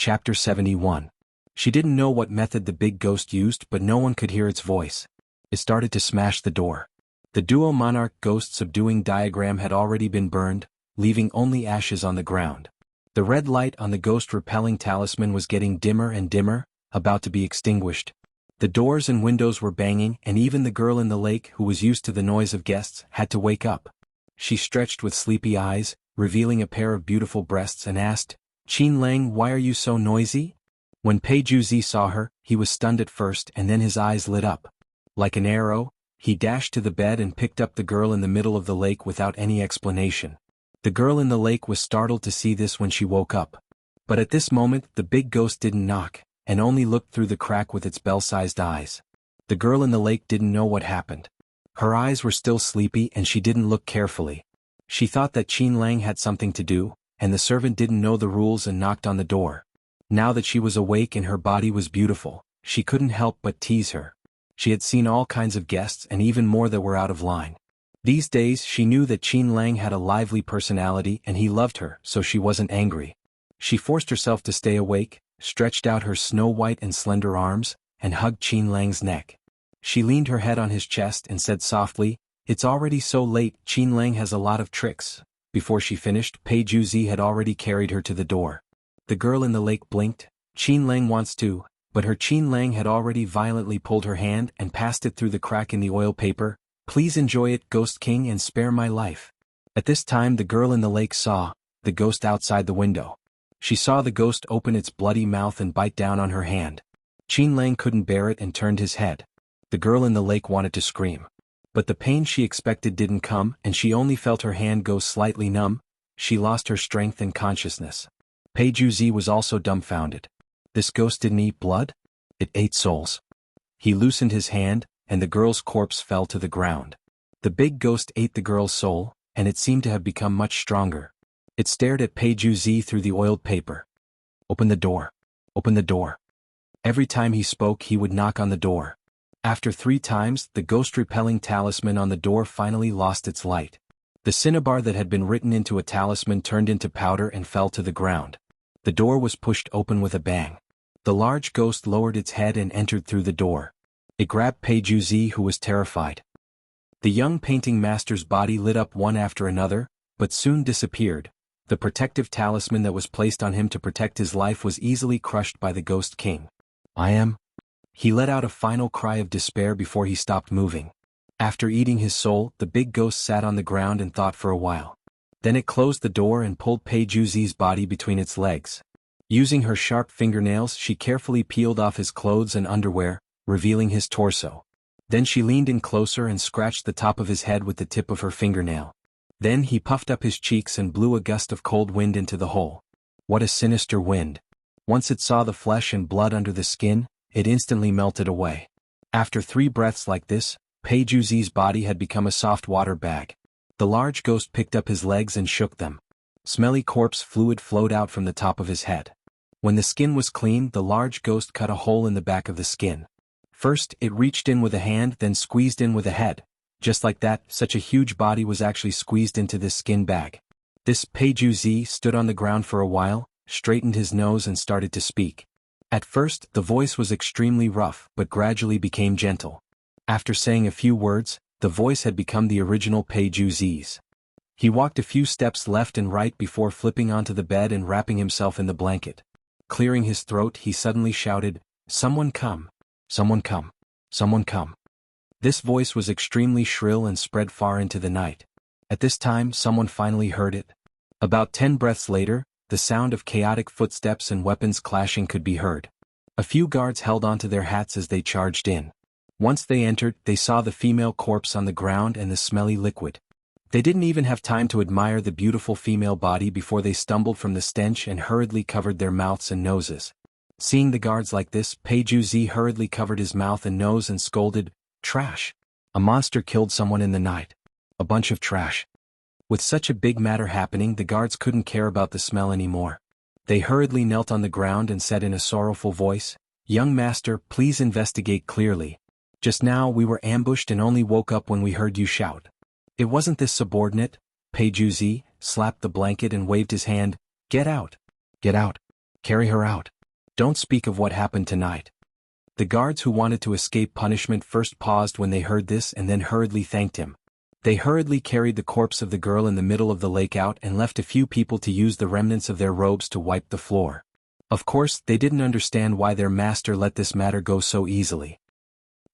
Chapter 71. She didn't know what method the big ghost used, but no one could hear its voice. It started to smash the door. The duo monarch ghost subduing diagram had already been burned, leaving only ashes on the ground. The red light on the ghost repelling talisman was getting dimmer and dimmer, about to be extinguished. The doors and windows were banging, and even the girl in the lake, who was used to the noise of guests, had to wake up. She stretched with sleepy eyes, revealing a pair of beautiful breasts, and asked, "Qin Lang, why are you so noisy?" When Pei Juzi saw her, he was stunned at first, and then his eyes lit up. Like an arrow, he dashed to the bed and picked up the girl in the middle of the lake without any explanation. The girl in the lake was startled to see this when she woke up. But at this moment the big ghost didn't knock, and only looked through the crack with its bell-sized eyes. The girl in the lake didn't know what happened. Her eyes were still sleepy and she didn't look carefully. She thought that Qin Lang had something to do, and the servant didn't know the rules and knocked on the door. Now that she was awake and her body was beautiful, she couldn't help but tease her. She had seen all kinds of guests and even more that were out of line. These days she knew that Qin Lang had a lively personality and he loved her, so she wasn't angry. She forced herself to stay awake, stretched out her snow-white and slender arms, and hugged Qin Lang's neck. She leaned her head on his chest and said softly, "It's already so late, Qin Lang has a lot of tricks." Before she finished, Pei Juzi had already carried her to the door. The girl in the lake blinked. "Qin Lang wants to," but her Qin Lang had already violently pulled her hand and passed it through the crack in the oil paper. "Please enjoy it, Ghost King, and spare my life." At this time the girl in the lake saw the ghost outside the window. She saw the ghost open its bloody mouth and bite down on her hand. Qin Lang couldn't bear it and turned his head. The girl in the lake wanted to scream. But the pain she expected didn't come, and she only felt her hand go slightly numb. She lost her strength and consciousness. Pei Juzi was also dumbfounded. This ghost didn't eat blood? It ate souls. He loosened his hand, and the girl's corpse fell to the ground. The big ghost ate the girl's soul, and it seemed to have become much stronger. It stared at Pei Juzi through the oiled paper. "Open the door. Open the door." Every time he spoke he would knock on the door. After 3 times, the ghost-repelling talisman on the door finally lost its light. The cinnabar that had been written into a talisman turned into powder and fell to the ground. The door was pushed open with a bang. The large ghost lowered its head and entered through the door. It grabbed Pei Juzi, who was terrified. The young painting master's body lit up one after another, but soon disappeared. The protective talisman that was placed on him to protect his life was easily crushed by the Ghost King. "I am..." He let out a final cry of despair before he stopped moving. After eating his soul, the big ghost sat on the ground and thought for a while. Then it closed the door and pulled Pei Juzi's body between its legs. Using her sharp fingernails, she carefully peeled off his clothes and underwear, revealing his torso. Then she leaned in closer and scratched the top of his head with the tip of her fingernail. Then he puffed up his cheeks and blew a gust of cold wind into the hole. What a sinister wind! Once it saw the flesh and blood under the skin, it instantly melted away. After 3 breaths like this, Pei Juzi's body had become a soft water bag. The large ghost picked up his legs and shook them. Smelly corpse fluid flowed out from the top of his head. When the skin was clean, the large ghost cut a hole in the back of the skin. First, it reached in with a hand, then squeezed in with a head. Just like that, such a huge body was actually squeezed into this skin bag. This Pei Juzi stood on the ground for a while, straightened his nose and started to speak. At first, the voice was extremely rough, but gradually became gentle. After saying a few words, the voice had become the original Pei Juzi's. He walked a few steps left and right before flipping onto the bed and wrapping himself in the blanket. Clearing his throat, he suddenly shouted, "Someone come! Someone come! Someone come!" This voice was extremely shrill and spread far into the night. At this time, someone finally heard it. About 10 breaths later, the sound of chaotic footsteps and weapons clashing could be heard. A few guards held onto their hats as they charged in. Once they entered, they saw the female corpse on the ground and the smelly liquid. They didn't even have time to admire the beautiful female body before they stumbled from the stench and hurriedly covered their mouths and noses. Seeing the guards like this, Pei Juzi hurriedly covered his mouth and nose and scolded, "Trash! A monster killed someone in the night. A bunch of trash." With such a big matter happening, the guards couldn't care about the smell anymore. They hurriedly knelt on the ground and said in a sorrowful voice, "Young master, please investigate clearly. Just now we were ambushed and only woke up when we heard you shout." "It wasn't this subordinate." Pei Juzi slapped the blanket and waved his hand. "Get out! Get out! Carry her out. Don't speak of what happened tonight. The guards who wanted to escape punishment first paused when they heard this and then hurriedly thanked him. They hurriedly carried the corpse of the girl in the middle of the lake out and left a few people to use the remnants of their robes to wipe the floor. Of course, they didn't understand why their master let this matter go so easily.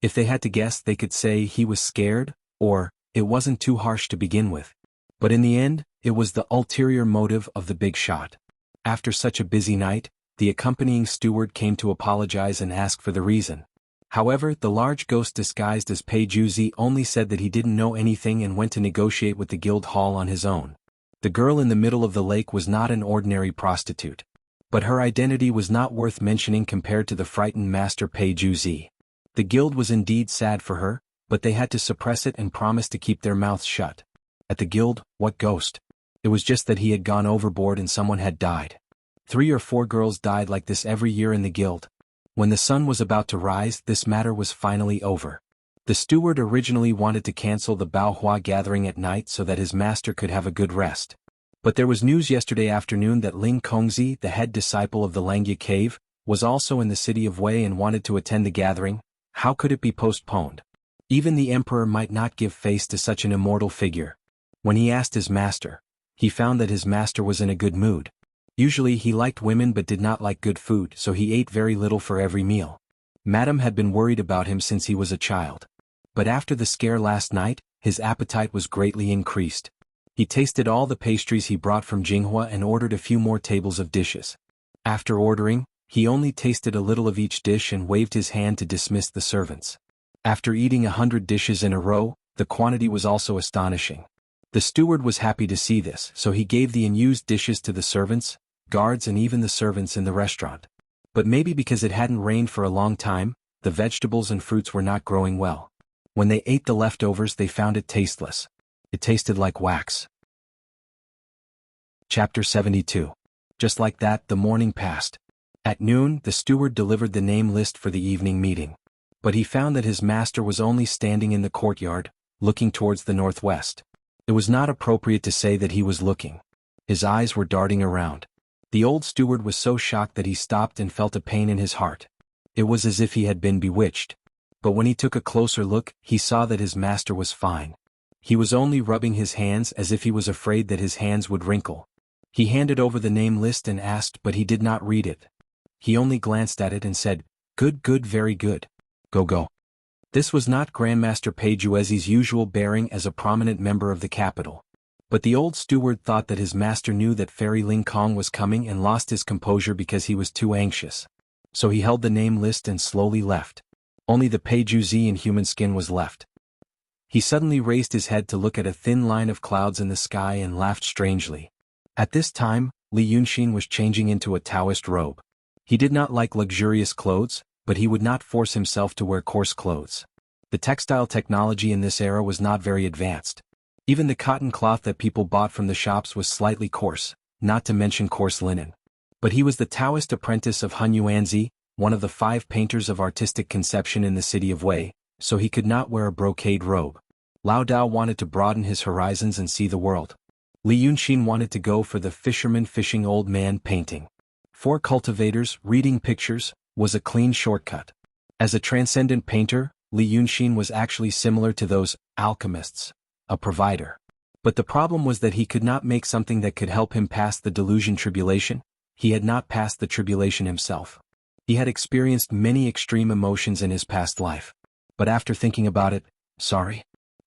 If they had to guess, they could say he was scared, or it wasn't too harsh to begin with. But in the end, it was the ulterior motive of the big shot. After such a busy night, the accompanying steward came to apologize and ask for the reason. However, the large ghost disguised as Pei Juzi only said that he didn't know anything and went to negotiate with the guild hall on his own. The girl in the middle of the lake was not an ordinary prostitute. But her identity was not worth mentioning compared to the frightened master Pei Juzi. The guild was indeed sad for her, but they had to suppress it and promise to keep their mouths shut. At the guild, what ghost? It was just that he had gone overboard and someone had died. 3 or 4 girls died like this every year in the guild. When the sun was about to rise, this matter was finally over. The steward originally wanted to cancel the Baohua gathering at night so that his master could have a good rest. But there was news yesterday afternoon that Ling Kongzi, the head disciple of the Langya cave, was also in the city of Wei and wanted to attend the gathering. How could it be postponed? Even the emperor might not give face to such an immortal figure. When he asked his master, he found that his master was in a good mood. Usually he liked women but did not like good food, so he ate very little for every meal. Madame had been worried about him since he was a child. But after the scare last night, his appetite was greatly increased. He tasted all the pastries he brought from Jinghua and ordered a few more tables of dishes. After ordering, he only tasted a little of each dish and waved his hand to dismiss the servants. After eating 100 dishes in a row, the quantity was also astonishing. The steward was happy to see this, so he gave the unused dishes to the servants, guards and even the servants in the restaurant. But maybe because it hadn't rained for a long time, the vegetables and fruits were not growing well. When they ate the leftovers, they found it tasteless. It tasted like wax. Chapter 72. Just like that, the morning passed. At noon, the steward delivered the name list for the evening meeting. But he found that his master was only standing in the courtyard, looking towards the northwest. It was not appropriate to say that he was looking. His eyes were darting around. The old steward was so shocked that he stopped and felt a pain in his heart. It was as if he had been bewitched. But when he took a closer look, he saw that his master was fine. He was only rubbing his hands as if he was afraid that his hands would wrinkle. He handed over the name list and asked, but he did not read it. He only glanced at it and said, "Good, good, very good. Go, go." This was not Grandmaster Pei Juezi's usual bearing as a prominent member of the capital. But the old steward thought that his master knew that Fairy Ling Kong was coming and lost his composure because he was too anxious. So he held the name list and slowly left. Only the Pei Juzi in human skin was left. He suddenly raised his head to look at a thin line of clouds in the sky and laughed strangely. At this time, Li Yunxin was changing into a Taoist robe. He did not like luxurious clothes, but he would not force himself to wear coarse clothes. The textile technology in this era was not very advanced. Even the cotton cloth that people bought from the shops was slightly coarse, not to mention coarse linen. But he was the Taoist apprentice of Han Yuanzi, one of the 5 painters of artistic conception in the city of Wei, so he could not wear a brocade robe. Lao Dao wanted to broaden his horizons and see the world. Li Yunxin wanted to go for the fisherman fishing old man painting. For cultivators, reading pictures was a clean shortcut. As a transcendent painter, Li Yunxin was actually similar to those alchemists, a provider. But the problem was that he could not make something that could help him pass the delusion tribulation. He had not passed the tribulation himself. He had experienced many extreme emotions in his past life. But after thinking about it,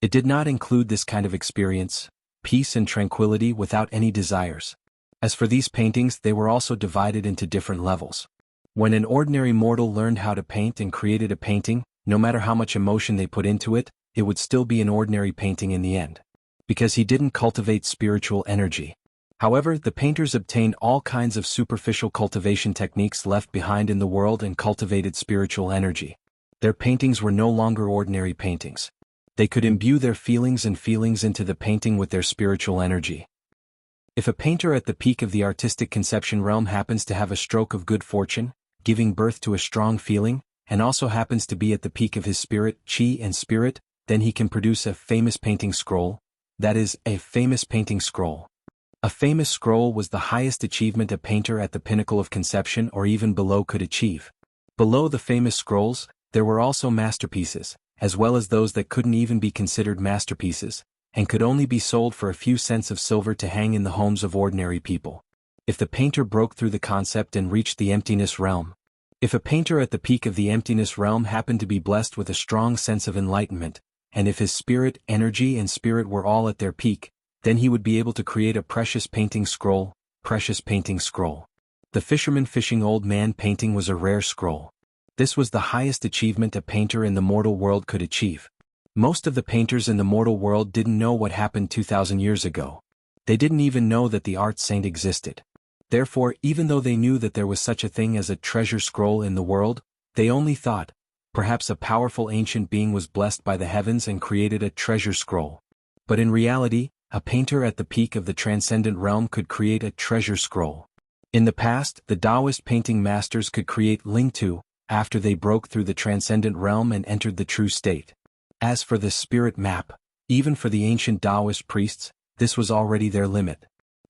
it did not include this kind of experience, peace and tranquility without any desires. As for these paintings, they were also divided into different levels. When an ordinary mortal learned how to paint and created a painting, no matter how much emotion they put into it, it would still be an ordinary painting in the end. Because he didn't cultivate spiritual energy. However, the painters obtained all kinds of superficial cultivation techniques left behind in the world and cultivated spiritual energy. Their paintings were no longer ordinary paintings. They could imbue their feelings into the painting with their spiritual energy. If a painter at the peak of the artistic conception realm happens to have a stroke of good fortune, giving birth to a strong feeling, and also happens to be at the peak of his spirit, qi and spirit, then he can produce a famous painting scroll. That is, a famous painting scroll. A famous scroll was the highest achievement a painter at the pinnacle of conception or even below could achieve. Below the famous scrolls, there were also masterpieces, as well as those that couldn't even be considered masterpieces, and could only be sold for a few cents of silver to hang in the homes of ordinary people. If the painter broke through the concept and reached the emptiness realm. If a painter at the peak of the emptiness realm happened to be blessed with a strong sense of enlightenment, and if his spirit, energy and spirit were all at their peak, then he would be able to create a precious painting scroll, precious painting scroll. The fisherman fishing old man painting was a rare scroll. This was the highest achievement a painter in the mortal world could achieve. Most of the painters in the mortal world didn't know what happened 2,000 years ago. They didn't even know that the art saint existed. Therefore, even though they knew that there was such a thing as a treasure scroll in the world, they only thought, perhaps a powerful ancient being was blessed by the heavens and created a treasure scroll. But in reality, a painter at the peak of the transcendent realm could create a treasure scroll. In the past, the Taoist painting masters could create Lingtu, after they broke through the transcendent realm and entered the true state. As for the spirit map, even for the ancient Taoist priests, this was already their limit.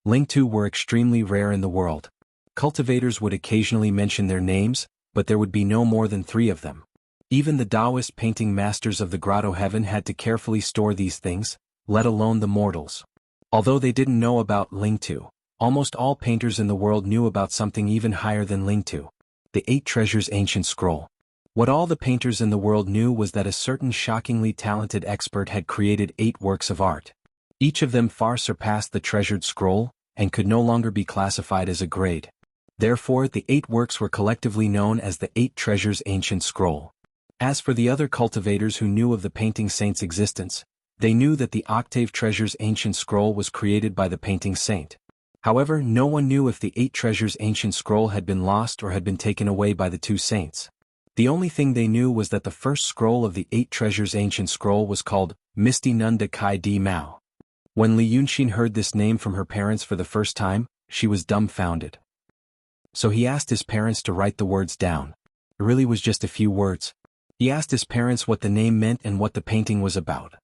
Lingtu were extremely rare in the world. Cultivators would occasionally mention their names, but there would be no more than 3 of them. Even the Taoist painting masters of the Grotto Heaven had to carefully store these things, let alone the mortals. Although they didn't know about Lingtu, almost all painters in the world knew about something even higher than Lingtu. The 8 Treasures Ancient Scroll. What all the painters in the world knew was that a certain shockingly talented expert had created 8 works of art. Each of them far surpassed the treasured scroll, and could no longer be classified as a grade. Therefore, the 8 works were collectively known as the 8 Treasures Ancient Scroll. As for the other cultivators who knew of the painting saint's existence, they knew that the Octave Treasures Ancient Scroll was created by the painting saint. However, no one knew if the 8 Treasures Ancient Scroll had been lost or had been taken away by the 2 saints. The only thing they knew was that the first scroll of the 8 Treasures Ancient Scroll was called Misty Nunda Kai Di Mao. When Li Yunxin heard this name from her parents for the first time, she was dumbfounded. So he asked his parents to write the words down. It really was just a few words. He asked his parents what the name meant and what the painting was about.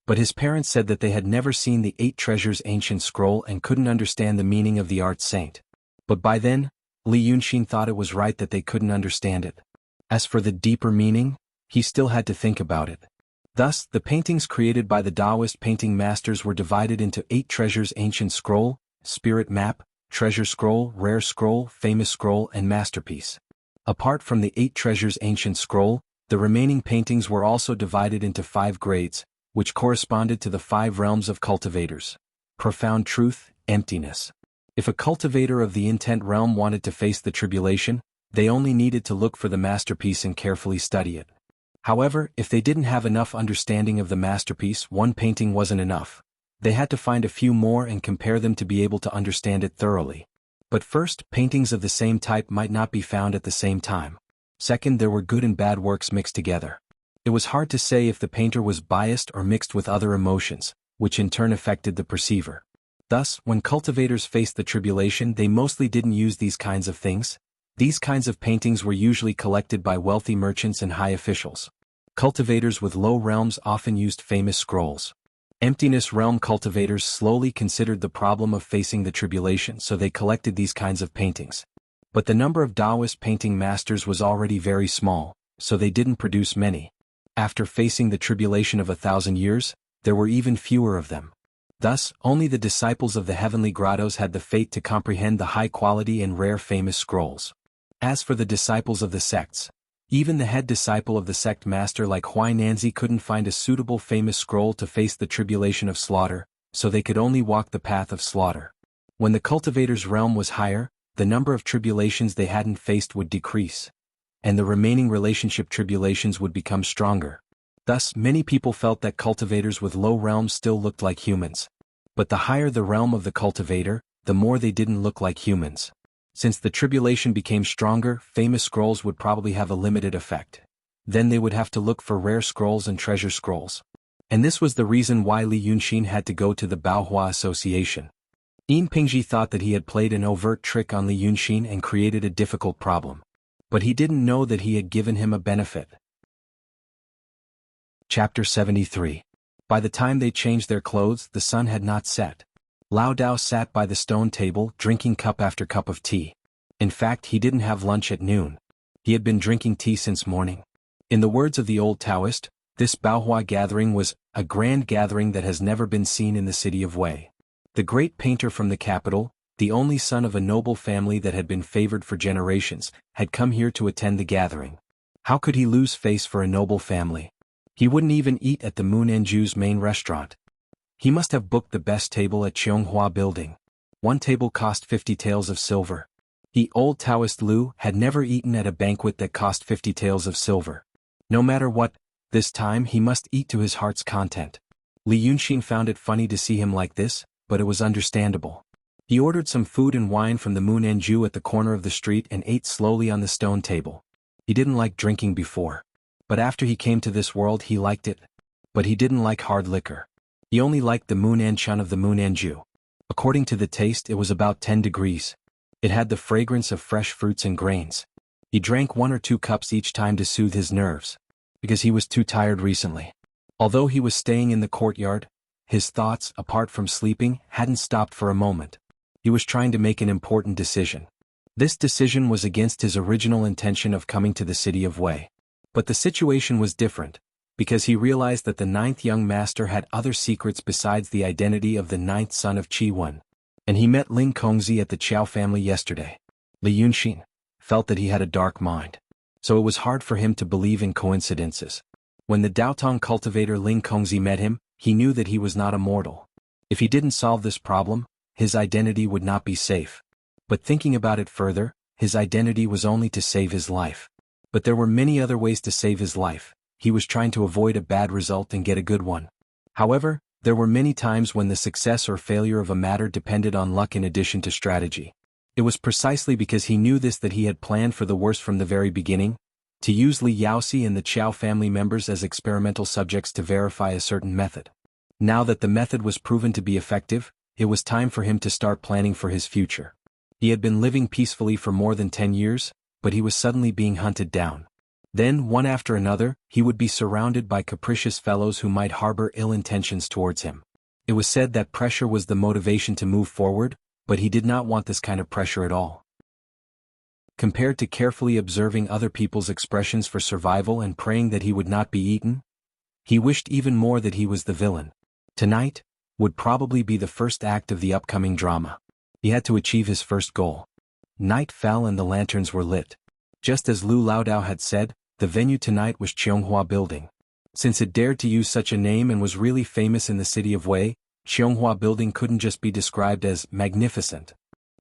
But his parents said that they had never seen the 8 Treasures Ancient Scroll and couldn't understand the meaning of the art saint. But by then, Li Yunxin thought it was right that they couldn't understand it. As for the deeper meaning, he still had to think about it. Thus, the paintings created by the Taoist painting masters were divided into 8 Treasures Ancient Scroll, Spirit Map, Treasure Scroll, Rare Scroll, Famous Scroll and Masterpiece. Apart from the 8 Treasures Ancient Scroll, the remaining paintings were also divided into 5 grades, which corresponded to the 5 realms of cultivators. Profound truth, emptiness. If a cultivator of the intent realm wanted to face the tribulation, they only needed to look for the masterpiece and carefully study it. However, if they didn't have enough understanding of the masterpiece, one painting wasn't enough. They had to find a few more and compare them to be able to understand it thoroughly. But first, paintings of the same type might not be found at the same time. Second, there were good and bad works mixed together. It was hard to say if the painter was biased or mixed with other emotions, which in turn affected the perceiver. Thus, when cultivators faced the tribulation, they mostly didn't use these kinds of things. These kinds of paintings were usually collected by wealthy merchants and high officials. Cultivators with low realms often used famous scrolls. Emptiness realm cultivators slowly considered the problem of facing the tribulation, so they collected these kinds of paintings. But the number of Taoist painting masters was already very small, so they didn't produce many. After facing the tribulation of 1,000 years, there were even fewer of them. Thus, only the disciples of the heavenly grottos had the fate to comprehend the high quality and rare famous scrolls. As for the disciples of the sects, even the head disciple of the sect master like Huai Nanzi couldn't find a suitable famous scroll to face the tribulation of slaughter, so they could only walk the path of slaughter. When the cultivator's realm was higher, the number of tribulations they hadn't faced would decrease, and the remaining relationship tribulations would become stronger. Thus, many people felt that cultivators with low realms still looked like humans. But the higher the realm of the cultivator, the more they didn't look like humans. Since the tribulation became stronger, famous scrolls would probably have a limited effect. Then they would have to look for rare scrolls and treasure scrolls. And this was the reason why Li Yunxin had to go to the Baohua Association. Yin Pingji thought that he had played an overt trick on Li Yunxin and created a difficult problem. But he didn't know that he had given him a benefit. Chapter 73. By the time they changed their clothes, the sun had not set. Lao Dao sat by the stone table drinking cup after cup of tea. In fact, he didn't have lunch at noon. He had been drinking tea since morning. In the words of the old Taoist, this Baohua gathering was a grand gathering that has never been seen in the city of Wei. The great painter from the capital, the only son of a noble family that had been favored for generations, had come here to attend the gathering. How could he lose face for a noble family? He wouldn't even eat at the Moon Enju's main restaurant. He must have booked the best table at Cheonghua Building. One table cost 50 taels of silver. The old Taoist Lu had never eaten at a banquet that cost 50 taels of silver. No matter what, this time he must eat to his heart's content. Li Yunxin found it funny to see him like this, but it was understandable. He ordered some food and wine from the Moon Enju at the corner of the street and ate slowly on the stone table. He didn't like drinking before. But after he came to this world he liked it. But he didn't like hard liquor. He only liked the Moon En-chun of the Moon Enju. According to the taste, it was about 10 degrees. It had the fragrance of fresh fruits and grains. He drank 1 or 2 cups each time to soothe his nerves, because he was too tired recently. Although he was staying in the courtyard, his thoughts, apart from sleeping, hadn't stopped for a moment. He was trying to make an important decision. This decision was against his original intention of coming to the city of Wei. But the situation was different, because he realized that the 9th young master had other secrets besides the identity of the 9th son of Qi Wen. And he met Ling Kongzi at the Qiao family yesterday. Li Yunxin felt that he had a dark mind. So it was hard for him to believe in coincidences. When the Daotong cultivator Ling Kongzi met him, he knew that he was not a mortal. If he didn't solve this problem, his identity would not be safe. But thinking about it further, his identity was only to save his life. But there were many other ways to save his life. He was trying to avoid a bad result and get a good one. However, there were many times when the success or failure of a matter depended on luck in addition to strategy. It was precisely because he knew this that he had planned for the worst from the very beginning, to use Li Yaoxi and the Qiao family members as experimental subjects to verify a certain method. Now that the method was proven to be effective, it was time for him to start planning for his future. He had been living peacefully for more than 10 years, but he was suddenly being hunted down. Then, one after another, he would be surrounded by capricious fellows who might harbor ill intentions towards him. It was said that pressure was the motivation to move forward, but he did not want this kind of pressure at all. Compared to carefully observing other people's expressions for survival and praying that he would not be eaten, he wished even more that he was the villain. Tonight would probably be the first act of the upcoming drama. He had to achieve his first goal. Night fell and the lanterns were lit. Just as Lu Laodao had said, the venue tonight was Cheonghua Building. Since it dared to use such a name and was really famous in the city of Wei, Cheonghua Building couldn't just be described as magnificent.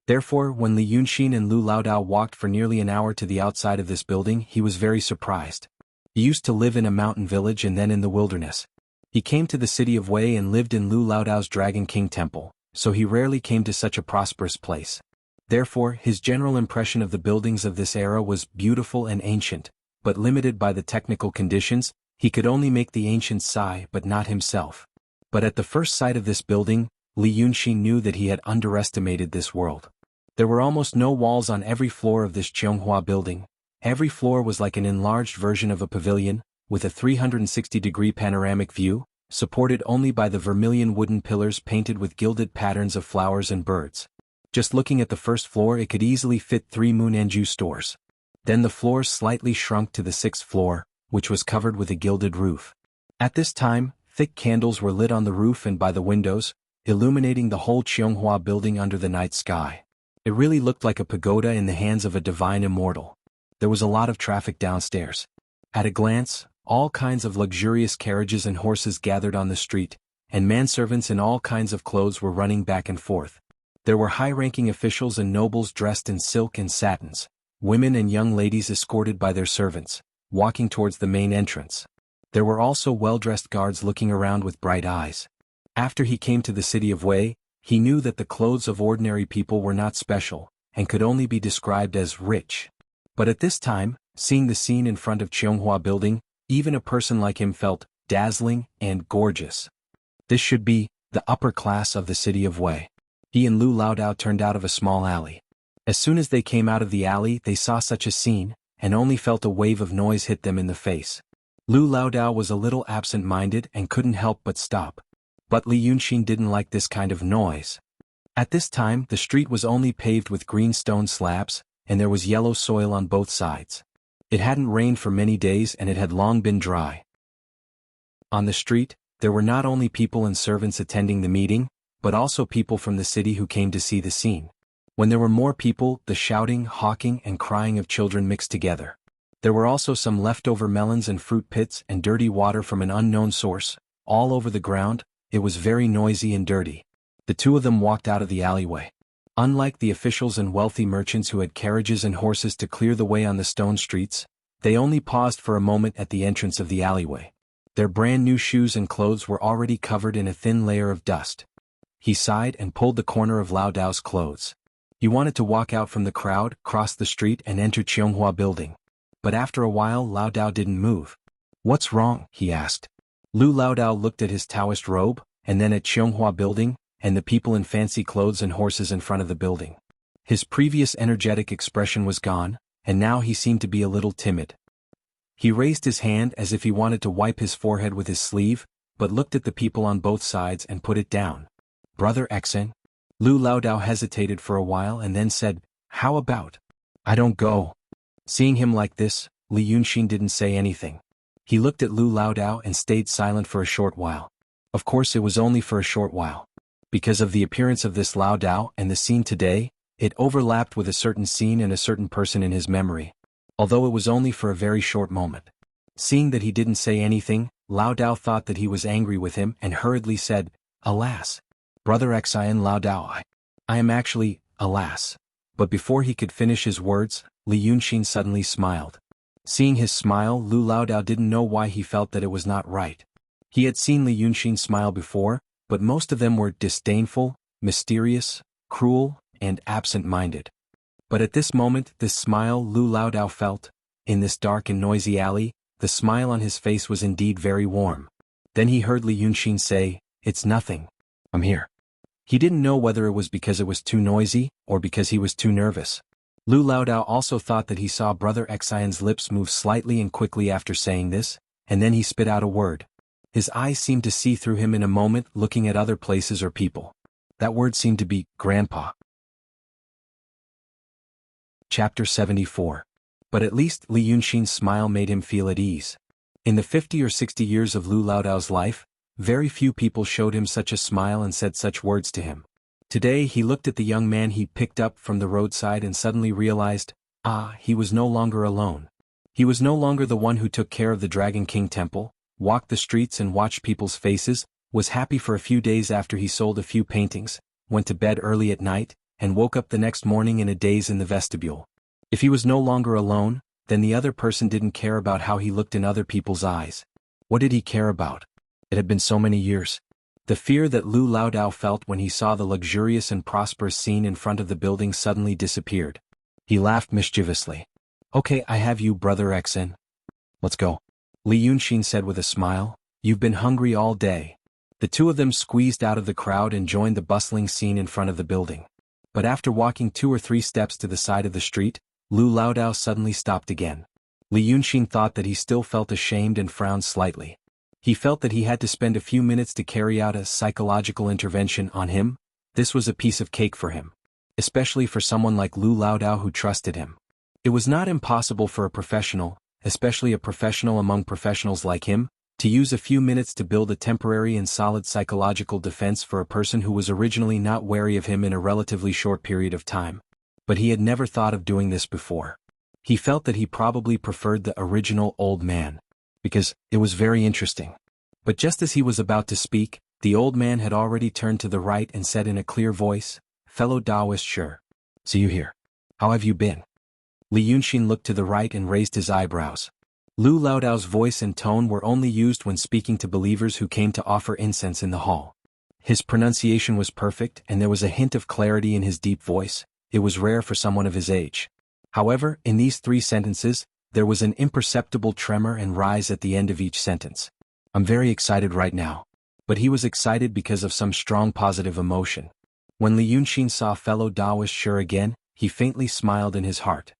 Therefore, when Li Yunxin and Lu Laodao walked for nearly an hour to the outside of this building, he was very surprised. He used to live in a mountain village and then in the wilderness. He came to the city of Wei and lived in Lu Laodao's Dragon King Temple, so he rarely came to such a prosperous place. Therefore, his general impression of the buildings of this era was beautiful and ancient, but limited by the technical conditions. He could only make the ancients sigh but not himself. But at the first sight of this building, Li Yunxin knew that he had underestimated this world. There were almost no walls on every floor of this Cheonghua building. Every floor was like an enlarged version of a pavilion, with a 360-degree panoramic view, supported only by the vermilion wooden pillars painted with gilded patterns of flowers and birds. Just looking at the first floor, it could easily fit 3 Moon Enju stores. Then the floors slightly shrunk to the 6th floor, which was covered with a gilded roof. At this time, thick candles were lit on the roof and by the windows, illuminating the whole Cheonghua building under the night sky. It really looked like a pagoda in the hands of a divine immortal. There was a lot of traffic downstairs. At a glance, all kinds of luxurious carriages and horses gathered on the street, and manservants in all kinds of clothes were running back and forth. There were high-ranking officials and nobles dressed in silk and satins, women and young ladies escorted by their servants, walking towards the main entrance. There were also well-dressed guards looking around with bright eyes. After he came to the city of Wei, he knew that the clothes of ordinary people were not special, and could only be described as rich. But at this time, seeing the scene in front of Cheonghua building, even a person like him felt dazzling and gorgeous. This should be the upper class of the city of Wei. He and Lu Laodao turned out of a small alley. As soon as they came out of the alley, they saw such a scene, and only felt a wave of noise hit them in the face. Lu Laodao was a little absent-minded and couldn't help but stop. But Li Yunxin didn't like this kind of noise. At this time the street was only paved with green stone slabs, and there was yellow soil on both sides. It hadn't rained for many days and it had long been dry. On the street, there were not only people and servants attending the meeting, but also people from the city who came to see the scene. When there were more people, the shouting, hawking, and crying of children mixed together. There were also some leftover melons and fruit pits and dirty water from an unknown source, all over the ground. It was very noisy and dirty. The two of them walked out of the alleyway. Unlike the officials and wealthy merchants who had carriages and horses to clear the way on the stone streets, they only paused for a moment at the entrance of the alleyway. Their brand new shoes and clothes were already covered in a thin layer of dust. He sighed and pulled the corner of Lao Dao's clothes. He wanted to walk out from the crowd, cross the street and enter Qianghua building. But after a while Lao Dao didn't move. "What's wrong?" he asked. Lao Dao looked at his Taoist robe, and then at Qianghua building, and the people in fancy clothes and horses in front of the building. His previous energetic expression was gone, and now he seemed to be a little timid. He raised his hand as if he wanted to wipe his forehead with his sleeve, but looked at the people on both sides and put it down. "Brother Xen?" Lao Dao hesitated for a while and then said, "How about I don't go?" Seeing him like this, Li Yunxin didn't say anything. He looked at Lao Dao and stayed silent for a short while. Of course it was only for a short while. Because of the appearance of this Lao Dao and the scene today, it overlapped with a certain scene and a certain person in his memory. Although it was only for a very short moment. Seeing that he didn't say anything, Lao Dao thought that he was angry with him and hurriedly said, "Alas! Brother Xian Lao Dao, I am actually, alas." But before he could finish his words, Li Yunxin suddenly smiled. Seeing his smile, Lao Dao didn't know why he felt that it was not right. He had seen Li Yunxin smile before, but most of them were disdainful, mysterious, cruel, and absent-minded. But at this moment, this smile Lao Dao felt, in this dark and noisy alley, the smile on his face was indeed very warm. Then he heard Li Yunxin say, "It's nothing. I'm here." He didn't know whether it was because it was too noisy, or because he was too nervous. Lao Dao also thought that he saw Brother Xian's lips move slightly and quickly after saying this, and then he spit out a word. His eyes seemed to see through him in a moment, looking at other places or people. That word seemed to be, "Grandpa." Chapter 74. But at least Li Yunxin's smile made him feel at ease. In the 50 or 60 years of Lao Dao's life, very few people showed him such a smile and said such words to him. Today he looked at the young man he picked up from the roadside and suddenly realized, he was no longer alone. He was no longer the one who took care of the Dragon King temple, walked the streets and watched people's faces, was happy for a few days after he sold a few paintings, went to bed early at night, and woke up the next morning in a daze in the vestibule. If he was no longer alone, then the other person didn't care about how he looked in other people's eyes. What did he care about? It had been so many years. The fear that Lao Dao felt when he saw the luxurious and prosperous scene in front of the building suddenly disappeared. He laughed mischievously. "Okay, I have you, Brother Xen. Let's go," Li Yunxin said with a smile. "You've been hungry all day." The two of them squeezed out of the crowd and joined the bustling scene in front of the building. But after walking 2 or 3 steps to the side of the street, Lao Dao suddenly stopped again. Li Yunxin thought that he still felt ashamed and frowned slightly. He felt that he had to spend a few minutes to carry out a psychological intervention on him. This was a piece of cake for him. Especially for someone like Lao Dao who trusted him. It was not impossible for a professional, especially a professional among professionals like him, to use a few minutes to build a temporary and solid psychological defense for a person who was originally not wary of him in a relatively short period of time. But he had never thought of doing this before. He felt that he probably preferred the original old man. Because it was very interesting. But just as he was about to speak, the old man had already turned to the right and said in a clear voice, "Fellow Taoist, sure. So you here. How have you been?" Li Yunxin looked to the right and raised his eyebrows. Lao Dao's voice and tone were only used when speaking to believers who came to offer incense in the hall. His pronunciation was perfect and there was a hint of clarity in his deep voice. It was rare for someone of his age. However, in these 3 sentences, there was an imperceptible tremor and rise at the end of each sentence. "I'm very excited right now." But he was excited because of some strong positive emotion. When Li Yunxin saw fellow Taoist Sure again, he faintly smiled in his heart.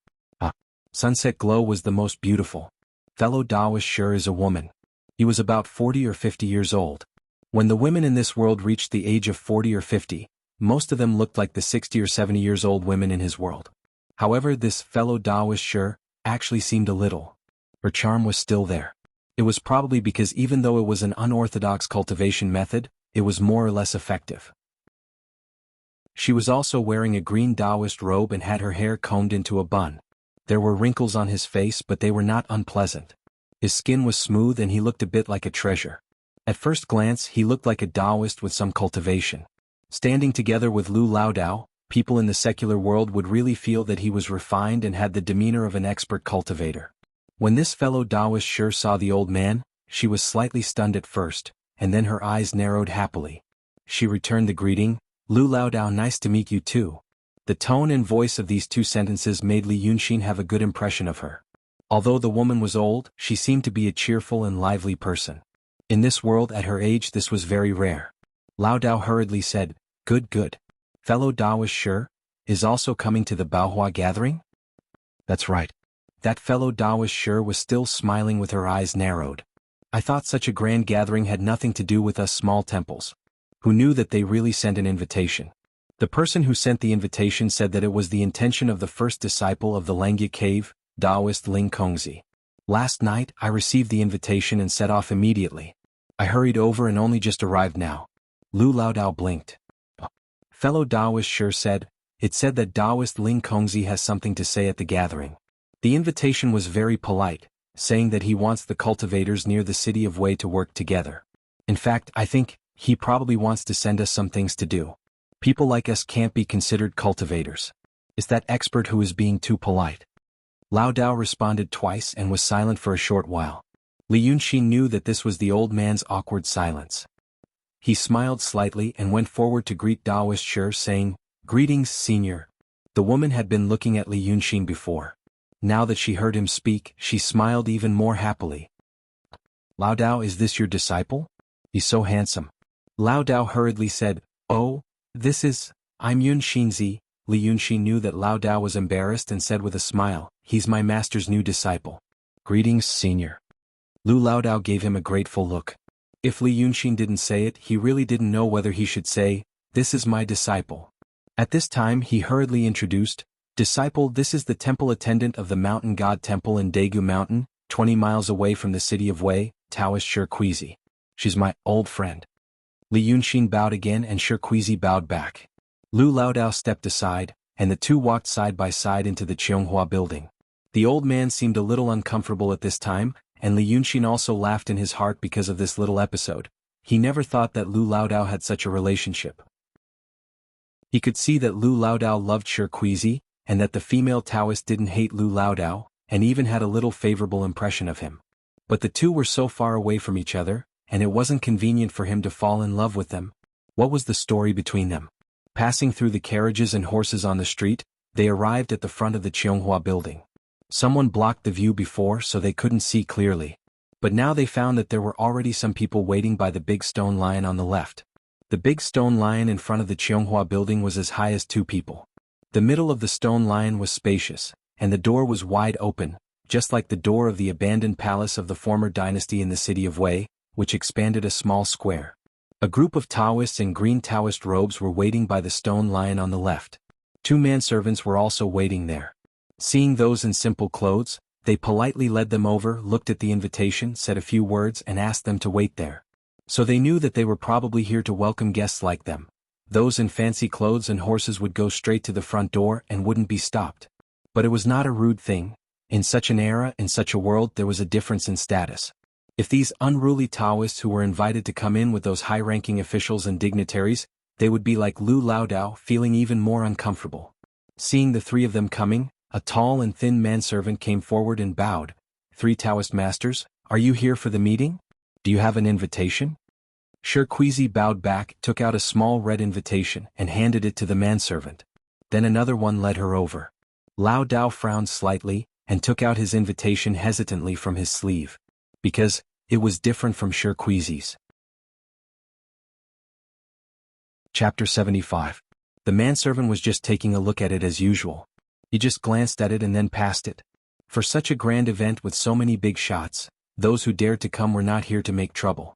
Sunset glow was the most beautiful. Fellow Taoist Sure is a woman. He was about 40 or 50 years old. When the women in this world reached the age of 40 or 50, Most of them looked like the 60 or 70 years old women in his world. However, this fellow Taoist Shi actually seemed a little. Her charm was still there. It was probably because even though it was an unorthodox cultivation method, it was more or less effective. She was also wearing a green Taoist robe and had her hair combed into a bun. There were wrinkles on his face, but they were not unpleasant. His skin was smooth and he looked a bit like a treasure. At first glance, he looked like a Taoist with some cultivation. Standing together with Lu Laodao, people in the secular world would really feel that he was refined and had the demeanor of an expert cultivator. When this fellow Taoist Shi saw the old man, she was slightly stunned at first, and then her eyes narrowed happily. She returned the greeting, "Lu Laodao, nice to meet you too." The tone and voice of these two sentences made Li Yunxin have a good impression of her. Although the woman was old, she seemed to be a cheerful and lively person. In this world at her age this was very rare. Laodao hurriedly said, Good. Fellow Taoist Shi is also coming to the Baohua gathering?" "That's right." That fellow Taoist Shi was still smiling with her eyes narrowed. "I thought such a grand gathering had nothing to do with us small temples." Who knew that they really sent an invitation? The person who sent the invitation said that it was the intention of the first disciple of the Langya cave, Taoist Ling Kongzi. "Last night I received the invitation and set off immediately. I hurried over and only just arrived now." Lu Laodao blinked. Fellow Taoist Shi said, "It said that Taoist Ling Kongzi has something to say at the gathering." The invitation was very polite, saying that he wants the cultivators near the city of Wei to work together. In fact, I think he probably wants to send us some things to do. People like us can't be considered cultivators. Is that expert who is being too polite? Laodao responded twice and was silent for a short while. Li Yunxin knew that this was the old man's awkward silence. He smiled slightly and went forward to greet Taoist Shi, saying, "Greetings, senior." The woman had been looking at Li Yunxin before. Now that she heard him speak, she smiled even more happily. "Laodao, is this your disciple? He's so handsome." Laodao hurriedly said, "Oh, I'm Yunxinzi." Li Yunxin knew that Laodao was embarrassed and said with a smile, "He's my master's new disciple." "Greetings, senior." Lu Laodao gave him a grateful look. If Li Yunxin didn't say it, he really didn't know whether he should say, "This is my disciple." At this time he hurriedly introduced, "Disciple, this is the temple attendant of the mountain god temple in Daegu Mountain, 20 miles away from the city of Wei, Taoist Shi Quizi. She's my old friend." Li Yunxin bowed again and Shi Quizi bowed back. Lu Laodao stepped aside, and the two walked side by side into the Cheonghua building. The old man seemed a little uncomfortable at this time, and Li Yunxin also laughed in his heart because of this little episode. He never thought that Lu Laodao had such a relationship. He could see that Lu Laodao loved Shi Quizi, and that the female Taoist didn't hate Lu Laodao, and even had a little favorable impression of him. But the two were so far away from each other, and it wasn't convenient for him to fall in love with them. What was the story between them? Passing through the carriages and horses on the street, they arrived at the front of the Cheonghua building. Someone blocked the view before so they couldn't see clearly. But now they found that there were already some people waiting by the big stone lion on the left. The big stone lion in front of the Cheonghua building was as high as 2 people. The middle of the stone lion was spacious, and the door was wide open, just like the door of the abandoned palace of the former dynasty in the city of Wei, which expanded a small square. A group of Taoists in green Taoist robes were waiting by the stone lion on the left. 2 manservants were also waiting there. Seeing those in simple clothes, they politely led them over, looked at the invitation, said a few words and asked them to wait there. So they knew that they were probably here to welcome guests like them. Those in fancy clothes and horses would go straight to the front door and wouldn't be stopped. But it was not a rude thing. In such an era, in such a world, there was a difference in status. If these unruly Taoists who were invited to come in with those high-ranking officials and dignitaries, they would be like Lu Laodao, feeling even more uncomfortable. Seeing the 3 of them coming, a tall and thin manservant came forward and bowed. "3 Taoist masters, are you here for the meeting? Do you have an invitation?" Shi Quizi bowed back, took out a small red invitation, and handed it to the manservant. Then another one led her over. Laodao frowned slightly, and took out his invitation hesitantly from his sleeve. Because it was different from Shi Quizi's. Chapter 75. The manservant was just taking a look at it as usual. He just glanced at it and then passed it. For such a grand event with so many big shots, those who dared to come were not here to make trouble.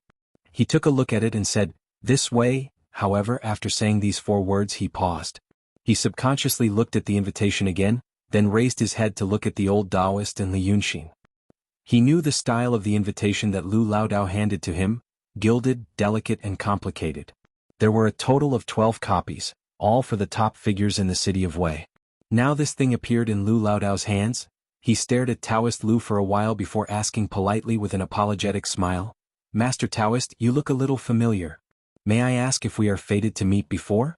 He took a look at it and said, "This way, however, after saying these 4 words he paused. He subconsciously looked at the invitation again, then raised his head to look at the old Taoist and Li Yunxin. He knew the style of the invitation that Lu Laodao handed to him, gilded, delicate and complicated. There were a total of 12 copies, all for the top figures in the city of Wei. Now this thing appeared in Lu Laodao's hands. He stared at Taoist Lu for a while before asking politely with an apologetic smile, "Master Taoist, you look a little familiar. May I ask if we are fated to meet before?"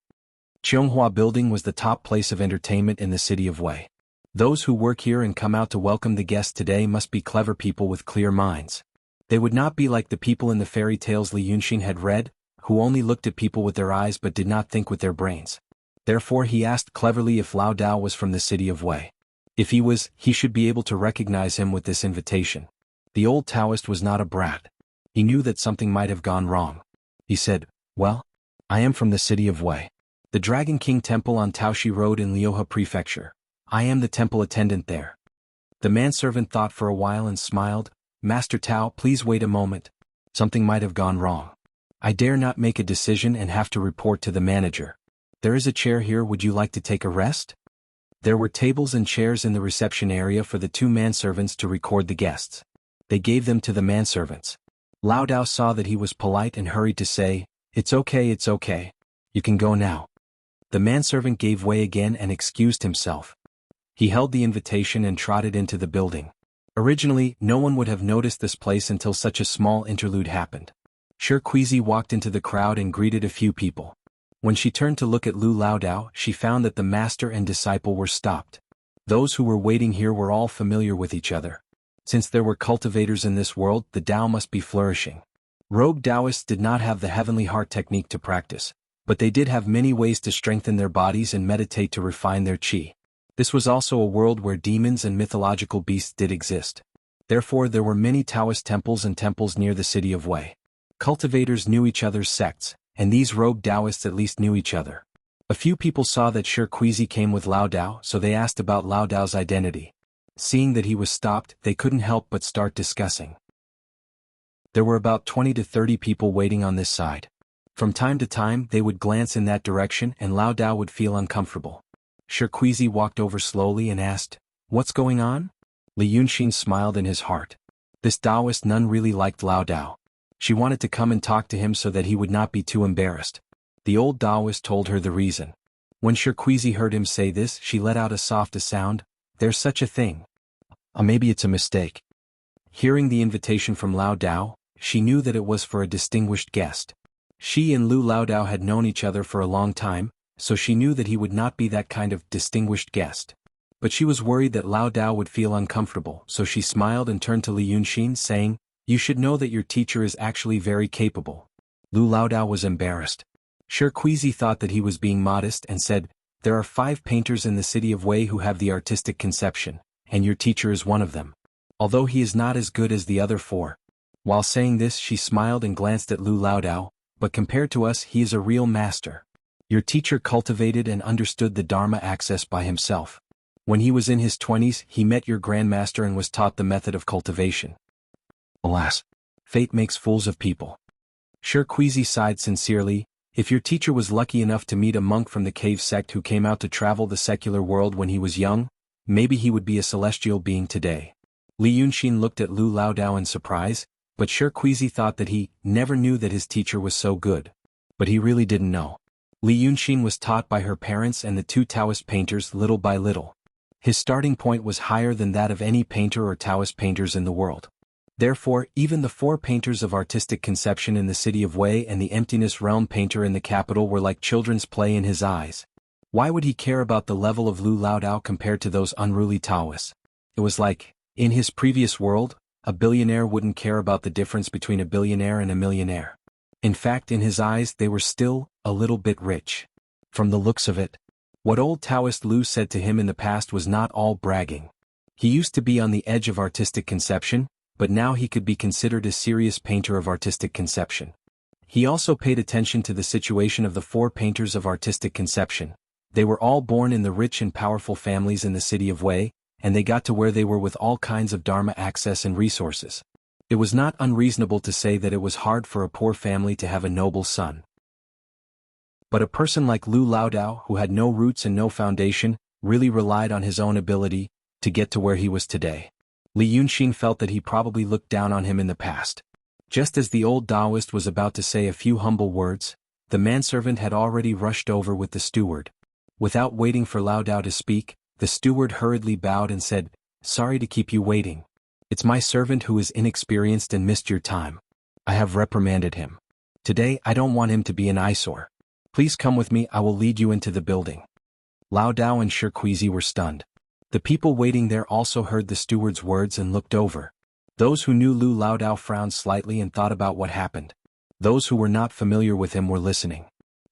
Chionghua Building was the top place of entertainment in the city of Wei. Those who work here and come out to welcome the guests today must be clever people with clear minds. They would not be like the people in the fairy tales Li Yunxin had read, who only looked at people with their eyes but did not think with their brains. Therefore he asked cleverly if Lao Dao was from the city of Wei. If he was, he should be able to recognize him with this invitation. The old Taoist was not a brat. He knew that something might have gone wrong. He said, "Well, I am from the city of Wei. The Dragon King Temple on Taoshi Road in Liuhe Prefecture. I am the temple attendant there." The manservant thought for a while and smiled, "Master Tao, please wait a moment. Something might have gone wrong. I dare not make a decision and have to report to the manager. There is a chair here, would you like to take a rest?" There were tables and chairs in the reception area for the 2 manservants to record the guests. They gave them to the manservants. Lao Dao saw that he was polite and hurried to say, it's okay. You can go now." The manservant gave way again and excused himself. He held the invitation and trotted into the building. Originally, no one would have noticed this place until such a small interlude happened. Shirkuizi walked into the crowd and greeted a few people. When she turned to look at Lu Laodao, she found that the master and disciple were stopped. Those who were waiting here were all familiar with each other. Since there were cultivators in this world, the Tao must be flourishing. Rogue Taoists did not have the heavenly heart technique to practice, but they did have many ways to strengthen their bodies and meditate to refine their qi. This was also a world where demons and mythological beasts did exist. Therefore there were many Taoist temples and temples near the city of Wei. Cultivators knew each other's sects, and these rogue Taoists at least knew each other. A few people saw that Shirkuizi came with Lao Dao, so they asked about Lao Dao's identity. Seeing that he was stopped, they couldn't help but start discussing. There were about 20 to 30 people waiting on this side. From time to time they would glance in that direction and Lao Dao would feel uncomfortable. Shirkuizi walked over slowly and asked, "What's going on?" Li Yunxin smiled in his heart. This Taoist nun really liked Lao Dao. She wanted to come and talk to him so that he would not be too embarrassed. The old Taoist told her the reason. When Shirkuizi heard him say this, she let out a soft sound, "There's such a thing. Maybe it's a mistake." Hearing the invitation from Lao Dao, she knew that it was for a distinguished guest. She and Lu Laodao had known each other for a long time, so she knew that he would not be that kind of distinguished guest. But she was worried that Lao Dao would feel uncomfortable, so she smiled and turned to Li Yunxin saying, "You should know that your teacher is actually very capable." Lu Laodao was embarrassed. Shirkuizi thought that he was being modest and said, "There are 5 painters in the city of Wei who have the artistic conception, and your teacher is one of them. Although he is not as good as the other 4. While saying this she smiled and glanced at Lu Laodao, "But compared to us he is a real master. Your teacher cultivated and understood the Dharma access by himself. When he was in his 20s he met your grandmaster and was taught the method of cultivation. Alas, fate makes fools of people." Shirkuizi sighed sincerely. If your teacher was lucky enough to meet a monk from the cave sect who came out to travel the secular world when he was young, maybe he would be a celestial being today. Li Yunxin looked at Lu Laodao in surprise, but Shirkuizi thought that he never knew that his teacher was so good. But he really didn't know. Li Yunxin was taught by her parents and the 2 Taoist painters little by little. His starting point was higher than that of any painter or Taoist painters in the world. Therefore, even the 4 painters of artistic conception in the city of Wei and the emptiness realm painter in the capital were like children's play in his eyes. Why would he care about the level of Lu Laodao compared to those unruly Taoists? It was like, in his previous world, a billionaire wouldn't care about the difference between a billionaire and a millionaire. In fact, in his eyes they were still a little bit rich. From the looks of it, what old Taoist Lu said to him in the past was not all bragging. He used to be on the edge of artistic conception, but now he could be considered a serious painter of artistic conception. He also paid attention to the situation of the 4 painters of artistic conception. They were all born in the rich and powerful families in the city of Wei, and they got to where they were with all kinds of Dharma access and resources. It was not unreasonable to say that it was hard for a poor family to have a noble son. But a person like Lu Laodao, who had no roots and no foundation, really relied on his own ability to get to where he was today. Li Yunxin felt that he probably looked down on him in the past. Just as the old Taoist was about to say a few humble words, the manservant had already rushed over with the steward. Without waiting for Laodao to speak, the steward hurriedly bowed and said, "Sorry to keep you waiting. It's my servant who is inexperienced and missed your time. I have reprimanded him. Today I don't want him to be an eyesore. Please come with me, I will lead you into the building." Laodao and Shirquizi were stunned. The people waiting there also heard the steward's words and looked over. Those who knew Lu Laodao frowned slightly and thought about what happened. Those who were not familiar with him were listening.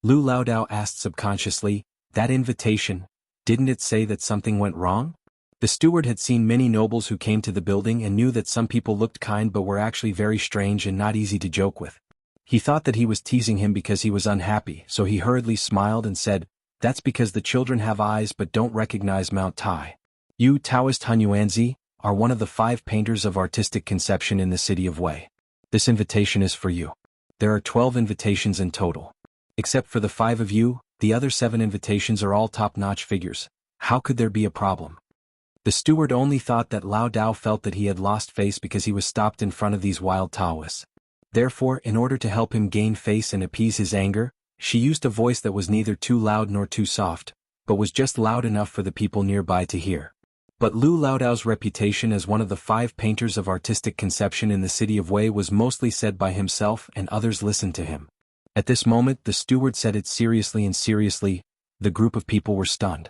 Lu Laodao asked subconsciously, "That invitation, didn't it say that something went wrong?" The steward had seen many nobles who came to the building and knew that some people looked kind but were actually very strange and not easy to joke with. He thought that he was teasing him because he was unhappy, so he hurriedly smiled and said, "That's because the children have eyes but don't recognize Mount Tai. You, Taoist Hunyuanzi, are one of the 5 painters of artistic conception in the city of Wei. This invitation is for you. There are 12 invitations in total. Except for the 5 of you, the other 7 invitations are all top-notch figures. How could there be a problem?" The steward only thought that Laodao felt that he had lost face because he was stopped in front of these wild Taoists. Therefore, in order to help him gain face and appease his anger, she used a voice that was neither too loud nor too soft, but was just loud enough for the people nearby to hear. But Lu Laodao's reputation as one of the 5 painters of artistic conception in the city of Wei was mostly said by himself, and others listened to him. At this moment the steward said it seriously, and seriously, the group of people were stunned.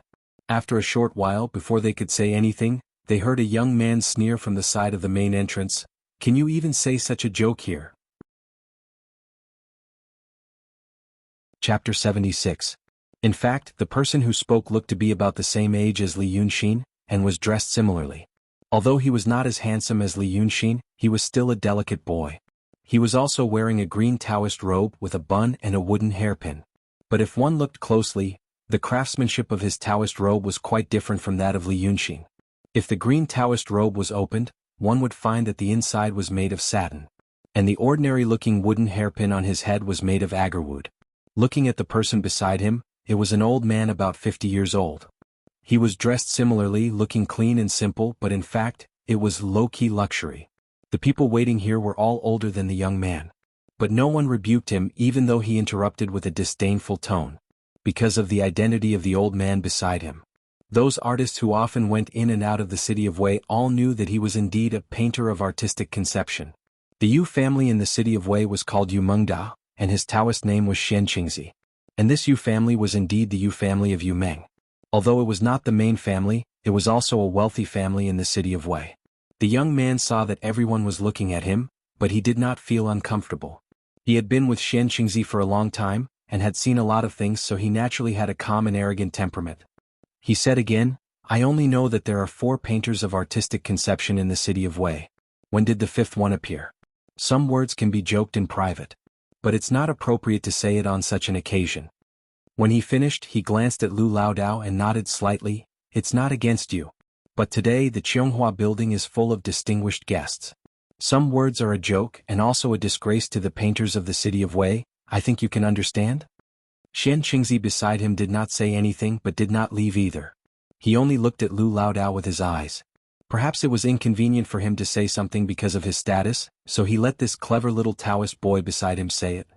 After a short while, before they could say anything, they heard a young man sneer from the side of the main entrance, "Can you even say such a joke here?" Chapter 76. In fact, the person who spoke looked to be about the same age as Li Yunxin, and was dressed similarly. Although he was not as handsome as Li Yunxin, he was still a delicate boy. He was also wearing a green Taoist robe with a bun and a wooden hairpin. But if one looked closely, the craftsmanship of his Taoist robe was quite different from that of Li Yunxin. If the green Taoist robe was opened, one would find that the inside was made of satin. And the ordinary-looking wooden hairpin on his head was made of agarwood. Looking at the person beside him, it was an old man about 50 years old. He was dressed similarly, looking clean and simple, but in fact, it was low-key luxury. The people waiting here were all older than the young man. But no one rebuked him, even though he interrupted with a disdainful tone, because of the identity of the old man beside him. Those artists who often went in and out of the city of Wei all knew that he was indeed a painter of artistic conception. The Yu family in the city of Wei was called Yu Mengda, and his Taoist name was Xianqingzi. And this Yu family was indeed the Yu family of Yu Meng. Although it was not the main family, it was also a wealthy family in the city of Wei. The young man saw that everyone was looking at him, but he did not feel uncomfortable. He had been with Xianqingzi for a long time, and had seen a lot of things, so he naturally had a calm and arrogant temperament. He said again, "I only know that there are 4 painters of artistic conception in the city of Wei. When did the 5th one appear? Some words can be joked in private, but it's not appropriate to say it on such an occasion." When he finished, he glanced at Lu Laodao and nodded slightly, "It's not against you. But today the Qianghua building is full of distinguished guests. Some words are a joke and also a disgrace to the painters of the city of Wei, I think you can understand?" Xianqingzi beside him did not say anything but did not leave either. He only looked at Lu Laodao with his eyes. Perhaps it was inconvenient for him to say something because of his status, so he let this clever little Taoist boy beside him say it.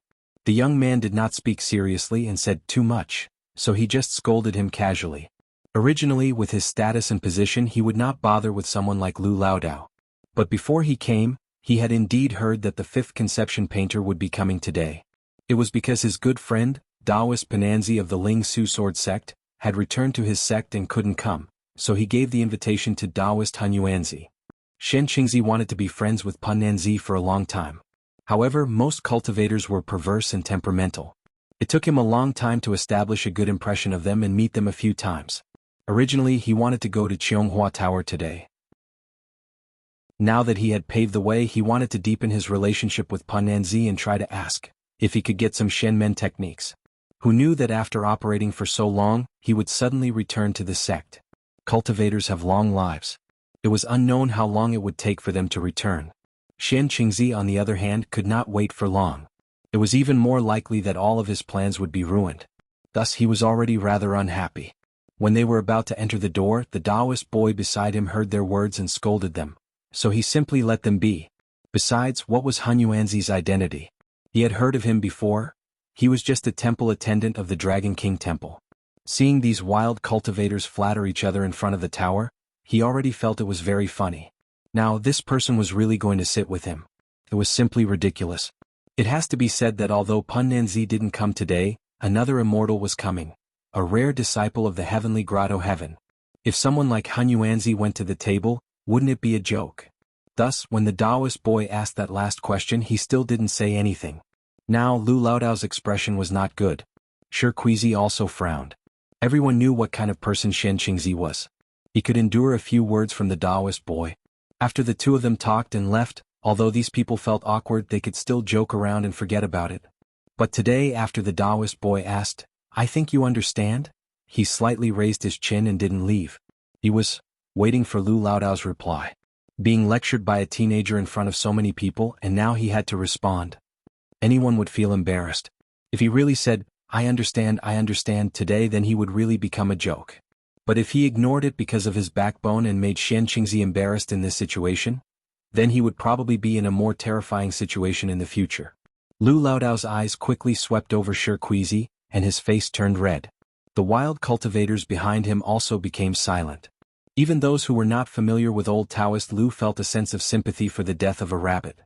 The young man did not speak seriously and said too much, so he just scolded him casually. Originally, with his status and position, he would not bother with someone like Lu Laodao. But before he came, he had indeed heard that the 5th conception painter would be coming today. It was because his good friend, Taoist Pananzi of the Ling Su sword sect, had returned to his sect and couldn't come, so he gave the invitation to Taoist Hunyuanzi. Xianqingzi wanted to be friends with Pananzi for a long time. However, most cultivators were perverse and temperamental. It took him a long time to establish a good impression of them and meet them a few times. Originally, he wanted to go to Qianghua Tower today. Now that he had paved the way, he wanted to deepen his relationship with Pananzi and try to ask if he could get some Shenmen techniques. Who knew that after operating for so long, he would suddenly return to the sect? Cultivators have long lives. It was unknown how long it would take for them to return. Xianqingzi, on the other hand, could not wait for long. It was even more likely that all of his plans would be ruined. Thus he was already rather unhappy. When they were about to enter the door, the Taoist boy beside him heard their words and scolded them, so he simply let them be. Besides, what was Han Yuanzi's identity? He had heard of him before. He was just a temple attendant of the Dragon King temple. Seeing these wild cultivators flatter each other in front of the tower, he already felt it was very funny. Now this person was really going to sit with him. It was simply ridiculous. It has to be said that although Pun Nanzi didn't come today, another immortal was coming. A rare disciple of the heavenly grotto heaven. If someone like Han Yuanzi went to the table, wouldn't it be a joke? Thus, when the Taoist boy asked that last question, he still didn't say anything. Now Lu Laodao's expression was not good. Shi Kuizi also frowned. Everyone knew what kind of person Shen Qingzi was. He could endure a few words from the Taoist boy. After the two of them talked and left, although these people felt awkward, they could still joke around and forget about it. But today, after the Taoist boy asked, "I think you understand?" he slightly raised his chin and didn't leave. He was waiting for Lu Laodao's reply. Being lectured by a teenager in front of so many people, and now he had to respond. Anyone would feel embarrassed. If he really said, I understand today, then he would really become a joke. But if he ignored it because of his backbone and made Shen Qingzi embarrassed in this situation, then he would probably be in a more terrifying situation in the future. Lu Laodao's eyes quickly swept over Shi Kuizi, and his face turned red. The wild cultivators behind him also became silent. Even those who were not familiar with Old Taoist Lu felt a sense of sympathy for the death of a rabbit.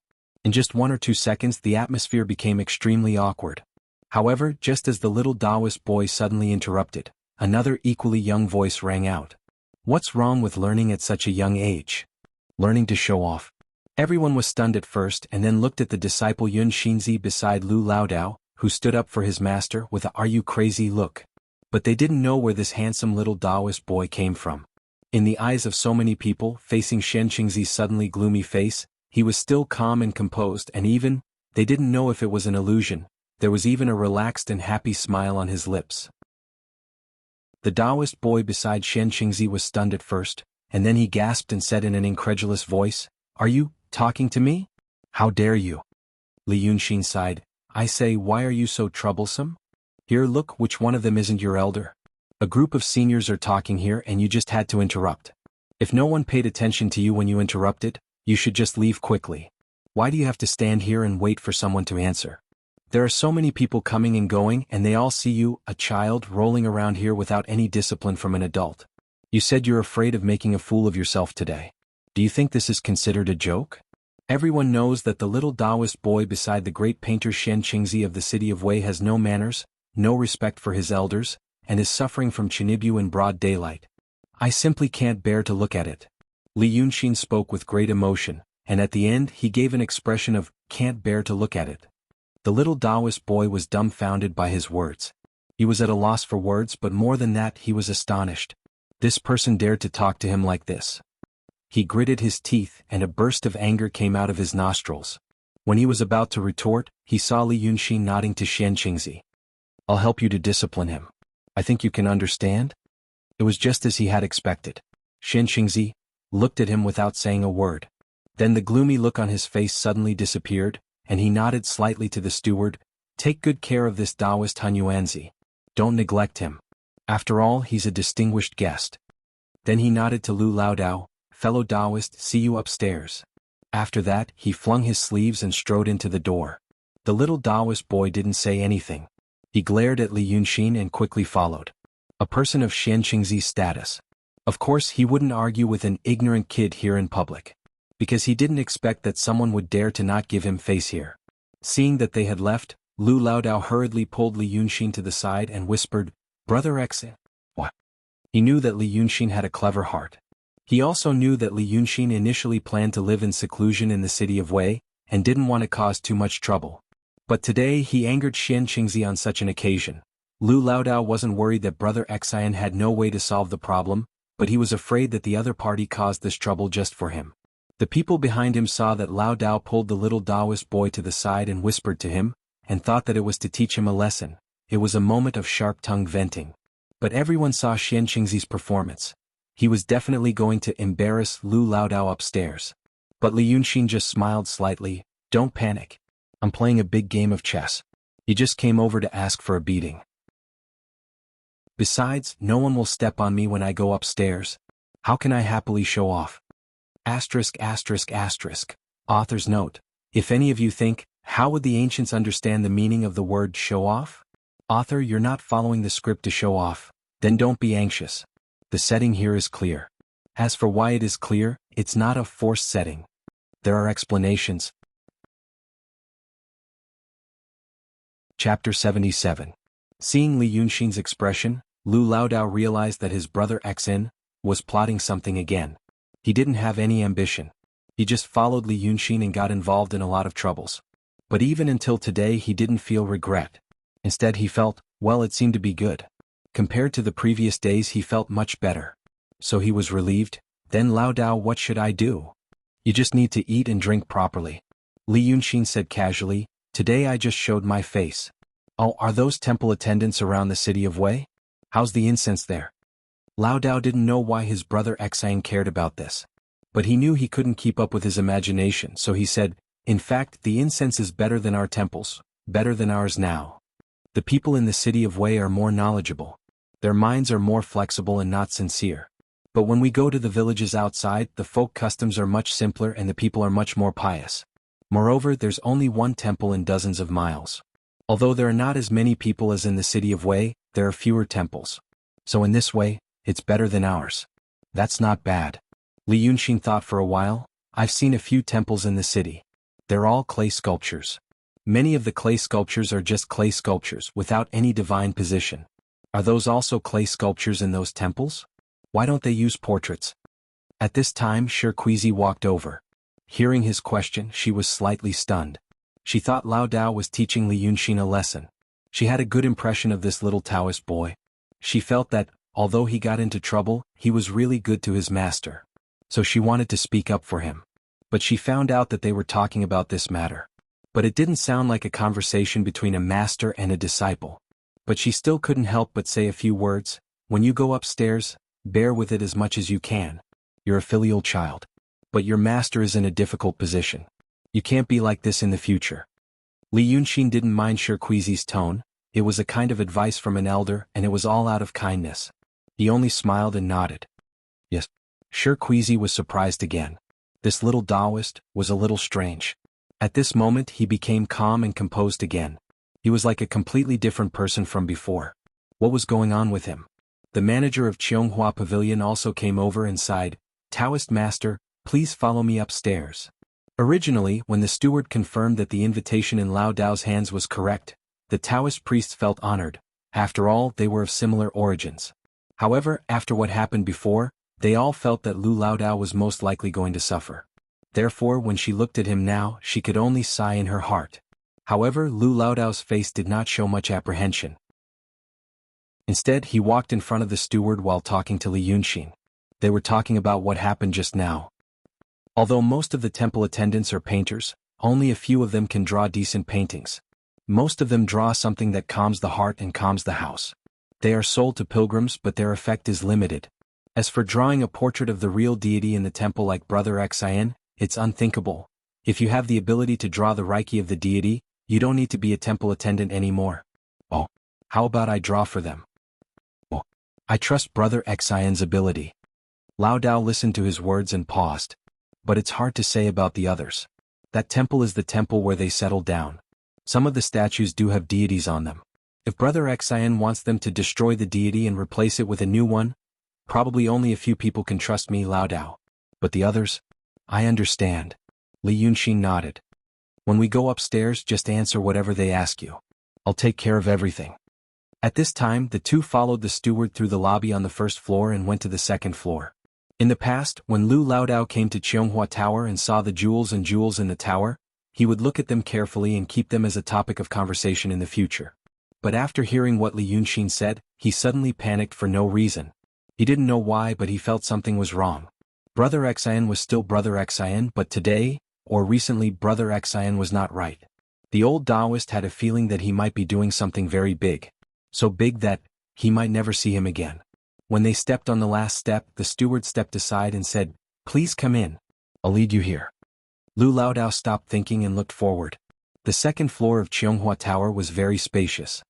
In just 1 or 2 seconds the atmosphere became extremely awkward. However, just as the little Taoist boy suddenly interrupted, another equally young voice rang out. What's wrong with learning at such a young age? Learning to show off. Everyone was stunned at first and then looked at the disciple Yun Xinzi beside Lu Laodao, who stood up for his master with a "Are you crazy?" look. But they didn't know where this handsome little Taoist boy came from. In the eyes of so many people facing Shen Qingzi's suddenly gloomy face, he was still calm and composed, and even, they didn't know if it was an illusion, there was even a relaxed and happy smile on his lips. The Taoist boy beside Shen Qingzi was stunned at first, and then he gasped and said in an incredulous voice, "Are you talking to me? How dare you?" Li Yunxin sighed. "I say, why are you so troublesome? Here, look, which one of them isn't your elder? A group of seniors are talking here and you just had to interrupt. If no one paid attention to you when you interrupted, you should just leave quickly. Why do you have to stand here and wait for someone to answer? There are so many people coming and going and they all see you, a child, rolling around here without any discipline from an adult. You said you're afraid of making a fool of yourself today. Do you think this is considered a joke?" Everyone knows that the little Taoist boy beside the great painter Shen Qingzi of the city of Wei has no manners, no respect for his elders, and is suffering from chinibyu in broad daylight. "I simply can't bear to look at it." Li Yunxin spoke with great emotion, and at the end he gave an expression of, "can't bear to look at it." The little Taoist boy was dumbfounded by his words. He was at a loss for words, but more than that he was astonished. This person dared to talk to him like this. He gritted his teeth and a burst of anger came out of his nostrils. When he was about to retort, he saw Li Yunxin nodding to Shen Qingzi. "I'll help you to discipline him. I think you can understand?" It was just as he had expected. Shen Qingzi looked at him without saying a word. Then the gloomy look on his face suddenly disappeared, and he nodded slightly to the steward. "Take good care of this Taoist Han Yuanzi. Don't neglect him. After all, he's a distinguished guest." Then he nodded to Lu Laodao, "Fellow Taoist, see you upstairs." After that, he flung his sleeves and strode into the door. The little Taoist boy didn't say anything. He glared at Li Yunxin and quickly followed. A person of Shen Qingzi's status. Of course he wouldn't argue with an ignorant kid here in public. Because he didn't expect that someone would dare to not give him face here. Seeing that they had left, Lu Laodao hurriedly pulled Li Yunxin to the side and whispered, "Brother X." What? He knew that Li Yunxin had a clever heart. He also knew that Li Yunxin initially planned to live in seclusion in the city of Wei, and didn't want to cause too much trouble. But today he angered Shen Qingzi on such an occasion. Lu Laodao wasn't worried that Brother Xian had no way to solve the problem, but he was afraid that the other party caused this trouble just for him. The people behind him saw that Laodao pulled the little Taoist boy to the side and whispered to him, and thought that it was to teach him a lesson. It was a moment of sharp-tongued venting. But everyone saw Shen Qingzi's performance. He was definitely going to embarrass Lu Laodao upstairs. But Li Yunxin just smiled slightly. "Don't panic. I'm playing a big game of chess. He just came over to ask for a beating." Besides, no one will step on me when I go upstairs. How can I happily show off? Asterisk asterisk asterisk. Author's note. If any of you think, how would the ancients understand the meaning of the word show off? Author, you're not following the script to show off. Then don't be anxious. The setting here is clear. As for why it is clear, it's not a forced setting. There are explanations. Chapter 77. Seeing Li Yunxin's expression, Lu Laodao realized that his brother Xin was plotting something again. He didn't have any ambition. He just followed Li Yunxin and got involved in a lot of troubles. But even until today he didn't feel regret. Instead he felt, well, it seemed to be good. Compared to the previous days he felt much better. So he was relieved. Then Laodao, what should I do? You just need to eat and drink properly. Li Yunxin said casually, today I just showed my face. Oh, are those temple attendants around the city of Wei? How's the incense there? Laodao didn't know why his brother Xin cared about this. But he knew he couldn't keep up with his imagination, so he said, in fact, the incense is better than our temples, better than ours now. The people in the city of Wei are more knowledgeable. Their minds are more flexible and not sincere. But when we go to the villages outside, the folk customs are much simpler and the people are much more pious. Moreover, there's only one temple in dozens of miles. Although there are not as many people as in the city of Wei, there are fewer temples. So in this way, it's better than ours. That's not bad. Li Yunxin thought for a while. I've seen a few temples in the city. They're all clay sculptures. Many of the clay sculptures are just clay sculptures without any divine position. Are those also clay sculptures in those temples? Why don't they use portraits? At this time Shirquizi walked over. Hearing his question, she was slightly stunned. She thought Laodao was teaching Li Yunxin a lesson. She had a good impression of this little Taoist boy. She felt that, although he got into trouble, he was really good to his master. So she wanted to speak up for him. But she found out that they were talking about this matter. But it didn't sound like a conversation between a master and a disciple. But she still couldn't help but say a few words. When you go upstairs, bear with it as much as you can. You're a filial child. But your master is in a difficult position. You can't be like this in the future. Li Yunxin didn't mind Shirquizi's tone. It was a kind of advice from an elder and it was all out of kindness. He only smiled and nodded. Yes. Shirquizi was surprised again. This little Taoist was a little strange. At this moment he became calm and composed again. He was like a completely different person from before. What was going on with him? The manager of Cheonghua Pavilion also came over and sighed, Taoist master, please follow me upstairs. Originally, when the steward confirmed that the invitation in Laodao's hands was correct, the Taoist priests felt honored. After all, they were of similar origins. However, after what happened before, they all felt that Lu Laodao was most likely going to suffer. Therefore, when she looked at him now, she could only sigh in her heart. However, Lu Laodao's face did not show much apprehension. Instead, he walked in front of the steward while talking to Li Yunxin. They were talking about what happened just now. Although most of the temple attendants are painters, only a few of them can draw decent paintings. Most of them draw something that calms the heart and calms the house. They are sold to pilgrims, but their effect is limited. As for drawing a portrait of the real deity in the temple like Brother Xin, it's unthinkable. If you have the ability to draw the Reiki of the deity, you don't need to be a temple attendant anymore. Oh, how about I draw for them? Oh, I trust Brother Xin's ability. Laodao listened to his words and paused. But it's hard to say about the others. That temple is the temple where they settled down. Some of the statues do have deities on them. If Brother Xin wants them to destroy the deity and replace it with a new one, probably only a few people can trust me, Laodao. But the others? I understand. Li Yunxin nodded. When we go upstairs, just answer whatever they ask you. I'll take care of everything. At this time, the two followed the steward through the lobby on the first floor and went to the second floor. In the past, when Lu Laodao came to Cheonghua Tower and saw the jewels in the tower, he would look at them carefully and keep them as a topic of conversation in the future. But after hearing what Li Yunxin said, he suddenly panicked for no reason. He didn't know why, but he felt something was wrong. Brother Xin was still Brother Xin, but today, or recently, Brother Xin was not right. The old Taoist had a feeling that he might be doing something very big. So big that he might never see him again. When they stepped on the last step, the steward stepped aside and said, Please come in. I'll lead you here. Lu Laodao stopped thinking and looked forward. The second floor of Cheonghua Tower was very spacious.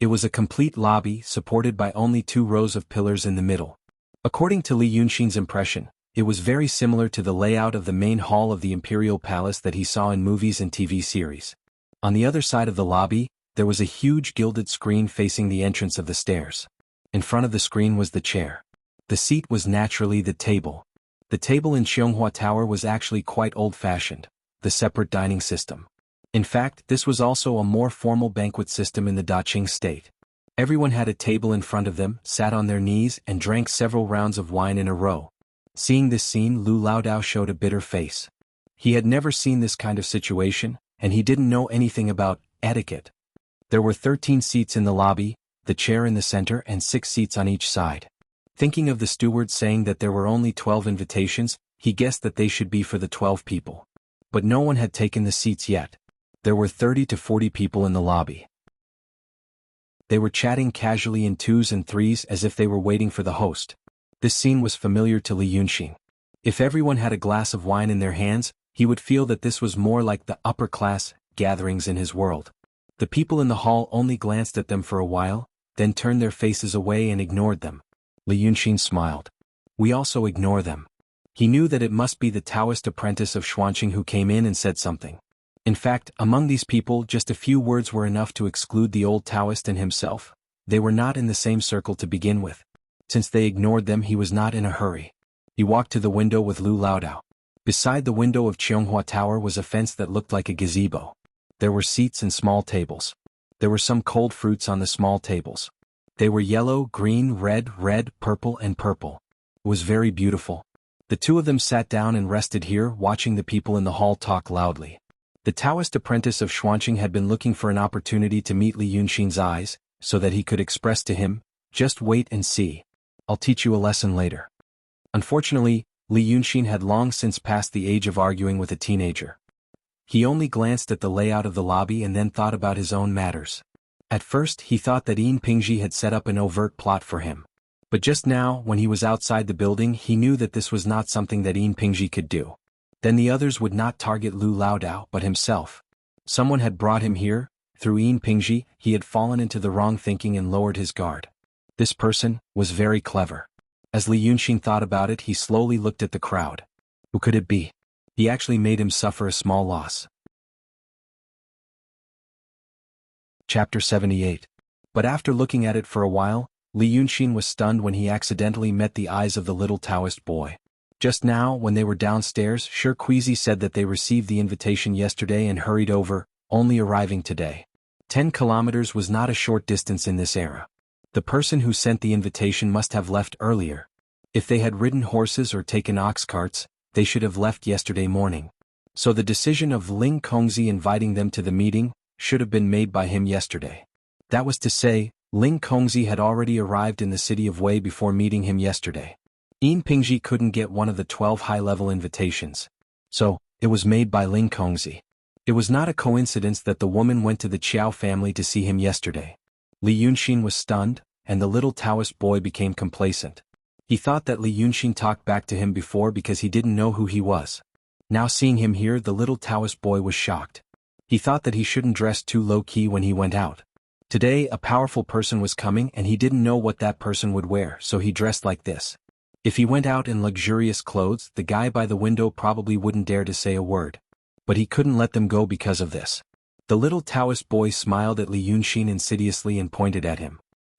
It was a complete lobby supported by only 2 rows of pillars in the middle. According to Li Yunxin's impression, it was very similar to the layout of the main hall of the Imperial Palace that he saw in movies and TV series. On the other side of the lobby, there was a huge gilded screen facing the entrance of the stairs. In front of the screen was the chair. The seat was naturally the table. The table in Xianghua Tower was actually quite old-fashioned, the separate dining system. In fact, this was also a more formal banquet system in the Daqing state. Everyone had a table in front of them, sat on their knees, and drank several rounds of wine in a row. Seeing this scene, Lu Laodao showed a bitter face. He had never seen this kind of situation, and he didn't know anything about etiquette. There were 13 seats in the lobby, the chair in the center, and 6 seats on each side. Thinking of the steward saying that there were only 12 invitations, he guessed that they should be for the 12 people. But no one had taken the seats yet. There were 30 to 40 people in the lobby. They were chatting casually in 2s and 3s as if they were waiting for the host. This scene was familiar to Li Yunxin. If everyone had a glass of wine in their hands, he would feel that this was more like the upper-class gatherings in his world. The people in the hall only glanced at them for a while, then turned their faces away and ignored them. Li Yunxin smiled. We also ignore them. He knew that it must be the Taoist apprentice of Xuanqing who came in and said something. In fact, among these people just a few words were enough to exclude the old Taoist and himself. They were not in the same circle to begin with. Since they ignored them, he was not in a hurry. He walked to the window with Lu Laodao. Beside the window of Qianghua Tower was a fence that looked like a gazebo. There were seats and small tables. There were some cold fruits on the small tables. They were yellow, green, red, purple, and purple. It was very beautiful. The two of them sat down and rested here, watching the people in the hall talk loudly. The Taoist apprentice of Xuanqing had been looking for an opportunity to meet Li Yunxin's eyes, so that he could express to him, "Just wait and see. I'll teach you a lesson later." Unfortunately, Li Yunxin had long since passed the age of arguing with a teenager. He only glanced at the layout of the lobby and then thought about his own matters. At first, he thought that Yin Pingji had set up an overt plot for him. But just now, when he was outside the building, he knew that this was not something that Yin Pingji could do. Then the others would not target Lu Laodao but himself. Someone had brought him here. Through Yin Pingji, he had fallen into the wrong thinking and lowered his guard. This person was very clever. As Li Yunxin thought about it, he slowly looked at the crowd. Who could it be? He actually made him suffer a small loss. Chapter 78. But after looking at it for a while, Li Yunxin was stunned when he accidentally met the eyes of the little Taoist boy. Just now, when they were downstairs, Shi Kuizi said that they received the invitation yesterday and hurried over, only arriving today. 10 kilometers was not a short distance in this era. The person who sent the invitation must have left earlier. If they had ridden horses or taken ox carts, they should have left yesterday morning. So the decision of Ling Kongzi inviting them to the meeting should have been made by him yesterday. That was to say, Ling Kongzi had already arrived in the city of Wei before meeting him yesterday. Yin Pingji couldn't get one of the 12 high-level invitations. So, it was made by Ling Kongzi. It was not a coincidence that the woman went to the Qiao family to see him yesterday. Li Yunxin was stunned, and the little Taoist boy became complacent. He thought that Li Yunxin talked back to him before because he didn't know who he was. Now seeing him here, the little Taoist boy was shocked. He thought that he shouldn't dress too low-key when he went out. Today, a powerful person was coming and he didn't know what that person would wear, so he dressed like this. If he went out in luxurious clothes, the guy by the window probably wouldn't dare to say a word. But he couldn't let them go because of this. The little Taoist boy smiled at Li Yunxin insidiously and pointed at him.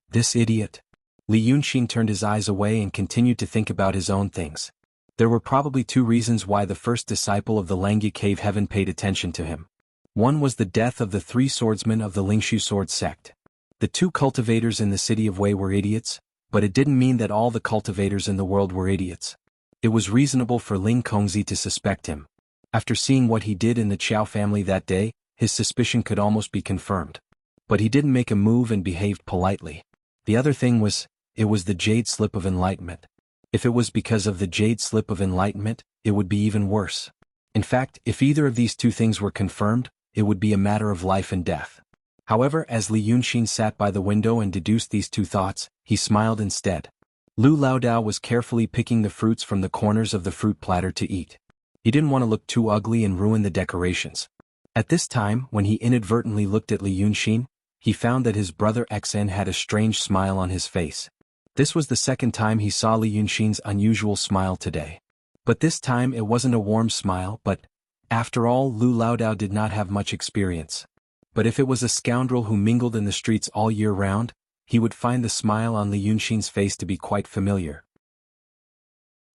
This idiot. Li Yunxin turned his eyes away and continued to think about his own things. There were probably 2 reasons why the first disciple of the Langya Cave Heaven paid attention to him. One was the death of the 3 swordsmen of the Lingshu sword sect. The 2 cultivators in the city of Wei were idiots, but it didn't mean that all the cultivators in the world were idiots. It was reasonable for Ling Kongzi to suspect him. After seeing what he did in the Qiao family that day, his suspicion could almost be confirmed. But he didn't make a move and behaved politely. The other thing was, it was the jade slip of enlightenment. If it was because of the jade slip of enlightenment, it would be even worse. In fact, if either of these 2 things were confirmed, it would be a matter of life and death. However, as Li Yunxin sat by the window and deduced these 2 thoughts, he smiled instead. Lu Laodao was carefully picking the fruits from the corners of the fruit platter to eat. He didn't want to look too ugly and ruin the decorations. At this time, when he inadvertently looked at Li Yunxin, he found that his brother XN had a strange smile on his face. This was the second time he saw Li Yunxin's unusual smile today. But this time it wasn't a warm smile, but, after all, Lu Laodao did not have much experience. But if it was a scoundrel who mingled in the streets all year round, he would find the smile on Li Yunxin's face to be quite familiar.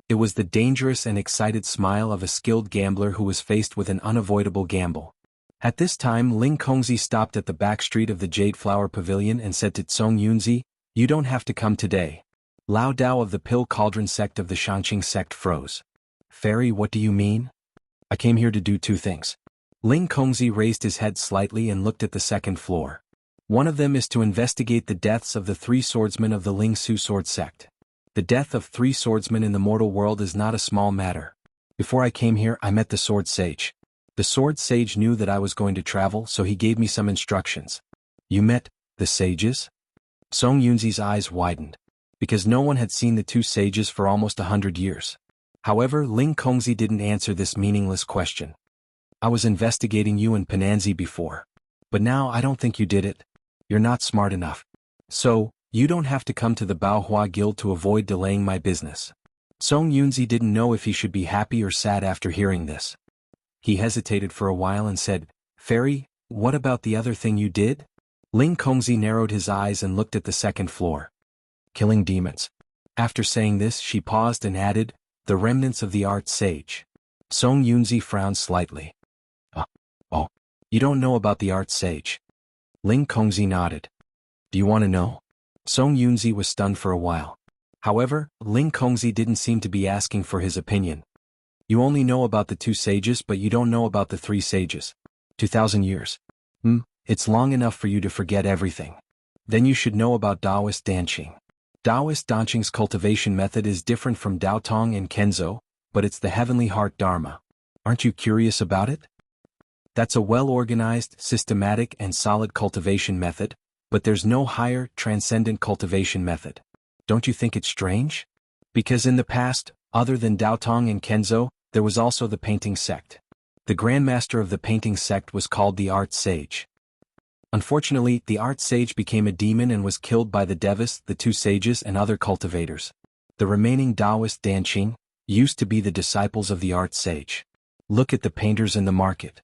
It was the dangerous and excited smile of a skilled gambler who was faced with an unavoidable gamble. At this time Ling Kongzi stopped at the back street of the Jade Flower Pavilion and said to Tsong Yunzi, "You don't have to come today." Lao Dao of the Pill Cauldron sect of the Shangqing sect froze. "Fairy, what do you mean?" "I came here to do two things." Ling Kongzi raised his head slightly and looked at the second floor. "One of them is to investigate the deaths of the 3 swordsmen of the Ling Su sword sect. The death of 3 swordsmen in the mortal world is not a small matter. Before I came here I met the sword sage. The sword sage knew that I was going to travel, so he gave me some instructions." "You met the sages?" Song Yunzi's eyes widened. Because no one had seen the 2 sages for almost 100 years. However, Ling Kongzi didn't answer this meaningless question. "I was investigating you and Pananzi before. But now I don't think you did it. You're not smart enough. So, you don't have to come to the Baohua Guild to avoid delaying my business." Song Yunzi didn't know if he should be happy or sad after hearing this. He hesitated for a while and said, "Fairy, what about the other thing you did?" Ling Kongzi narrowed his eyes and looked at the second floor. "Killing demons." After saying this she paused and added, "The remnants of the art sage." Song Yunzi frowned slightly. Oh, you don't know about the art sage?" Ling Kongzi nodded. "Do you want to know?" Song Yunzi was stunned for a while. However, Ling Kongzi didn't seem to be asking for his opinion. "You only know about the 2 sages, but you don't know about the 3 sages. 2,000 years. It's long enough for you to forget everything. Then you should know about Taoist Danqing. Taoist Danqing's cultivation method is different from Daotong and Kenzo, but it's the heavenly heart Dharma. Aren't you curious about it? That's a well-organized, systematic and solid cultivation method, but there's no higher, transcendent cultivation method. Don't you think it's strange? Because in the past, other than Daotong and Kenzo, there was also the painting sect. The grandmaster of the painting sect was called the art sage. Unfortunately, the art sage became a demon and was killed by the Devis, the 2 sages and other cultivators. The remaining Taoist Danqing used to be the disciples of the art sage. Look at the painters in the market.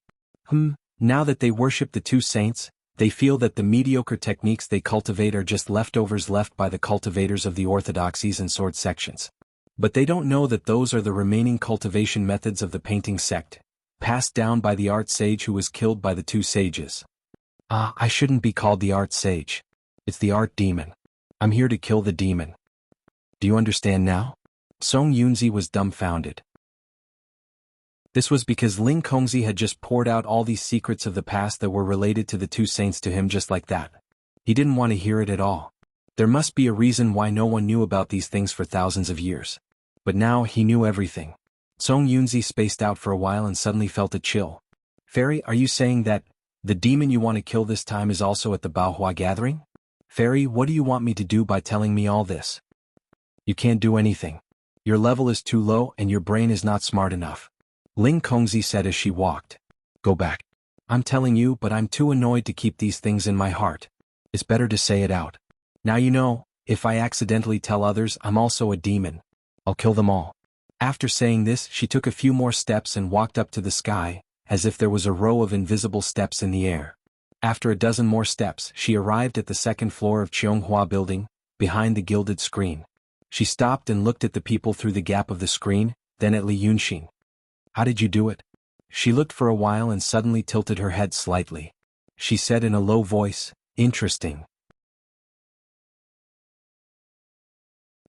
Now that they worship the 2 saints, they feel that the mediocre techniques they cultivate are just leftovers left by the cultivators of the orthodoxies and sword sections. But they don't know that those are the remaining cultivation methods of the painting sect, passed down by the art sage who was killed by the 2 sages. I shouldn't be called the art sage. It's the art demon. I'm here to kill the demon. Do you understand now?" Song Yunzi was dumbfounded. This was because Ling Kongzi had just poured out all these secrets of the past that were related to the 2 saints to him just like that. He didn't want to hear it at all. There must be a reason why no one knew about these things for thousands of years. But now he knew everything. Song Yunzi spaced out for a while and suddenly felt a chill. "Fairy, are you saying that the demon you want to kill this time is also at the Baohua gathering? Fairy, what do you want me to do by telling me all this?" "You can't do anything. Your level is too low and your brain is not smart enough," Ling Kongzi said as she walked. "Go back. I'm telling you, but I'm too annoyed to keep these things in my heart. It's better to say it out. Now you know, if I accidentally tell others I'm also a demon, I'll kill them all." After saying this she took a few more steps and walked up to the sky, as if there was a row of invisible steps in the air. After a dozen more steps she arrived at the second floor of Cheonghua Building, behind the gilded screen. She stopped and looked at the people through the gap of the screen, then at Li Yunxin. "How did you do it?" She looked for a while and suddenly tilted her head slightly. She said in a low voice, "Interesting."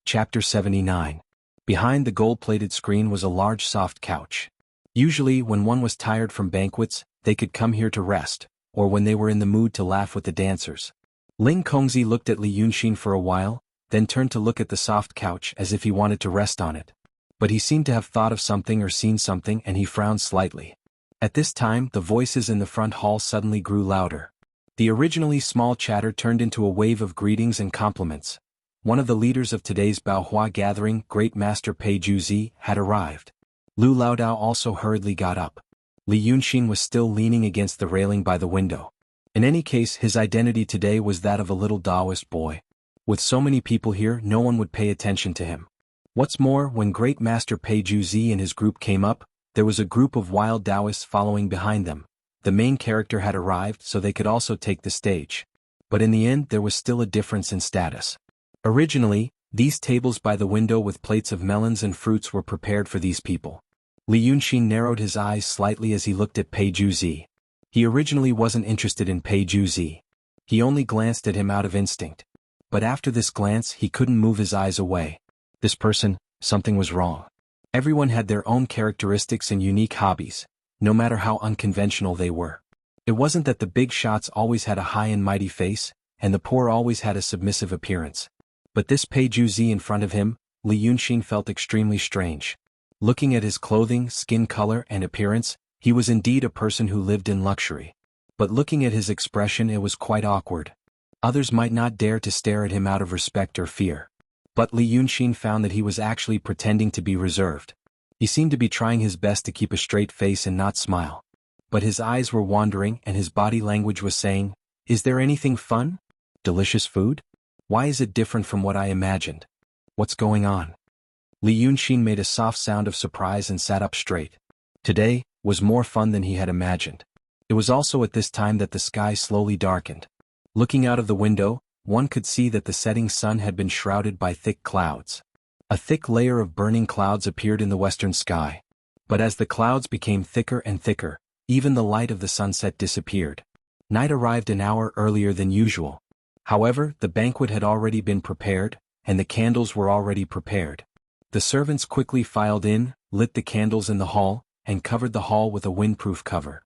Chapter 79. Behind the gold-plated screen was a large soft couch. Usually, when one was tired from banquets, they could come here to rest, or when they were in the mood to laugh with the dancers. Ling Kongzi looked at Li Yunxin for a while, then turned to look at the soft couch as if he wanted to rest on it. But he seemed to have thought of something or seen something and he frowned slightly. At this time, the voices in the front hall suddenly grew louder. The originally small chatter turned into a wave of greetings and compliments. One of the leaders of today's Baohua gathering, Great Master Pei Juzi, had arrived. Lu Laodao also hurriedly got up. Li Yunxin was still leaning against the railing by the window. In any case, his identity today was that of a little Taoist boy. With so many people here, no one would pay attention to him. What's more, when Great Master Pei Juzi and his group came up, there was a group of wild Taoists following behind them. The main character had arrived so they could also take the stage. But in the end there was still a difference in status. Originally, these tables by the window with plates of melons and fruits were prepared for these people. Li Yunxin narrowed his eyes slightly as he looked at Pei Juzi. He originally wasn't interested in Pei Juzi. He only glanced at him out of instinct. But after this glance he couldn't move his eyes away. This person, something was wrong. Everyone had their own characteristics and unique hobbies, no matter how unconventional they were. It wasn't that the big shots always had a high and mighty face, and the poor always had a submissive appearance. But this Pei Juzi in front of him, Li Yunxin felt extremely strange. Looking at his clothing, skin color, and appearance, he was indeed a person who lived in luxury. But looking at his expression, it was quite awkward. Others might not dare to stare at him out of respect or fear. But Li Yunxin found that he was actually pretending to be reserved. He seemed to be trying his best to keep a straight face and not smile. But his eyes were wandering and his body language was saying, "Is there anything fun? Delicious food? Why is it different from what I imagined? What's going on?" Li Yunxin made a soft sound of surprise and sat up straight. Today was more fun than he had imagined. It was also at this time that the sky slowly darkened. Looking out of the window, one could see that the setting sun had been shrouded by thick clouds. A thick layer of burning clouds appeared in the western sky. But as the clouds became thicker and thicker, even the light of the sunset disappeared. Night arrived an hour earlier than usual. However, the banquet had already been prepared, and the candles were already prepared. The servants quickly filed in, lit the candles in the hall, and covered the hall with a windproof cover.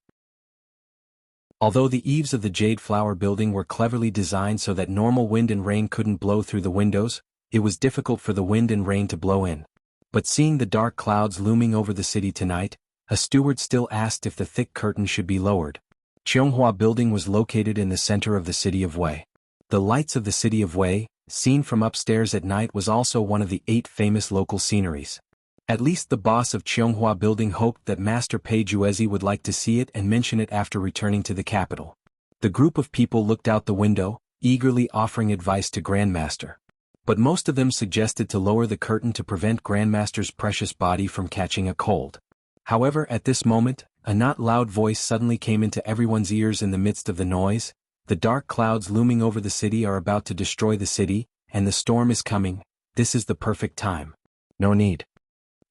Although the eaves of the Jade Flower building were cleverly designed so that normal wind and rain couldn't blow through the windows, it was difficult for the wind and rain to blow in. But seeing the dark clouds looming over the city tonight, a steward still asked if the thick curtain should be lowered. Chionghua building was located in the center of the city of Wei. The lights of the city of Wei, seen from upstairs at night, was also one of the 8 famous local sceneries. At least the boss of Chionghua building hoped that Master Pei Juezi would like to see it and mention it after returning to the capital. The group of people looked out the window, eagerly offering advice to Grandmaster. But most of them suggested to lower the curtain to prevent Grandmaster's precious body from catching a cold. However, at this moment, a not loud voice suddenly came into everyone's ears in the midst of the noise. "The dark clouds looming over the city are about to destroy the city, and the storm is coming. This is the perfect time. No need."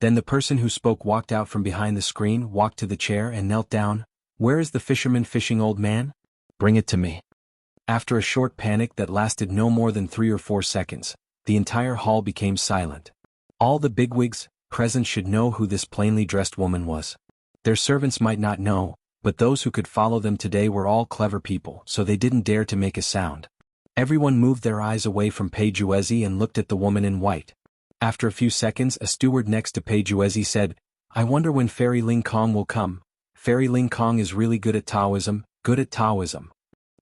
Then the person who spoke walked out from behind the screen, walked to the chair and knelt down. "Where is the fisherman fishing, old man? Bring it to me." After a short panic that lasted no more than 3 or 4 seconds, the entire hall became silent. All the bigwigs present should know who this plainly dressed woman was. Their servants might not know, but those who could follow them today were all clever people, so they didn't dare to make a sound. Everyone moved their eyes away from Pei Juezi and looked at the woman in white. After a few seconds, a steward next to Pei Juezi said, "I wonder when Fairy Ling Kong will come. Fairy Ling Kong is really good at Taoism, good at Taoism."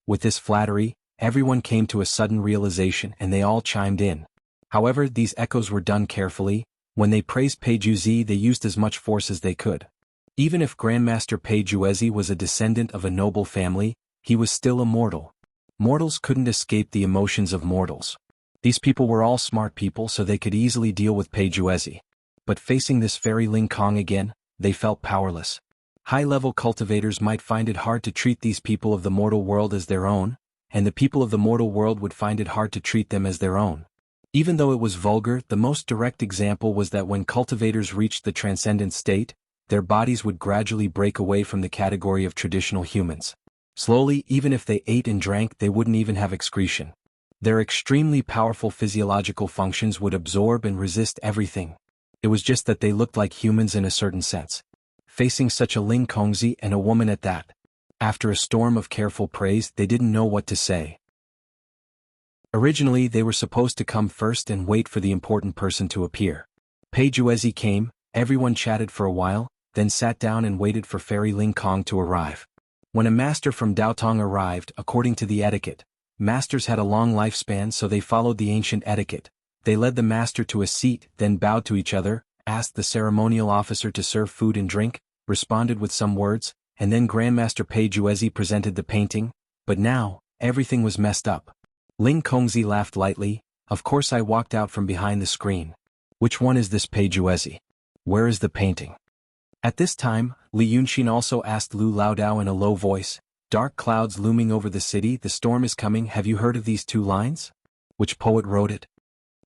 With this flattery, everyone came to a sudden realization and they all chimed in. However, these echoes were done carefully. When they praised Pei Juezi, they used as much force as they could. Even if Grandmaster Pei Juezi was a descendant of a noble family, he was still a mortal. Mortals couldn't escape the emotions of mortals. These people were all smart people, so they could easily deal with Pei Juezi. But facing this Fairy Ling Kong again, they felt powerless. High-level cultivators might find it hard to treat these people of the mortal world as their own, and the people of the mortal world would find it hard to treat them as their own. Even though it was vulgar, the most direct example was that when cultivators reached the transcendent state, their bodies would gradually break away from the category of traditional humans. Slowly, even if they ate and drank, they wouldn't even have excretion. Their extremely powerful physiological functions would absorb and resist everything. It was just that they looked like humans in a certain sense. Facing such a Ling Kongzi and a woman at that, after a storm of careful praise, they didn't know what to say. Originally, they were supposed to come first and wait for the important person to appear. Pei Juezi came, everyone chatted for a while, then sat down and waited for Fairy Ling Kong to arrive. When a master from Daotong arrived, according to the etiquette, masters had a long lifespan, so they followed the ancient etiquette. They led the master to a seat, then bowed to each other, asked the ceremonial officer to serve food and drink, responded with some words, and then Grandmaster Pei Juezi presented the painting. But now, everything was messed up. Ling Kongzi laughed lightly. Of course I walked out from behind the screen. Which one is this Pei Juezi? Where is the painting? At this time, Li Yunxin also asked Lu Laodao in a low voice. Dark clouds looming over the city, the storm is coming, have you heard of these two lines? Which poet wrote it?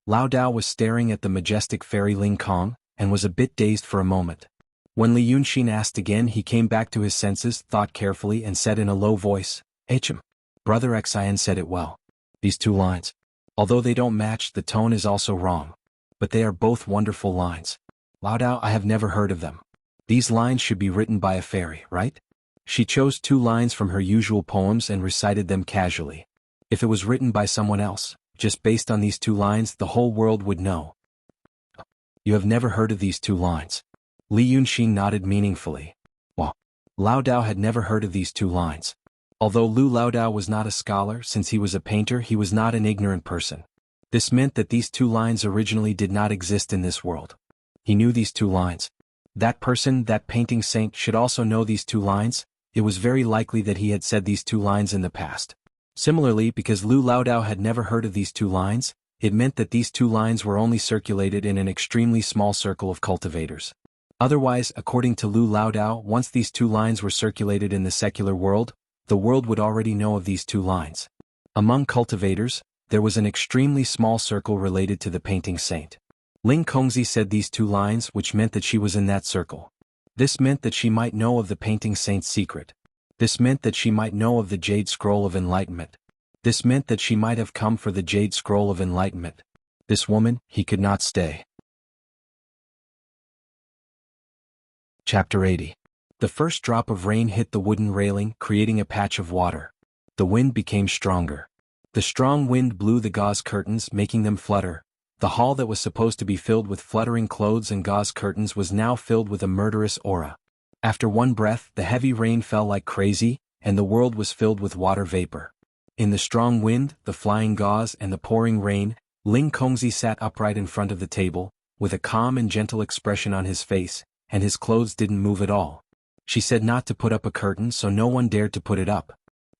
Laodao was staring at the majestic fairy Ling Kong, and was a bit dazed for a moment. When Li Yunxin asked again, he came back to his senses, thought carefully and said in a low voice, Hm. Brother Xian said it well. These two lines. Although they don't match, the tone is also wrong. But they are both wonderful lines. Laodao, I have never heard of them. These lines should be written by a fairy, right? She chose two lines from her usual poems and recited them casually. If it was written by someone else, just based on these two lines, the whole world would know. You have never heard of these two lines? Li Yunxin nodded meaningfully. Well, Laodao had never heard of these two lines. Although Lu Laodao was not a scholar, since he was a painter, he was not an ignorant person. This meant that these two lines originally did not exist in this world. He knew these two lines. That person, that painting saint, should also know these two lines. It was very likely that he had said these two lines in the past. Similarly, because Lu Laodao had never heard of these two lines, it meant that these two lines were only circulated in an extremely small circle of cultivators. Otherwise, according to Lu Laodao, once these two lines were circulated in the secular world, the world would already know of these two lines. Among cultivators, there was an extremely small circle related to the painting saint. Ling Kongzi said these two lines, which meant that she was in that circle. This meant that she might know of the painting saint's secret. This meant that she might know of the Jade Scroll of Enlightenment. This meant that she might have come for the Jade Scroll of Enlightenment. This woman, he could not stay. Chapter 80. The first drop of rain hit the wooden railing, creating a patch of water. The wind became stronger. The strong wind blew the gauze curtains, making them flutter. The hall that was supposed to be filled with fluttering clothes and gauze curtains was now filled with a murderous aura. After one breath, the heavy rain fell like crazy, and the world was filled with water vapor. In the strong wind, the flying gauze, and the pouring rain, Ling Kongzi sat upright in front of the table, with a calm and gentle expression on his face, and his clothes didn't move at all. She said not to put up a curtain, so no one dared to put it up.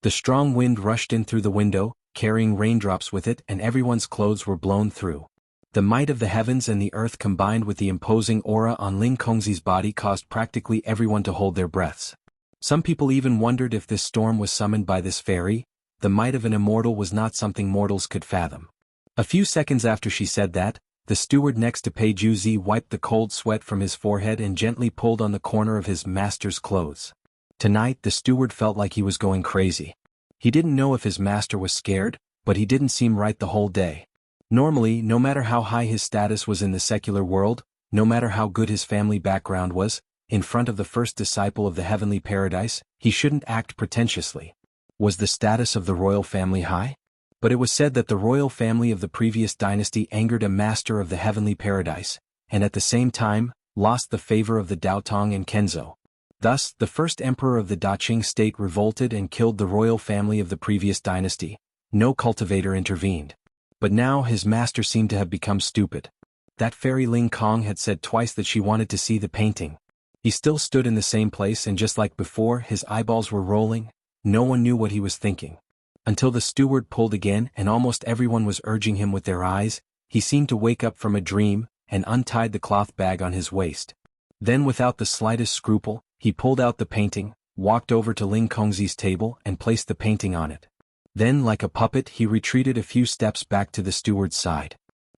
The strong wind rushed in through the window, carrying raindrops with it, and everyone's clothes were blown through. The might of the heavens and the earth combined with the imposing aura on Ling Kongzi's body caused practically everyone to hold their breaths. Some people even wondered if this storm was summoned by this fairy. The might of an immortal was not something mortals could fathom. A few seconds after she said that, the steward next to Pei Juzi wiped the cold sweat from his forehead and gently pulled on the corner of his master's clothes. Tonight the steward felt like he was going crazy. He didn't know if his master was scared, but he didn't seem right the whole day. Normally, no matter how high his status was in the secular world, no matter how good his family background was, in front of the first disciple of the heavenly paradise, he shouldn't act pretentiously. Was the status of the royal family high? But it was said that the royal family of the previous dynasty angered a master of the heavenly paradise, and at the same time, lost the favor of the Daotong and Kenzo. Thus, the first emperor of the Daqing state revolted and killed the royal family of the previous dynasty. No cultivator intervened. But now his master seemed to have become stupid. That fairy Ling Kong had said twice that she wanted to see the painting. He still stood in the same place, and just like before, his eyeballs were rolling. No one knew what he was thinking. Until the steward pulled again, and almost everyone was urging him with their eyes, he seemed to wake up from a dream, and untied the cloth bag on his waist. Then without the slightest scruple, he pulled out the painting, walked over to Ling Kongzi's table and placed the painting on it. Then, like a puppet, he retreated a few steps back to the steward's side.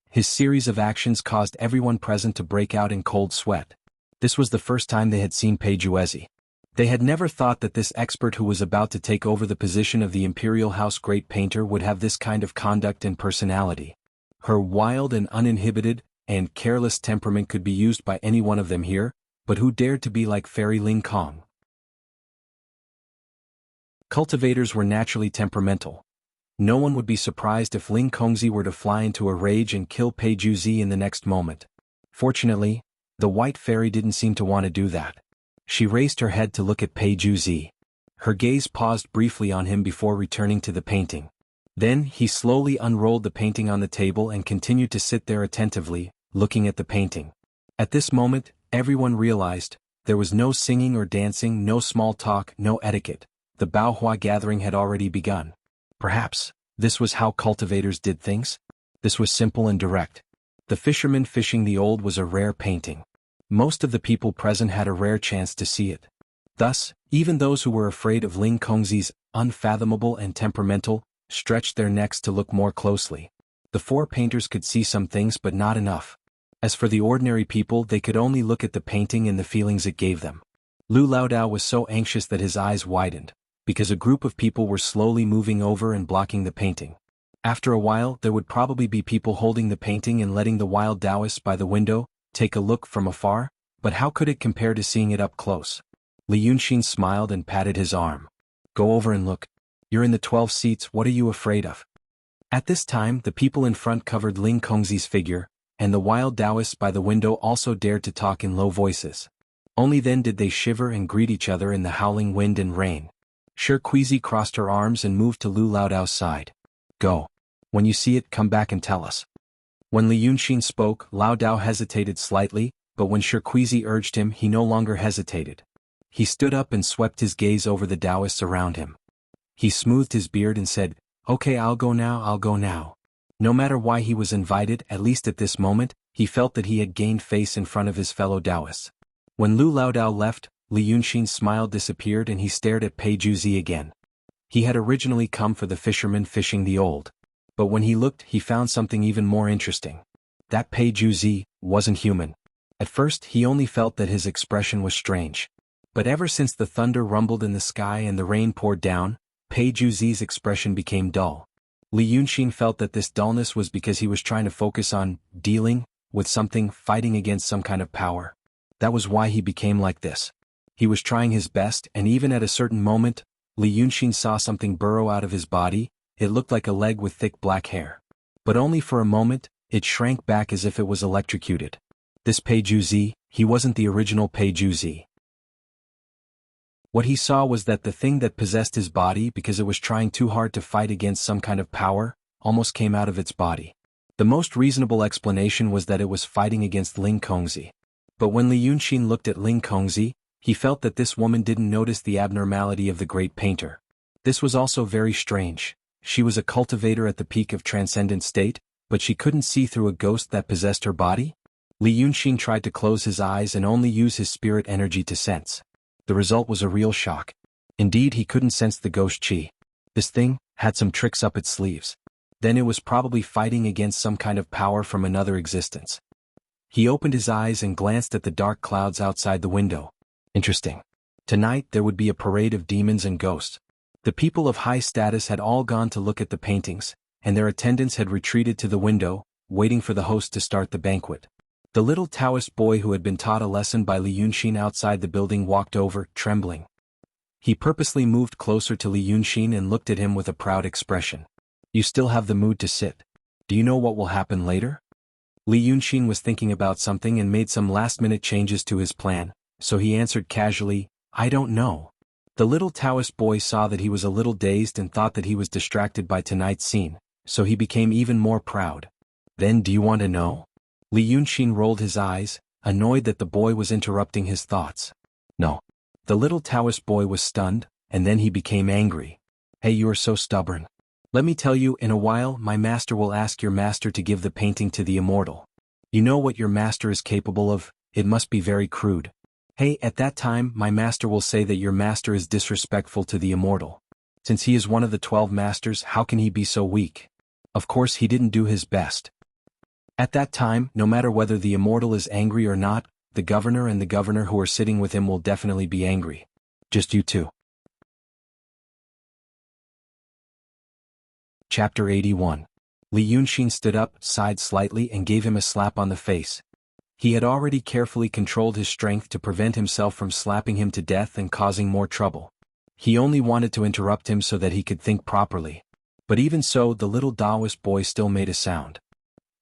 His series of actions caused everyone present to break out in cold sweat. This was the first time they had seen Pei Juezi. They had never thought that this expert who was about to take over the position of the Imperial House Great Painter would have this kind of conduct and personality. Her wild and uninhibited and careless temperament could be used by any one of them here, but who dared to be like Fairy Ling Kong? Cultivators were naturally temperamental. No one would be surprised if Ling Kongzi were to fly into a rage and kill Pei Juzi in the next moment. Fortunately, the white fairy didn't seem to want to do that. She raised her head to look at Pei Juzi. Her gaze paused briefly on him before returning to the painting. Then he slowly unrolled the painting on the table and continued to sit there attentively, looking at the painting. At this moment, everyone realized, there was no singing or dancing, no small talk, no etiquette. The Baohua gathering had already begun. Perhaps, this was how cultivators did things? This was simple and direct. The Fisherman Fishing the Old was a rare painting. Most of the people present had a rare chance to see it. Thus, even those who were afraid of Ling Kongzi's unfathomable and temperamental, stretched their necks to look more closely. The four painters could see some things but not enough. As for the ordinary people, they could only look at the painting and the feelings it gave them. Lu Laodao was so anxious that his eyes widened, because a group of people were slowly moving over and blocking the painting. After a while, there would probably be people holding the painting and letting the wild Taoists by the window take a look from afar, but how could it compare to seeing it up close? Li Yunxin smiled and patted his arm. Go over and look. You're in the 12 seats, what are you afraid of? At this time, the people in front covered Ling Kongzi's figure, and the wild Taoists by the window also dared to talk in low voices. Only then did they shiver and greet each other in the howling wind and rain. Shi Kuizi crossed her arms and moved to Lu Laodao's side. Go. When you see it, come back and tell us. When Li Yunxin spoke, Laodao hesitated slightly, but when Shi Kuizi urged him, he no longer hesitated. He stood up and swept his gaze over the Taoists around him. He smoothed his beard and said, "Okay, I'll go now. No matter why he was invited, at least at this moment, he felt that he had gained face in front of his fellow Taoists. When Lu Laodao left, Li Yunxin's smile disappeared and he stared at Pei Juzi again. He had originally come for the Fisherman Fishing the Old. But when he looked, he found something even more interesting. That Pei Juzi wasn't human. At first, he only felt that his expression was strange. But ever since the thunder rumbled in the sky and the rain poured down, Pei Juzi's expression became dull. Li Yunxin felt that this dullness was because he was trying to focus on dealing with something, fighting against some kind of power. That was why he became like this. He was trying his best, and even at a certain moment, Li Yunxin saw something burrow out of his body. It looked like a leg with thick black hair. But only for a moment, it shrank back as if it was electrocuted. This Pei Juzi, he wasn't the original Pei Juzi. What he saw was that the thing that possessed his body because it was trying too hard to fight against some kind of power, almost came out of its body. The most reasonable explanation was that it was fighting against Ling Kongzi. But when Li Yunxin looked at Ling Kongzi, he felt that this woman didn't notice the abnormality of the great painter. This was also very strange. She was a cultivator at the peak of transcendent state, but she couldn't see through a ghost that possessed her body? Li Yunxin tried to close his eyes and only use his spirit energy to sense. The result was a real shock. Indeed, he couldn't sense the ghost chi. This thing had some tricks up its sleeves. Then it was probably fighting against some kind of power from another existence. He opened his eyes and glanced at the dark clouds outside the window. Interesting. Tonight there would be a parade of demons and ghosts. The people of high status had all gone to look at the paintings, and their attendants had retreated to the window, waiting for the host to start the banquet. The little Taoist boy who had been taught a lesson by Li Yunxin outside the building walked over, trembling. He purposely moved closer to Li Yunxin and looked at him with a proud expression. You still have the mood to sit. Do you know what will happen later? Li Yunxin was thinking about something and made some last-minute changes to his plan, so he answered casually, I don't know. The little Taoist boy saw that he was a little dazed and thought that he was distracted by tonight's scene, so he became even more proud. Then do you want to know? Li Yunxin rolled his eyes, annoyed that the boy was interrupting his thoughts. No. The little Taoist boy was stunned, and then he became angry. Hey, you are so stubborn. Let me tell you, in a while my master will ask your master to give the painting to the immortal. You know what your master is capable of, it must be very crude. Hey, at that time my master will say that your master is disrespectful to the immortal. Since he is one of the 12 masters, how can he be so weak? Of course he didn't do his best. At that time, no matter whether the immortal is angry or not, the governor and the governor who are sitting with him will definitely be angry. Just you two. Chapter 81. Li Yunxin stood up, sighed slightly and gave him a slap on the face. He had already carefully controlled his strength to prevent himself from slapping him to death and causing more trouble. He only wanted to interrupt him so that he could think properly. But even so, the little Taoist boy still made a sound.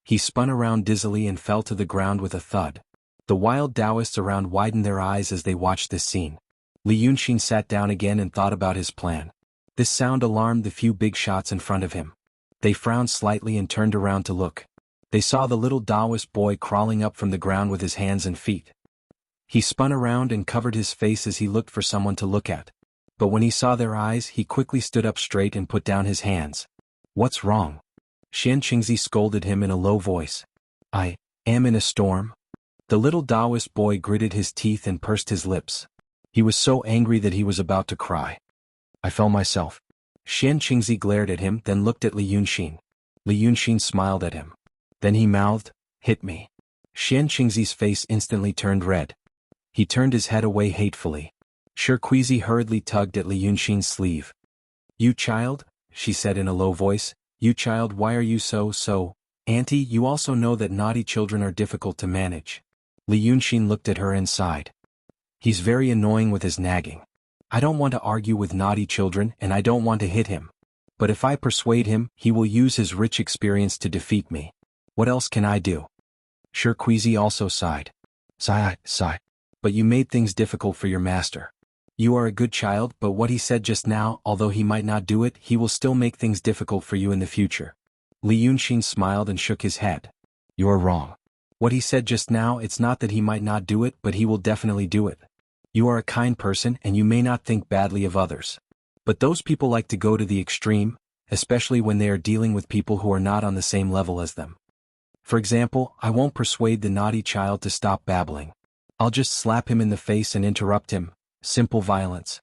He spun around dizzily and fell to the ground with a thud. The wild Taoists around widened their eyes as they watched this scene. Li Yunxin sat down again and thought about his plan. This sound alarmed the few big shots in front of him. They frowned slightly and turned around to look. They saw the little Taoist boy crawling up from the ground with his hands and feet. He spun around and covered his face as he looked for someone to look at. But when he saw their eyes, he quickly stood up straight and put down his hands. What's wrong? Xian Qingzi scolded him in a low voice. I am in a storm? The little Taoist boy gritted his teeth and pursed his lips. He was so angry that he was about to cry. I fell myself. Xian Qingzi glared at him, then looked at Li Yunxin. Li Yunxin smiled at him. Then he mouthed, hit me. Xian Qingzi's face instantly turned red. He turned his head away hatefully. Shirkuizi hurriedly tugged at Li Yunxin's sleeve. You child, she said in a low voice, you child, why are you so? Auntie, you also know that naughty children are difficult to manage. Li Yunxin looked at her and sighed. He's very annoying with his nagging. I don't want to argue with naughty children and I don't want to hit him. But if I persuade him, he will use his rich experience to defeat me. What else can I do? Shirkuizi also sighed. Sigh. But you made things difficult for your master. You are a good child, but what he said just now, although he might not do it, he will still make things difficult for you in the future. Li Yunxin smiled and shook his head. You are wrong. What he said just now, it's not that he might not do it, but he will definitely do it. You are a kind person and you may not think badly of others. But those people like to go to the extreme, especially when they are dealing with people who are not on the same level as them. For example, I won't persuade the naughty child to stop babbling. I'll just slap him in the face and interrupt him. Simple violence.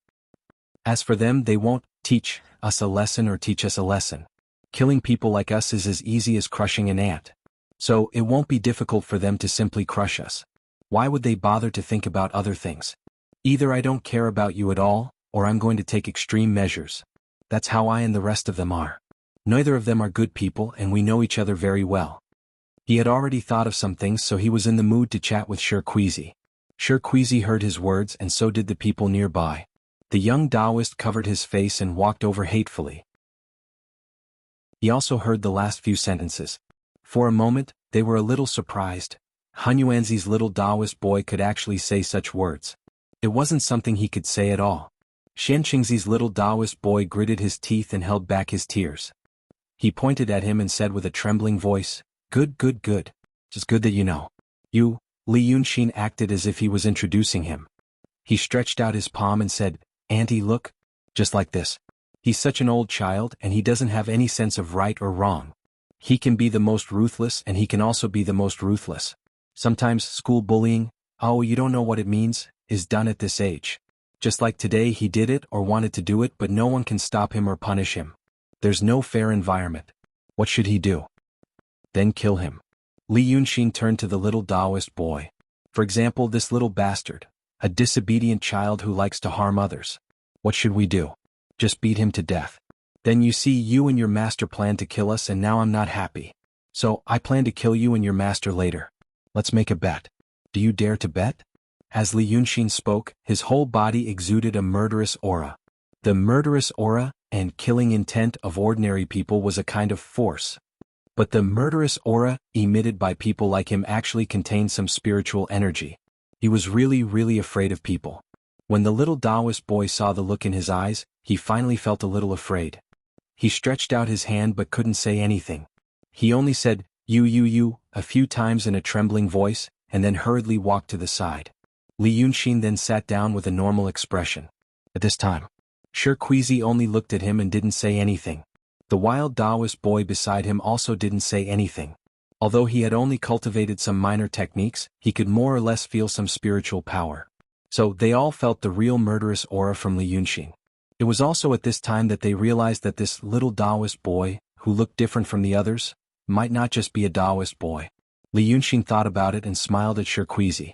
As for them, they won't teach us a lesson or teach us a lesson. Killing people like us is as easy as crushing an ant. So, it won't be difficult for them to simply crush us. Why would they bother to think about other things? Either I don't care about you at all, or I'm going to take extreme measures. That's how I and the rest of them are. Neither of them are good people and we know each other very well. He had already thought of some things, so he was in the mood to chat with Shirkuizi. Shirkuizi heard his words and so did the people nearby. The young Taoist covered his face and walked over hatefully. He also heard the last few sentences. For a moment, they were a little surprised. Han Yuanzi's little Taoist boy could actually say such words. It wasn't something he could say at all. Xian Qingzi's little Taoist boy gritted his teeth and held back his tears. He pointed at him and said with a trembling voice, Good. Just good that you know. You, Li Yunxin acted as if he was introducing him. He stretched out his palm and said, Auntie, look. Just like this. He's such an old child and he doesn't have any sense of right or wrong. He can be the most ruthless and he can also be the most ruthless. Sometimes school bullying, oh you don't know what it means, is done at this age. Just like today he did it or wanted to do it but no one can stop him or punish him. There's no fair environment. What should he do? Then kill him. Li Yunxin turned to the little Taoist boy. For example, this little bastard. A disobedient child who likes to harm others. What should we do? Just beat him to death. Then you see you and your master plan to kill us and now I'm not happy. So, I plan to kill you and your master later. Let's make a bet. Do you dare to bet? As Li Yunxin spoke, his whole body exuded a murderous aura. The murderous aura and killing intent of ordinary people was a kind of force. But the murderous aura emitted by people like him actually contained some spiritual energy. He was really afraid of people. When the little Taoist boy saw the look in his eyes, he finally felt a little afraid. He stretched out his hand but couldn't say anything. He only said, you, a few times in a trembling voice, and then hurriedly walked to the side. Li Yunxin then sat down with a normal expression. At this time, Shirkuizi only looked at him and didn't say anything. The wild Taoist boy beside him also didn't say anything. Although he had only cultivated some minor techniques, he could more or less feel some spiritual power. So they all felt the real murderous aura from Li Yunxin. It was also at this time that they realized that this little Taoist boy, who looked different from the others, might not just be a Taoist boy. Li Yunxin thought about it and smiled at Shirkuizi.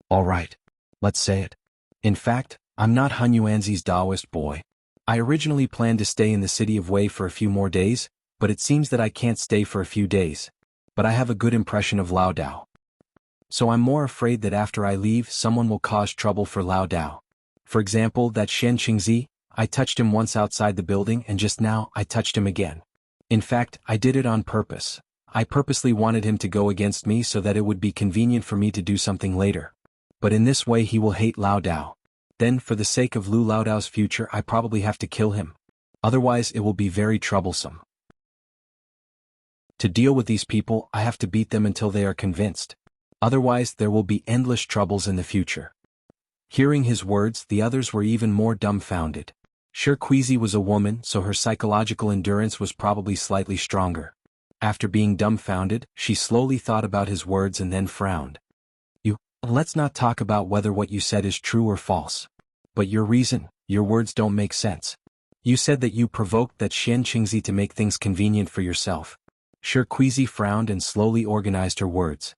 All right. Let's say it. In fact, I'm not Han Yuanzi's Taoist boy. I originally planned to stay in the city of Wei for a few more days, but it seems that I can't stay for a few days. But I have a good impression of Lao Dao. So I'm more afraid that after I leave someone will cause trouble for Lao Dao. For example, that Xian Qingzi, I touched him once outside the building and just now I touched him again. In fact, I did it on purpose. I purposely wanted him to go against me so that it would be convenient for me to do something later. But in this way he will hate Lao Dao. Then for the sake of Lu Lao Dao's future I probably have to kill him. Otherwise it will be very troublesome. To deal with these people I have to beat them until they are convinced. Otherwise there will be endless troubles in the future. Hearing his words, the others were even more dumbfounded. Sure, Queasy was a woman, so her psychological endurance was probably slightly stronger. After being dumbfounded, she slowly thought about his words and then frowned. Let's not talk about whether what you said is true or false. But your words don't make sense. You said that you provoked that Xian Qingzi to make things convenient for yourself. Sure, Queasy frowned and slowly organized her words.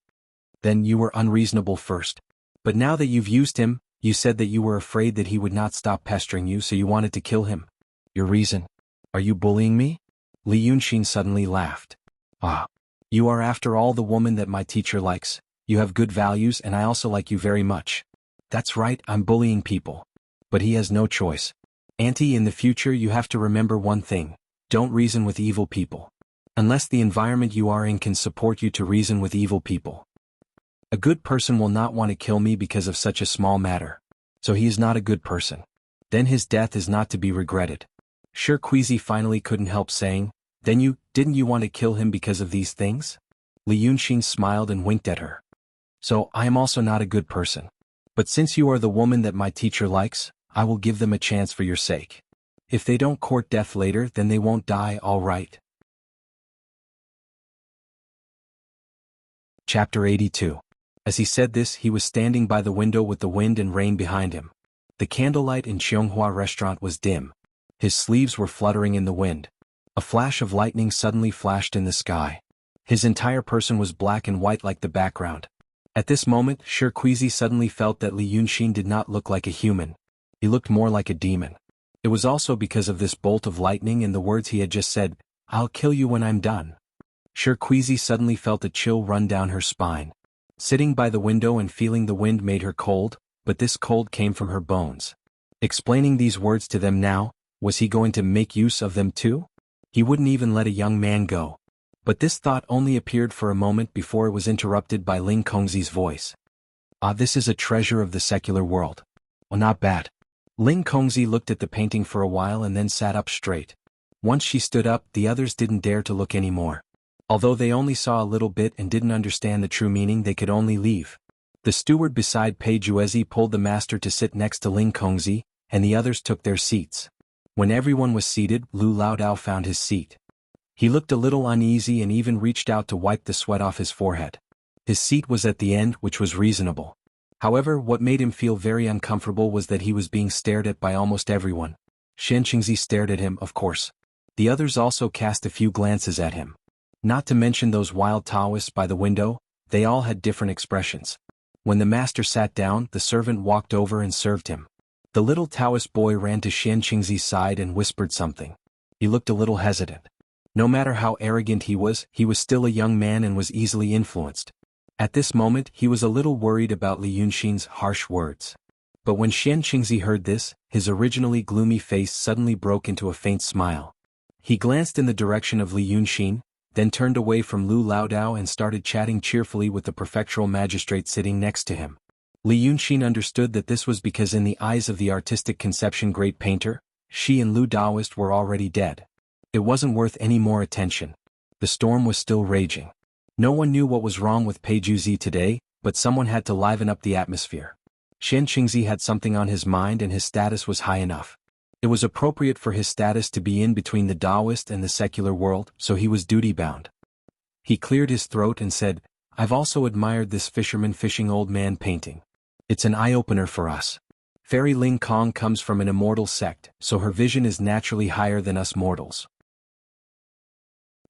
Then you were unreasonable first. But now that you've used him, you said that you were afraid that he would not stop pestering you, so you wanted to kill him. Your reason? Are you bullying me? Li Yunxin suddenly laughed. Ah. You are after all the woman that my teacher likes. You have good values and I also like you very much. That's right, I'm bullying people. But he has no choice. Auntie, in the future you have to remember one thing. Don't reason with evil people. Unless the environment you are in can support you to reason with evil people. A good person will not want to kill me because of such a small matter. So he is not a good person. Then his death is not to be regretted. Sure, Queasy finally couldn't help saying, then didn't you want to kill him because of these things? Li Yunxin smiled and winked at her. So, I am also not a good person. But since you are the woman that my teacher likes, I will give them a chance for your sake. If they don't court death later, then they won't die, all right. Chapter 82. As he said this, he was standing by the window with the wind and rain behind him. The candlelight in Xianghua restaurant was dim. His sleeves were fluttering in the wind. A flash of lightning suddenly flashed in the sky. His entire person was black and white like the background. At this moment, Sure Queasy suddenly felt that Li Yunxin did not look like a human. He looked more like a demon. It was also because of this bolt of lightning and the words he had just said, I'll kill you when I'm done. Sure Queasy suddenly felt a chill run down her spine. Sitting by the window and feeling the wind made her cold, but this cold came from her bones. Explaining these words to them now, was he going to make use of them too? He wouldn't even let a young man go. But this thought only appeared for a moment before it was interrupted by Ling Kongzi's voice. Ah, this is a treasure of the secular world. Oh, not bad. Ling Kongzi looked at the painting for a while and then sat up straight. Once she stood up, the others didn't dare to look anymore. Although they only saw a little bit and didn't understand the true meaning, they could only leave. The steward beside Pei Juezi pulled the master to sit next to Ling Kongzi, and the others took their seats. When everyone was seated, Lu Laodao found his seat. He looked a little uneasy and even reached out to wipe the sweat off his forehead. His seat was at the end, which was reasonable. However, what made him feel very uncomfortable was that he was being stared at by almost everyone. Xian Qingzi stared at him, of course. The others also cast a few glances at him. Not to mention those wild Taoists by the window, they all had different expressions. When the master sat down, the servant walked over and served him. The little Taoist boy ran to Xian Qingzi's side and whispered something. He looked a little hesitant. No matter how arrogant he was still a young man and was easily influenced. At this moment, he was a little worried about Li Yunxin's harsh words. But when Xian Qingzi heard this, his originally gloomy face suddenly broke into a faint smile. He glanced in the direction of Li Yunxin, then turned away from Lu Laodao and started chatting cheerfully with the prefectural magistrate sitting next to him. Li Yunxin understood that this was because in the eyes of the artistic conception great painter, she and Lu Daoist were already dead. It wasn't worth any more attention. The storm was still raging. No one knew what was wrong with Pei Juezi today, but someone had to liven up the atmosphere. Xian Qingzi had something on his mind and his status was high enough. It was appropriate for his status to be in between the Taoist and the secular world, so he was duty-bound. He cleared his throat and said, I've also admired this fisherman fishing old man painting. It's an eye-opener for us. Fairy Ling Kong comes from an immortal sect, so her vision is naturally higher than us mortals.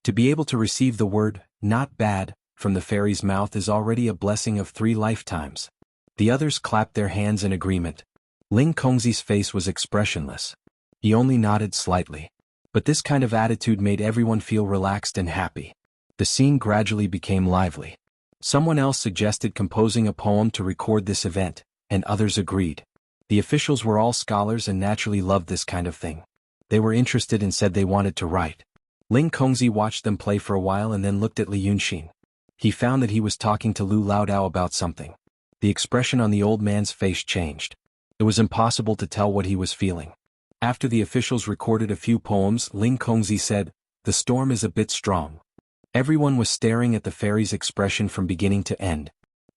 To be able to receive the word, not bad, from the fairy's mouth is already a blessing of 3 lifetimes. The others clapped their hands in agreement. Ling Kongzi's face was expressionless. He only nodded slightly. But this kind of attitude made everyone feel relaxed and happy. The scene gradually became lively. Someone else suggested composing a poem to record this event, and others agreed. The officials were all scholars and naturally loved this kind of thing. They were interested and said they wanted to write. Ling Kongzi watched them play for a while and then looked at Li Yunxin. He found that he was talking to Lu Laodao about something. The expression on the old man's face changed. It was impossible to tell what he was feeling. After the officials recorded a few poems, Ling Kongzi said, The storm is a bit strong. Everyone was staring at the fairy's expression from beginning to end.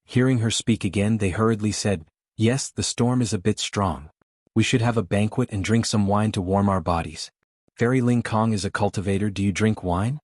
Hearing her speak again, they hurriedly said, Yes, the storm is a bit strong. We should have a banquet and drink some wine to warm our bodies. Fairy Ling Kong is a cultivator. Do you drink wine?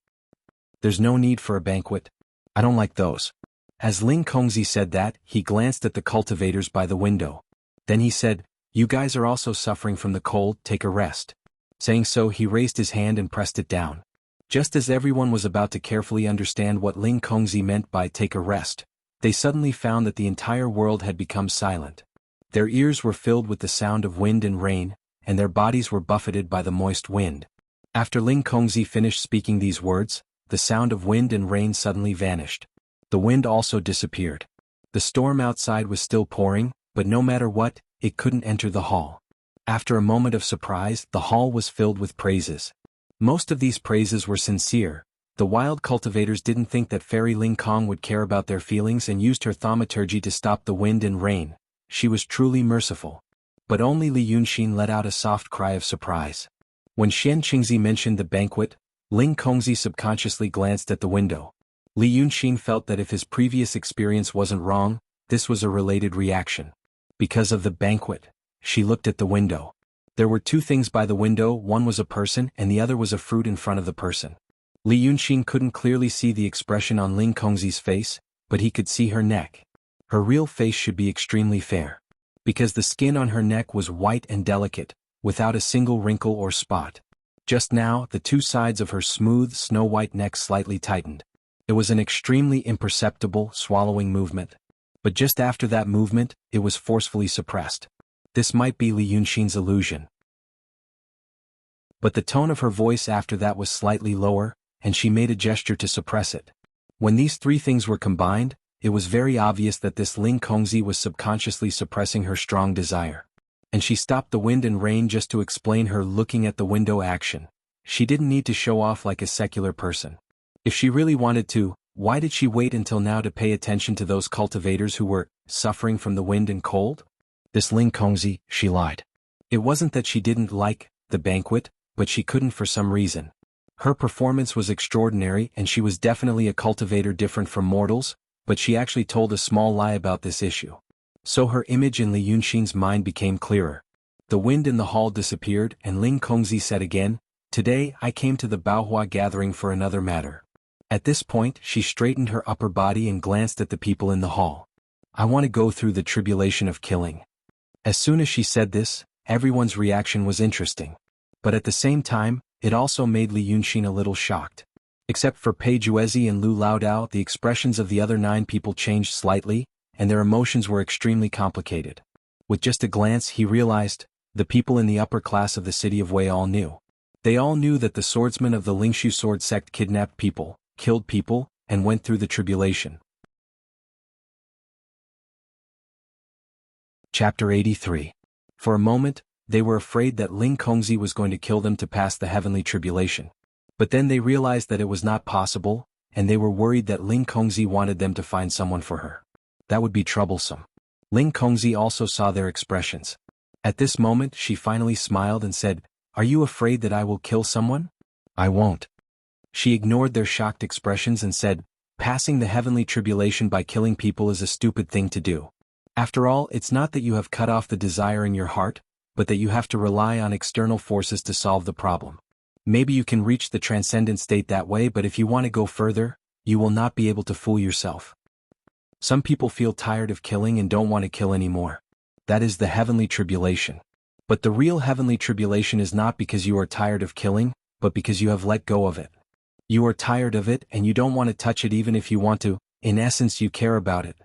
There's no need for a banquet. I don't like those. As Ling Kongzi said that, he glanced at the cultivators by the window. Then he said, "You guys are also suffering from the cold, take a rest." Saying so, he raised his hand and pressed it down. Just as everyone was about to carefully understand what Ling Kongzi meant by take a rest, they suddenly found that the entire world had become silent. Their ears were filled with the sound of wind and rain, and their bodies were buffeted by the moist wind. After Ling Kongzi finished speaking these words, the sound of wind and rain suddenly vanished. The wind also disappeared. The storm outside was still pouring, but no matter what, it couldn't enter the hall. After a moment of surprise, the hall was filled with praises. Most of these praises were sincere. The wild cultivators didn't think that Fairy Ling Kong would care about their feelings and used her thaumaturgy to stop the wind and rain. She was truly merciful. But only Li Yunxin let out a soft cry of surprise. When Xian Qingzi mentioned the banquet, Ling Kongzi subconsciously glanced at the window. Li Yunxin felt that if his previous experience wasn't wrong, this was a related reaction. Because of the banquet, she looked at the window. There were two things by the window, one was a person and the other was a fruit in front of the person. Li Yunxin couldn't clearly see the expression on Ling Kongzi's face, but he could see her neck. Her real face should be extremely fair. Because the skin on her neck was white and delicate, without a single wrinkle or spot. Just now, the two sides of her smooth, snow-white neck slightly tightened. It was an extremely imperceptible, swallowing movement. But just after that movement, it was forcefully suppressed. This might be Li Yunxin's illusion. But the tone of her voice after that was slightly lower, and she made a gesture to suppress it. When these three things were combined, it was very obvious that this Ling Kongzi was subconsciously suppressing her strong desire. And she stopped the wind and rain just to explain her looking at the window action. She didn't need to show off like a secular person. If she really wanted to, why did she wait until now to pay attention to those cultivators who were suffering from the wind and cold? This Ling Kongzi, she lied. It wasn't that she didn't like the banquet, but she couldn't for some reason. Her performance was extraordinary and she was definitely a cultivator different from mortals, but she actually told a small lie about this issue. So her image in Li Yunxin's mind became clearer. The wind in the hall disappeared and Ling Kongzi said again, "Today I came to the Baohua gathering for another matter." At this point she straightened her upper body and glanced at the people in the hall. "I want to go through the tribulation of killing." As soon as she said this, everyone's reaction was interesting. But at the same time, it also made Li Yunxin a little shocked. Except for Pei Juezi and Lu Laodao, the expressions of the other 9 people changed slightly, and their emotions were extremely complicated. With just a glance he realized, the people in the upper class of the city of Wei all knew. They all knew that the swordsmen of the Lingshu sword sect kidnapped people, killed people, and went through the tribulation. Chapter 83. For a moment, they were afraid that Ling Kongzi was going to kill them to pass the heavenly tribulation. But then they realized that it was not possible, and they were worried that Ling Kongzi wanted them to find someone for her. That would be troublesome. Ling Kongzi also saw their expressions. At this moment she finally smiled and said, "Are you afraid that I will kill someone?" "I won't." She ignored their shocked expressions and said, "Passing the heavenly tribulation by killing people is a stupid thing to do. After all, it's not that you have cut off the desire in your heart, but that you have to rely on external forces to solve the problem. Maybe you can reach the transcendent state that way, but if you want to go further, you will not be able to fool yourself. Some people feel tired of killing and don't want to kill anymore. That is the heavenly tribulation. But the real heavenly tribulation is not because you are tired of killing, but because you have let go of it. You are tired of it and you don't want to touch it even if you want to. In essence, you care about it.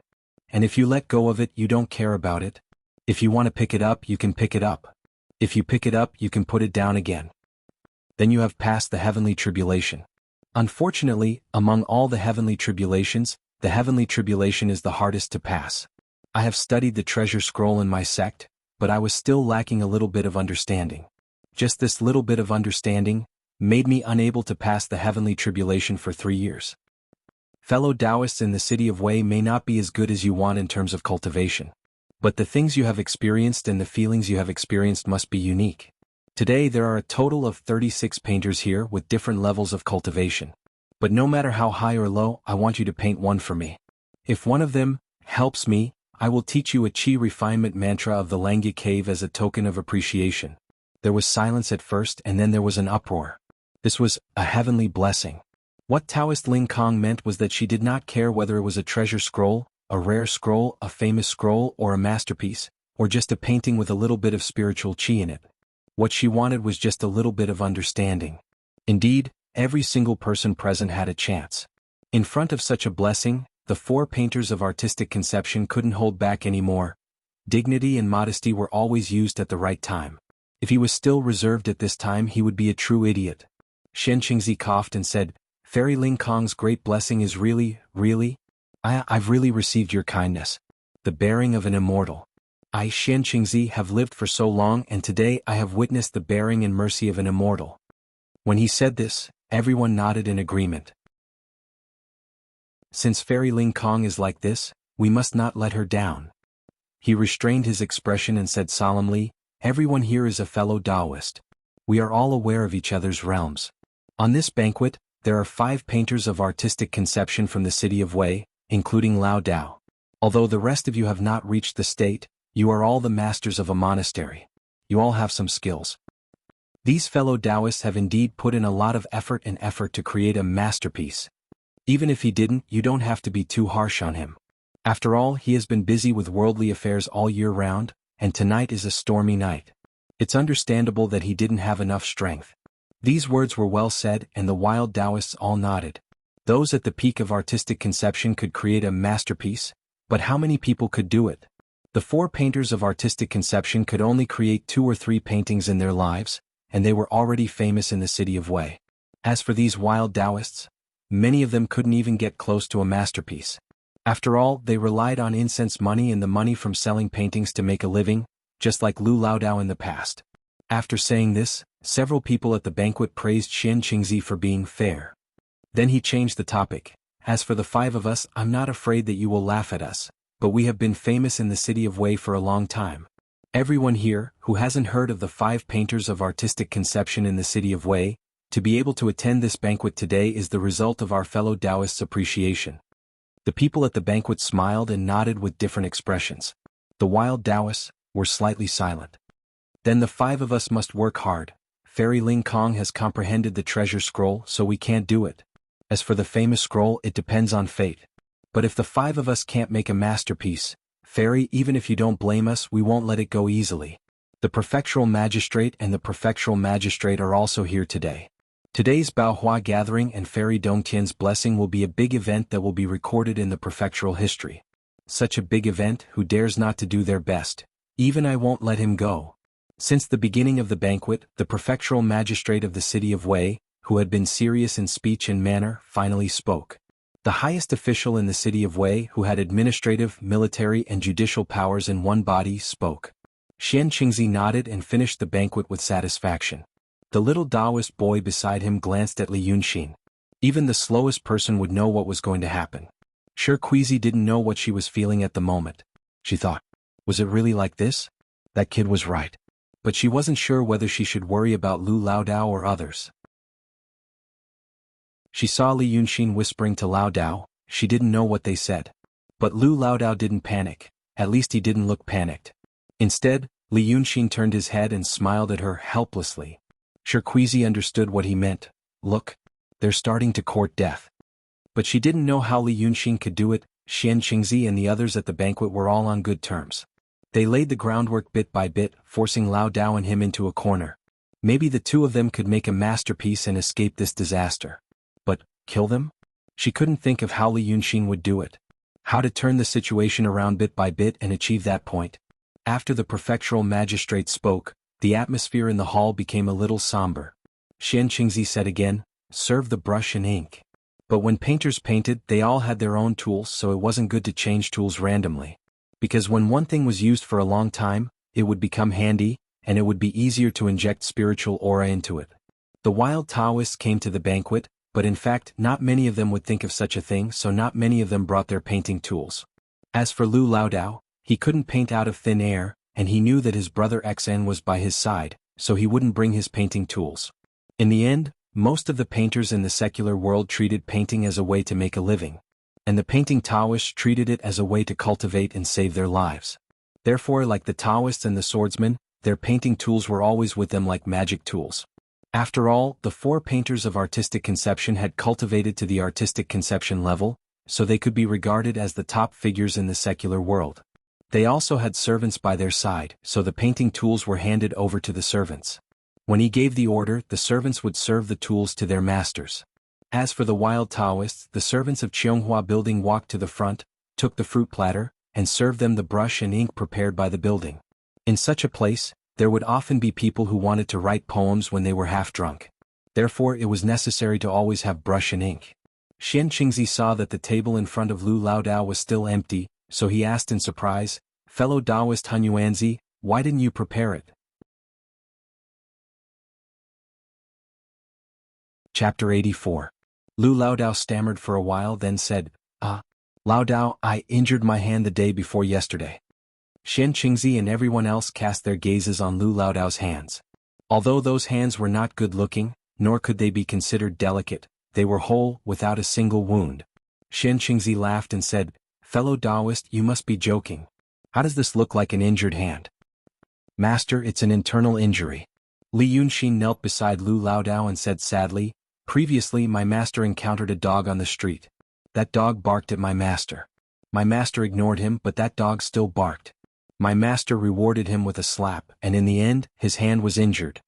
And if you let go of it, you don't care about it. If you want to pick it up, you can pick it up. If you pick it up, you can put it down again. Then you have passed the heavenly tribulation. Unfortunately, among all the heavenly tribulations, the heavenly tribulation is the hardest to pass. I have studied the treasure scroll in my sect, but I was still lacking a little bit of understanding. Just this little bit of understanding made me unable to pass the heavenly tribulation for 3 years. Fellow Taoists in the city of Wei may not be as good as you want in terms of cultivation. But the things you have experienced and the feelings you have experienced must be unique. Today there are a total of 36 painters here with different levels of cultivation. But no matter how high or low, I want you to paint one for me. If one of them helps me, I will teach you a chi refinement mantra of the Langya cave as a token of appreciation. There was silence at first and then there was an uproar. This was a heavenly blessing. What Taoist Ling Kong meant was that she did not care whether it was a treasure scroll, a rare scroll, a famous scroll, or a masterpiece, or just a painting with a little bit of spiritual chi in it. What she wanted was just a little bit of understanding. Indeed, every single person present had a chance. In front of such a blessing, the four painters of artistic conception couldn't hold back anymore. Dignity and modesty were always used at the right time. If he was still reserved at this time, he would be a true idiot. Xian Qingzi coughed and said, Fairy Ling Kong's great blessing is really. I've really received your kindness. The bearing of an immortal. I, Xian Qingzi, have lived for so long and today I have witnessed the bearing and mercy of an immortal. When he said this, everyone nodded in agreement. Since Fairy Ling Kong is like this, we must not let her down. He restrained his expression and said solemnly, everyone here is a fellow Taoist. We are all aware of each other's realms. On this banquet, there are 5 painters of artistic conception from the city of Wei, including Lao Dao. Although the rest of you have not reached the state, you are all the masters of a monastery. You all have some skills. These fellow Taoists have indeed put in a lot of effort to create a masterpiece. Even if he didn't, you don't have to be too harsh on him. After all, he has been busy with worldly affairs all year round, and tonight is a stormy night. It's understandable that he didn't have enough strength. These words were well said and the wild Taoists all nodded. Those at the peak of artistic conception could create a masterpiece, but how many people could do it? The 4 painters of artistic conception could only create 2 or 3 paintings in their lives, and they were already famous in the city of Wei. As for these wild Taoists, many of them couldn't even get close to a masterpiece. After all, they relied on incense money and the money from selling paintings to make a living, just like Lu Laodao in the past. After saying this, several people at the banquet praised Xian Qingzi for being fair. Then he changed the topic. As for the 5 of us, I'm not afraid that you will laugh at us, but we have been famous in the city of Wei for a long time. Everyone here, who hasn't heard of the 5 painters of artistic conception in the city of Wei, to be able to attend this banquet today is the result of our fellow Taoists' appreciation. The people at the banquet smiled and nodded with different expressions. The wild Taoists were slightly silent. Then the 5 of us must work hard. Fairy Ling Kong has comprehended the treasure scroll, so we can't do it. As for the famous scroll, it depends on fate. But if the 5 of us can't make a masterpiece, Fairy, even if you don't blame us, we won't let it go easily. The prefectural magistrate and the prefectural magistrate are also here today. Today's Baohua gathering and Fairy Dongtian's blessing will be a big event that will be recorded in the prefectural history. Such a big event, who dares not to do their best? Even I won't let him go. Since the beginning of the banquet, the prefectural magistrate of the city of Wei, who had been serious in speech and manner, finally spoke. The highest official in the city of Wei, who had administrative, military and judicial powers in one body, spoke. Xian Qingzi nodded and finished the banquet with satisfaction. The little Taoist boy beside him glanced at Li Yunxin. Even the slowest person would know what was going to happen. Sure, Queasy didn't know what she was feeling at the moment. She thought, was it really like this? That kid was right. But she wasn't sure whether she should worry about Lu Laodao or others. She saw Li Yunxin whispering to Laodao. She didn't know what they said. But Lu Laodao didn't panic. At least he didn't look panicked. Instead, Li Yunxin turned his head and smiled at her helplessly. Sure, Queasy understood what he meant. Look, they're starting to court death. But she didn't know how Li Yunxin could do it. Xian Qingzi and the others at the banquet were all on good terms. They laid the groundwork bit by bit, forcing Lao Dao and him into a corner. Maybe the 2 of them could make a masterpiece and escape this disaster. But, kill them? She couldn't think of how Li Yunxin would do it. How to turn the situation around bit by bit and achieve that point. After the prefectural magistrate spoke, the atmosphere in the hall became a little somber. Xian Qingzi said again, serve the brush and ink. But when painters painted, they all had their own tools, so it wasn't good to change tools randomly. Because when one thing was used for a long time, it would become handy, and it would be easier to inject spiritual aura into it. The wild Taoists came to the banquet, but in fact not many of them would think of such a thing, so not many of them brought their painting tools. As for Lu Laodao, he couldn't paint out of thin air, and he knew that his brother XN was by his side, so he wouldn't bring his painting tools. In the end, most of the painters in the secular world treated painting as a way to make a living. and the painting Taoists treated it as a way to cultivate and save their lives. Therefore, like the Taoists and the swordsmen, their painting tools were always with them like magic tools. After all, the four painters of artistic conception had cultivated to the artistic conception level, so they could be regarded as the top figures in the secular world. They also had servants by their side, so the painting tools were handed over to the servants. When he gave the order, the servants would serve the tools to their masters. As for the wild Taoists, the servants of Cheonghua building walked to the front, took the fruit platter, and served them the brush and ink prepared by the building. In such a place, there would often be people who wanted to write poems when they were half drunk. Therefore it was necessary to always have brush and ink. Xian Qingzi saw that the table in front of Lu Laodao was still empty, so he asked in surprise, "Fellow Taoist Han Yuanzi, why didn't you prepare it?" Chapter 84. Lu Laodao stammered for a while, then said, Laodao, I injured my hand the day before yesterday." Xian Qingzi and everyone else cast their gazes on Lu Laodao's hands. Although those hands were not good-looking, nor could they be considered delicate, they were whole, without a single wound. Xian Qingzi laughed and said, "Fellow Taoist, you must be joking. How does this look like an injured hand?" "Master, it's an internal injury." Li Yunxin knelt beside Lu Laodao and said sadly, "Previously my master encountered a dog on the street. That dog barked at my master. My master ignored him, but that dog still barked. My master rewarded him with a slap, and in the end, his hand was injured."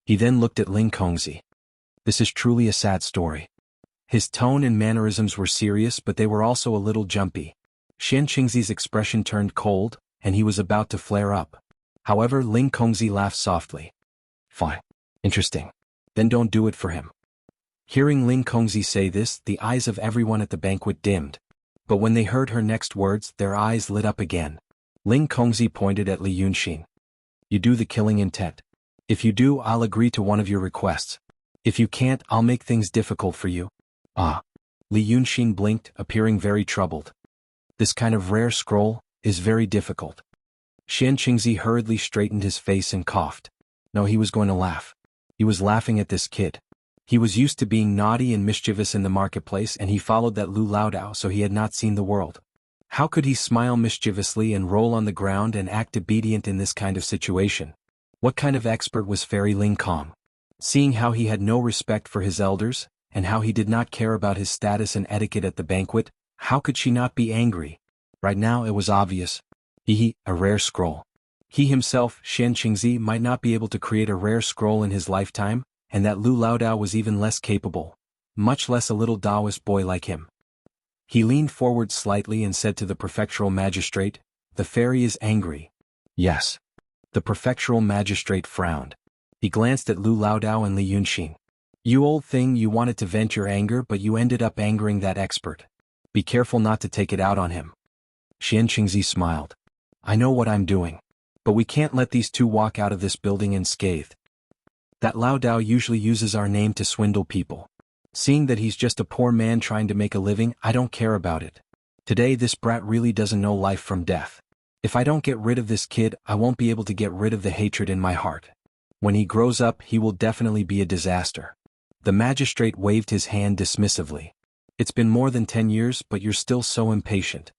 He then looked at Ling Kongzi. "This is truly a sad story." His tone and mannerisms were serious, but they were also a little jumpy. Xian Qingzi's expression turned cold, and he was about to flare up. However, Ling Kongzi laughed softly. "Fine. Interesting. Then don't do it for him." Hearing Ling Kongzi say this, the eyes of everyone at the banquet dimmed. But when they heard her next words, their eyes lit up again. Ling Kongzi pointed at Li Yunxin. "You do the killing intent. If you do, I'll agree to one of your requests. If you can't, I'll make things difficult for you." Li Yunxin blinked, appearing very troubled. "This kind of rare scroll is very difficult." Xian Qingzi hurriedly straightened his face and coughed. No, he was going to laugh. He was laughing at this kid. He was used to being naughty and mischievous in the marketplace, and he followed that Lu Laodao, so he had not seen the world. How could he smile mischievously and roll on the ground and act obedient in this kind of situation? What kind of expert was Fairy Ling Kong? Seeing how he had no respect for his elders, and how he did not care about his status and etiquette at the banquet, how could she not be angry? Right now it was obvious. A rare scroll. He himself, Xian Qingzi, might not be able to create a rare scroll in his lifetime, and that Lu Laodao was even less capable, much less a little Taoist boy like him. He leaned forward slightly and said to the prefectural magistrate, "The fairy is angry." "Yes." The prefectural magistrate frowned. He glanced at Lu Laodao and Li Yunxin. "You old thing, you wanted to vent your anger, but you ended up angering that expert. Be careful not to take it out on him." Xian Qingzi smiled. "I know what I'm doing. But we can't let these two walk out of this building unscathed. That Laodao usually uses our name to swindle people. Seeing that he's just a poor man trying to make a living, I don't care about it. Today this brat really doesn't know life from death. If I don't get rid of this kid, I won't be able to get rid of the hatred in my heart. When he grows up, he will definitely be a disaster." The magistrate waved his hand dismissively. "It's been more than 10 years, but you're still so impatient."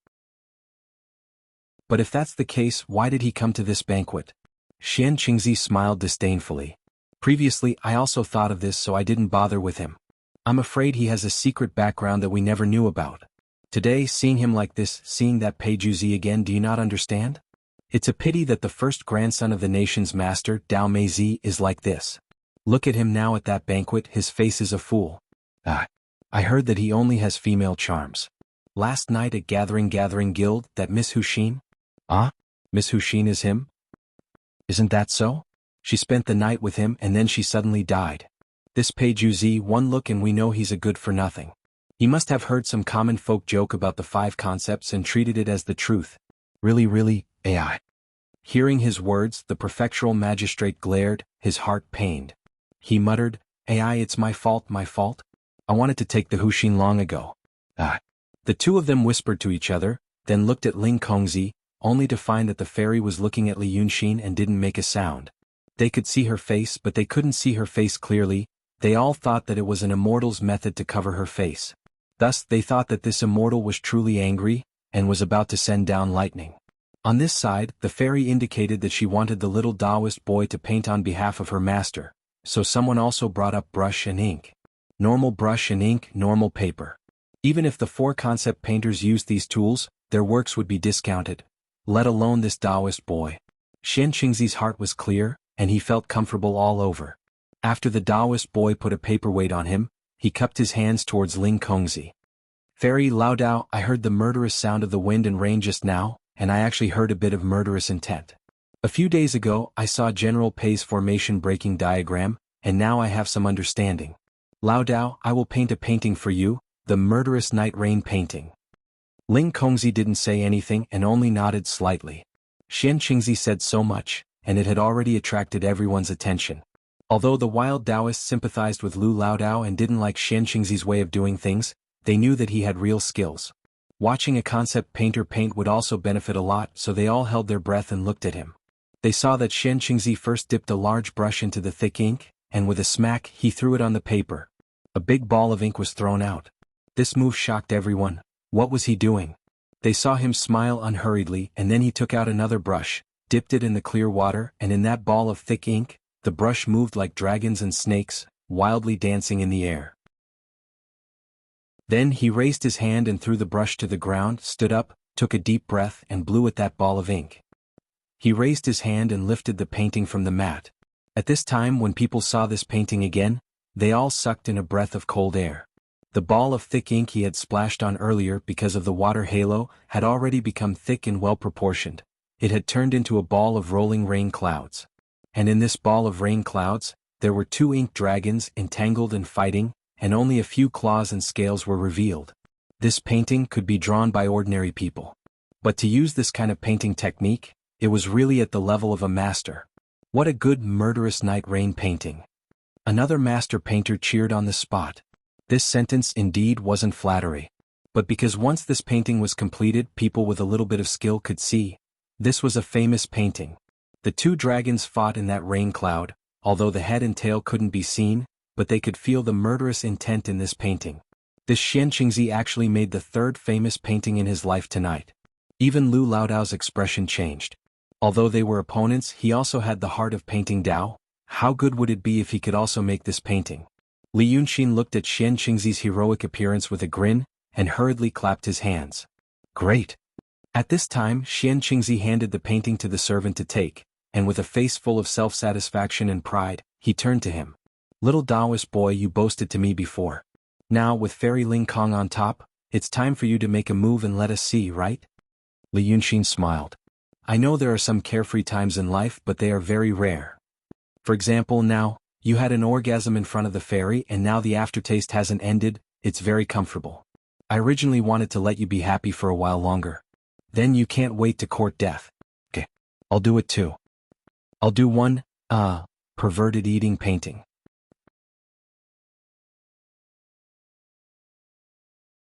"But if that's the case, why did he come to this banquet?" Xian Qingzi smiled disdainfully. "Previously, I also thought of this, so I didn't bother with him. I'm afraid he has a secret background that we never knew about. Today, seeing him like this, seeing that Peijuzi again, do you not understand? It's a pity that the first grandson of the nation's master, Dao Meizi, is like this. Look at him now at that banquet, his face is a fool. I heard that he only has female charms. Last night at Gathering Guild, that Miss Huxin?" Miss Huxin is him? Isn't that so? She spent the night with him and then she suddenly died. This Peijuzi, one look and we know he's a good-for-nothing. He must have heard some common folk joke about the 5 concepts and treated it as the truth. Really, AI. Hearing his words, the prefectural magistrate glared, his heart pained. He muttered, "AI, it's my fault. I wanted to take the Huxin long ago." The two of them whispered to each other, then looked at Ling Kongzi, only to find that the fairy was looking at Li Yunxin and didn't make a sound. They could see her face, but they couldn't see her face clearly. They all thought that it was an immortal's method to cover her face. Thus they thought that this immortal was truly angry, and was about to send down lightning. On this side, the fairy indicated that she wanted the little Taoist boy to paint on behalf of her master, so someone also brought up brush and ink. Normal brush and ink, normal paper. Even if the 4 concept painters used these tools, their works would be discounted. Let alone this Taoist boy. Xian Qingzi's heart was clear, and he felt comfortable all over. After the Taoist boy put a paperweight on him, he cupped his hands towards Ling Kongzi. Fairy Lao Dao, I heard the murderous sound of the wind and rain just now, and I actually heard a bit of murderous intent. A few days ago, I saw General Pei's formation breaking diagram, and now I have some understanding. Lao Dao, I will paint a painting for you, the murderous night rain painting. Ling Kongzi didn't say anything and only nodded slightly. Xian Qingzi said so much, and it had already attracted everyone's attention. Although the wild Taoists sympathized with Lu Lao Dao and didn't like Xian Qingzi's way of doing things, they knew that he had real skills. Watching a concept painter paint would also benefit a lot, so they all held their breath and looked at him. They saw that Xian Qingzi first dipped a large brush into the thick ink, and with a smack he threw it on the paper. A big ball of ink was thrown out. This move shocked everyone. What was he doing? They saw him smile unhurriedly, and then he took out another brush, dipped it in the clear water, and in that ball of thick ink, the brush moved like dragons and snakes, wildly dancing in the air. Then he raised his hand and threw the brush to the ground, stood up, took a deep breath and blew at that ball of ink. He raised his hand and lifted the painting from the mat. At this time, when people saw this painting again, they all sucked in a breath of cold air. The ball of thick ink he had splashed on earlier because of the water halo had already become thick and well proportioned. It had turned into a ball of rolling rain clouds. And in this ball of rain clouds, there were 2 ink dragons entangled and fighting, and only a few claws and scales were revealed. This painting could be drawn by ordinary people. But to use this kind of painting technique, it was really at the level of a master. What a good murderous night rain painting. Another master painter cheered on the spot. This sentence indeed wasn't flattery. But because once this painting was completed, people with a little bit of skill could see. This was a famous painting. The 2 dragons fought in that rain cloud, although the head and tail couldn't be seen, but they could feel the murderous intent in this painting. This Xian Qingzi actually made the 3rd famous painting in his life tonight. Even Lu Laodao's expression changed. Although they were opponents, he also had the heart of painting Dao. How good would it be if he could also make this painting? Li Yunxin looked at Xian Qingzi's heroic appearance with a grin, and hurriedly clapped his hands. Great! At this time, Xian Qingzi handed the painting to the servant to take, and with a face full of self-satisfaction and pride, he turned to him. Little Taoist boy, you boasted to me before. Now, with Fairy Ling Kong on top, it's time for you to make a move and let us see, right? Li Yunxin smiled. I know there are some carefree times in life, but they are very rare. For example, now, you had an orgasm in front of the fairy and now the aftertaste hasn't ended, it's very comfortable. I originally wanted to let you be happy for a while longer. Then you can't wait to court death. Okay, I'll do it too. I'll do one, perverted eating painting.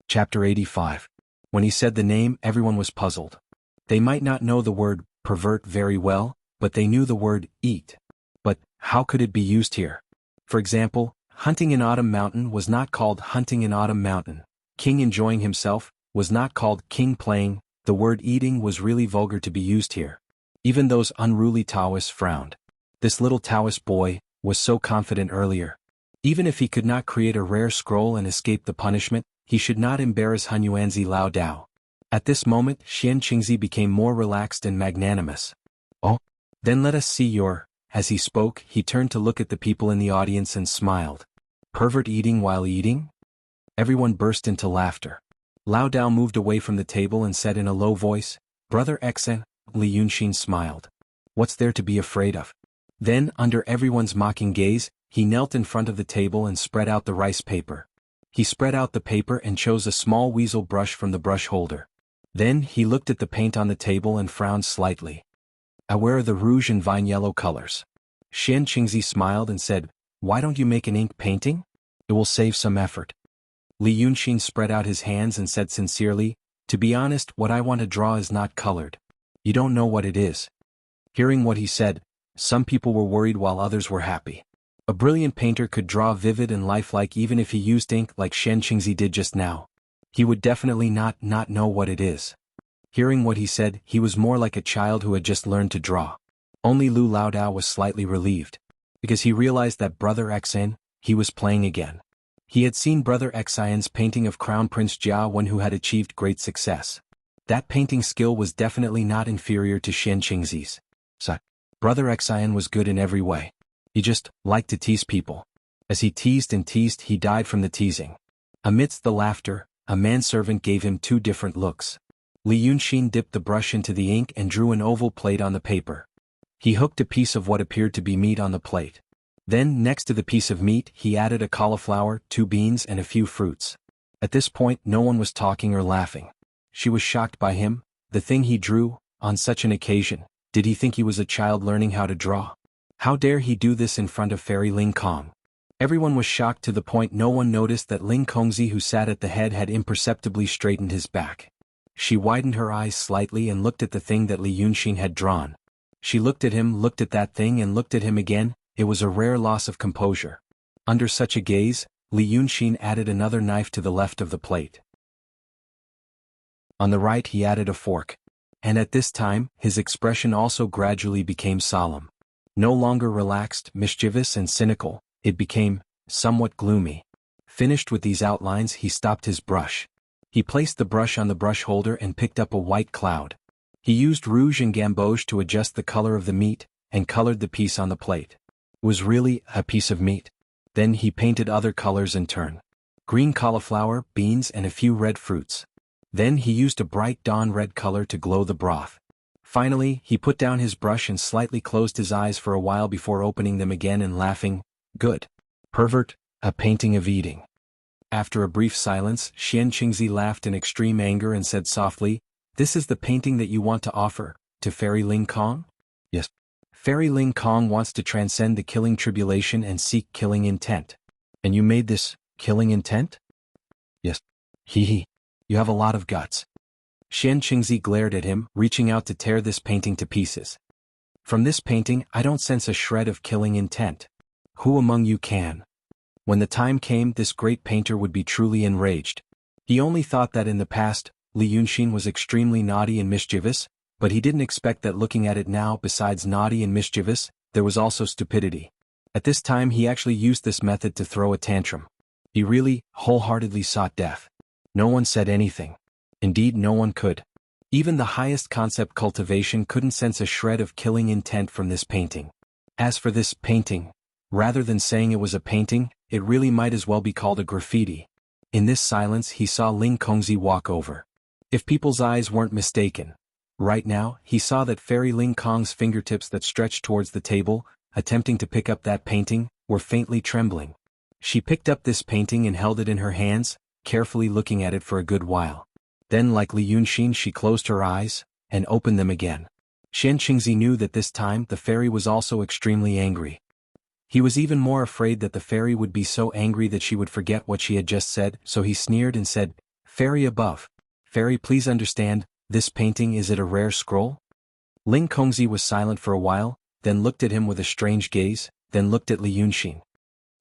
Chapter 85. When he said the name, everyone was puzzled. They might not know the word pervert very well, but they knew the word eat. But how could it be used here? For example, hunting in Autumn Mountain was not called hunting in Autumn Mountain. King enjoying himself was not called king playing. The word eating was really vulgar to be used here. Even those unruly Taoists frowned. This little Taoist boy was so confident earlier. Even if he could not create a rare scroll and escape the punishment, he should not embarrass Hunyuanzi Lao Dao. At this moment, Xian Qingzi became more relaxed and magnanimous. Oh, then let us see your... As he spoke, he turned to look at the people in the audience and smiled. Pervert eating while eating? Everyone burst into laughter. Lao Dao moved away from the table and said in a low voice, Brother Xen. Li Yunxin smiled. What's there to be afraid of? Then, under everyone's mocking gaze, he knelt in front of the table and spread out the rice paper. He spread out the paper and chose a small weasel brush from the brush holder. Then he looked at the paint on the table and frowned slightly. I wear the rouge and vine yellow colors. Xian Qingzi smiled and said, Why don't you make an ink painting? It will save some effort. Li Yunxin spread out his hands and said sincerely, To be honest, what I want to draw is not colored. You don't know what it is. Hearing what he said, some people were worried while others were happy. A brilliant painter could draw vivid and lifelike even if he used ink like Xian Qingzi did just now. He would definitely not know what it is. Hearing what he said, he was more like a child who had just learned to draw. Only Lu Laodao was slightly relieved, because he realized that Brother Xian, he was playing again. He had seen Brother Xian's painting of Crown Prince Jia Wen, who had achieved great success. That painting skill was definitely not inferior to Xian Qingzi's. So, Brother Xian was good in every way. He just liked to tease people. As he teased and teased, he died from the teasing. Amidst the laughter, a manservant gave him 2 different looks. Li Yunxin dipped the brush into the ink and drew an oval plate on the paper. He hooked a piece of what appeared to be meat on the plate. Then, next to the piece of meat, he added a cauliflower, 2 beans and a few fruits. At this point, no one was talking or laughing. She was shocked by him, the thing he drew, on such an occasion. Did he think he was a child learning how to draw? How dare he do this in front of Fairy Ling Kong? Everyone was shocked to the point no one noticed that Ling Kongzi, who sat at the head, had imperceptibly straightened his back. She widened her eyes slightly and looked at the thing that Li Yunxin had drawn. She looked at him, looked at that thing and looked at him again. It was a rare loss of composure. Under such a gaze, Li Yunxin added another knife to the left of the plate. On the right he added a fork. And at this time, his expression also gradually became solemn. No longer relaxed, mischievous and cynical, it became somewhat gloomy. Finished with these outlines, he stopped his brush. He placed the brush on the brush holder and picked up a white cloud. He used rouge and gamboge to adjust the color of the meat, and colored the piece on the plate. It was really a piece of meat. Then he painted other colors in turn. Green cauliflower, beans and a few red fruits. Then he used a bright dawn red color to glow the broth. Finally, he put down his brush and slightly closed his eyes for a while before opening them again and laughing. Good. Pervert, a painting of eating. After a brief silence, Xian Qingzi laughed in extreme anger and said softly, "This is the painting that you want to offer to Fairy Ling Kong?" "Yes. Fairy Ling Kong wants to transcend the killing tribulation and seek killing intent. And you made this killing intent?" "Yes." "Hee. You have a lot of guts." Xian Qingzi glared at him, reaching out to tear this painting to pieces. "From this painting, I don't sense a shred of killing intent. Who among you can?" When the time came, this great painter would be truly enraged. He only thought that in the past, Li Yunxin was extremely naughty and mischievous, but he didn't expect that looking at it now, besides naughty and mischievous, there was also stupidity. At this time he actually used this method to throw a tantrum. He really, wholeheartedly sought death. No one said anything. Indeed, no one could. Even the highest concept cultivation couldn't sense a shred of killing intent from this painting. As for this painting, rather than saying it was a painting, it really might as well be called a graffiti. In this silence he saw Ling Kongzi walk over. If people's eyes weren't mistaken, right now, he saw that Fairy Ling Kong's fingertips that stretched towards the table, attempting to pick up that painting, were faintly trembling. She picked up this painting and held it in her hands, carefully looking at it for a good while. Then, like Li Yunxin, she closed her eyes, and opened them again. Xian Qingzi knew that this time the fairy was also extremely angry. He was even more afraid that the fairy would be so angry that she would forget what she had just said, so he sneered and said, "Fairy above. Fairy, please understand, this painting, is it a rare scroll?" Ling Kongzi was silent for a while, then looked at him with a strange gaze, then looked at Li Yunxin.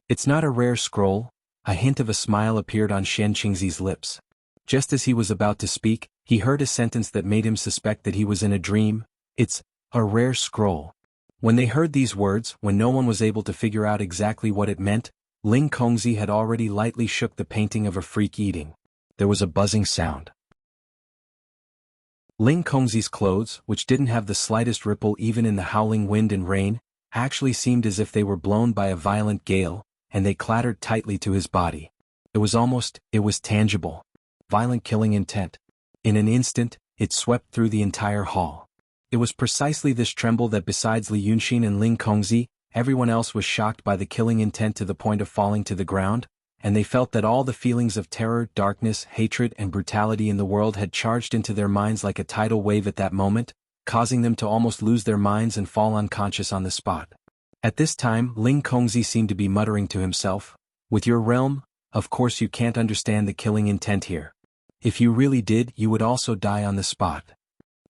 "It's not a rare scroll." A hint of a smile appeared on Xian Qingzi's lips. Just as he was about to speak, he heard a sentence that made him suspect that he was in a dream. "It's a rare scroll." When they heard these words, when no one was able to figure out exactly what it meant, Ling Kongzi had already lightly shook the painting of a freak eating. There was a buzzing sound. Ling Kongzi's clothes, which didn't have the slightest ripple even in the howling wind and rain, actually seemed as if they were blown by a violent gale, and they clattered tightly to his body. It was tangible. Violent killing intent. In an instant, it swept through the entire hall. It was precisely this tremble that, besides Li Yunxin and Ling Kongzi, everyone else was shocked by the killing intent to the point of falling to the ground, and they felt that all the feelings of terror, darkness, hatred and brutality in the world had charged into their minds like a tidal wave at that moment, causing them to almost lose their minds and fall unconscious on the spot. At this time, Ling Kongzi seemed to be muttering to himself, "With your realm, of course you can't understand the killing intent here. If you really did, you would also die on the spot.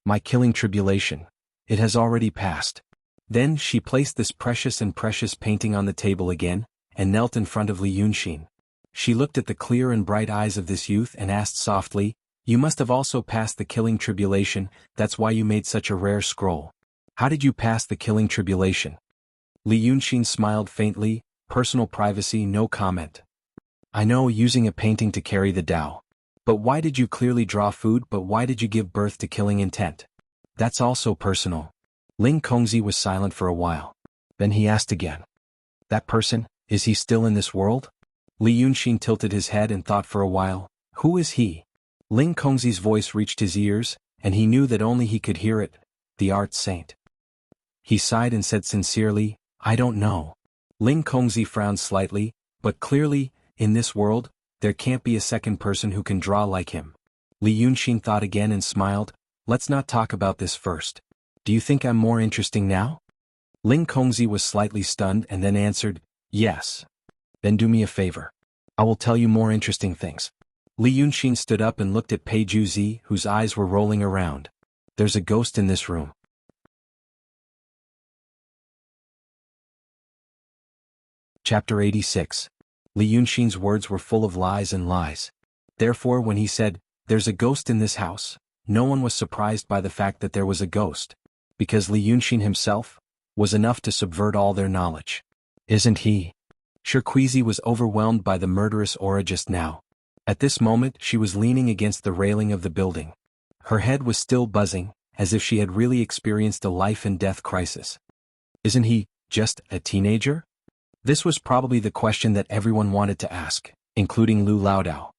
My killing tribulation. It has already passed." Then she placed this precious painting on the table again, and knelt in front of Li Yunxin. She looked at the clear and bright eyes of this youth and asked softly, "You must have also passed the killing tribulation, that's why you made such a rare scroll. How did you pass the killing tribulation?" Li Yunxin smiled faintly, "Personal privacy, no comment. I know, using a painting to carry the Tao. But why did you clearly draw food, but why did you give birth to killing intent? That's also personal." Ling Kongzi was silent for a while. Then he asked again. "That person, is he still in this world?" Li Yunxin tilted his head and thought for a while. Who is he? Ling Kongzi's voice reached his ears, and he knew that only he could hear it. The art saint. He sighed and said sincerely, "I don't know." Ling Kongzi frowned slightly, "But clearly, in this world, there can't be a second person who can draw like him." Li Yunxin thought again and smiled, "Let's not talk about this first. Do you think I'm more interesting now?" Ling Kongzi was slightly stunned and then answered, "Yes." "Then do me a favor. I will tell you more interesting things." Li Yunxin stood up and looked at Pei Juzi, whose eyes were rolling around. "There's a ghost in this room." Chapter 86. Li Yunxin's words were full of lies and lies. Therefore when he said, "There's a ghost in this house," no one was surprised by the fact that there was a ghost. Because Li Yunxin himself was enough to subvert all their knowledge. Isn't he? Shirquizi was overwhelmed by the murderous aura just now. At this moment she was leaning against the railing of the building. Her head was still buzzing, as if she had really experienced a life and death crisis. Isn't he just a teenager? This was probably the question that everyone wanted to ask, including Lu Laodao.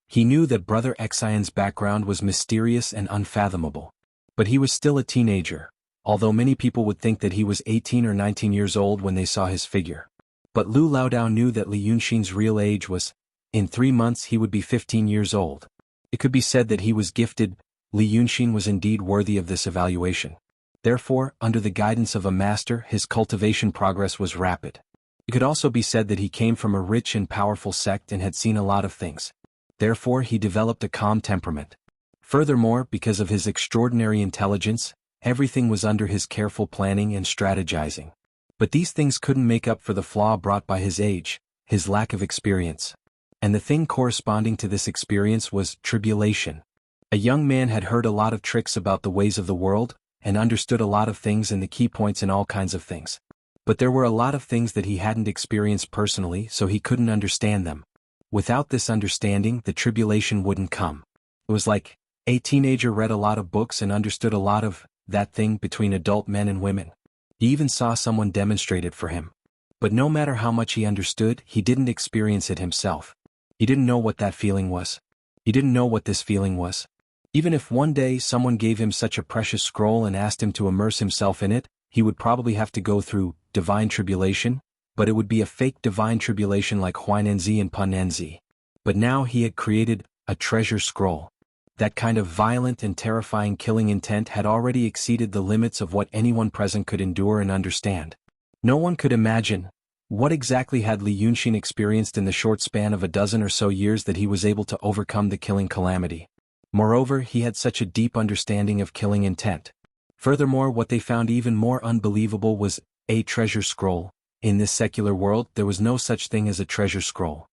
He knew that Brother Xian's background was mysterious and unfathomable. But he was still a teenager, although many people would think that he was 18 or 19 years old when they saw his figure. But Lu Laodao knew that Li Yunxin's real age was, in 3 months he would be 15 years old. It could be said that he was gifted. Li Yunxin was indeed worthy of this evaluation. Therefore, under the guidance of a master, his cultivation progress was rapid. It could also be said that he came from a rich and powerful sect and had seen a lot of things. Therefore he developed a calm temperament. Furthermore, because of his extraordinary intelligence, everything was under his careful planning and strategizing. But these things couldn't make up for the flaw brought by his age, his lack of experience. And the thing corresponding to this experience was tribulation. A young man had heard a lot of tricks about the ways of the world, and understood a lot of things and the key points in all kinds of things. But there were a lot of things that he hadn't experienced personally, so he couldn't understand them. Without this understanding, the tribulation wouldn't come. It was like a teenager read a lot of books and understood a lot of that thing between adult men and women. He even saw someone demonstrate it for him. But no matter how much he understood, he didn't experience it himself. He didn't know what that feeling was. He didn't know what this feeling was. Even if one day someone gave him such a precious scroll and asked him to immerse himself in it, he would probably have to go through divine tribulation, but it would be a fake divine tribulation like Huainenzi and Panenzi. But now he had created a treasure scroll. That kind of violent and terrifying killing intent had already exceeded the limits of what anyone present could endure and understand. No one could imagine what exactly had Li Yunxin experienced in the short span of a dozen or so years that he was able to overcome the killing calamity. Moreover, he had such a deep understanding of killing intent. Furthermore, what they found even more unbelievable was a treasure scroll. In this secular world, there was no such thing as a treasure scroll.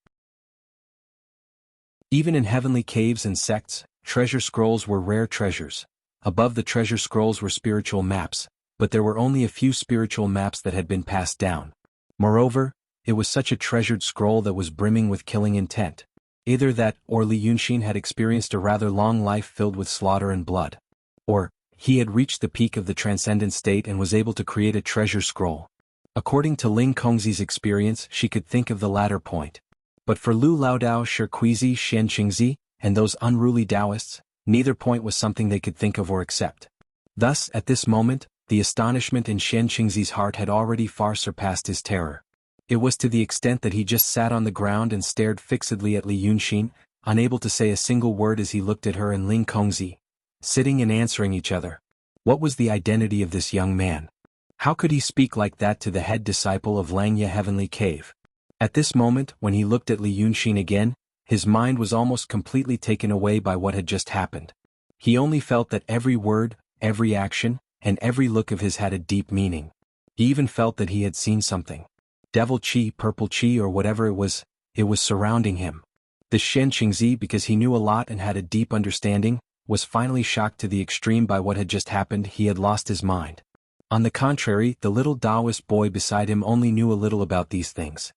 Even in heavenly caves and sects, treasure scrolls were rare treasures. Above the treasure scrolls were spiritual maps, but there were only a few spiritual maps that had been passed down. Moreover, it was such a treasured scroll that was brimming with killing intent. Either that, or Li Yunxin had experienced a rather long life filled with slaughter and blood. Or, he had reached the peak of the transcendent state and was able to create a treasure scroll. According to Ling Kongzi's experience, she could think of the latter point. But for Lu Laodao, Shirquizi, Shen Qingzi, and those unruly Taoists, neither point was something they could think of or accept. Thus, at this moment, the astonishment in Shen Qingzi's heart had already far surpassed his terror. It was to the extent that he just sat on the ground and stared fixedly at Li Yunxin, unable to say a single word as he looked at her and Ling Kongzi, sitting and answering each other. What was the identity of this young man? How could he speak like that to the head disciple of Langya Heavenly Cave? At this moment, when he looked at Li Yunxin again, his mind was almost completely taken away by what had just happened. He only felt that every word, every action, and every look of his had a deep meaning. He even felt that he had seen something. Devil chi, purple chi, or whatever it was, it was surrounding him. The Shen Qingzi, because he knew a lot and had a deep understanding, was finally shocked to the extreme by what had just happened. He had lost his mind. On the contrary, the little Taoist boy beside him only knew a little about these things.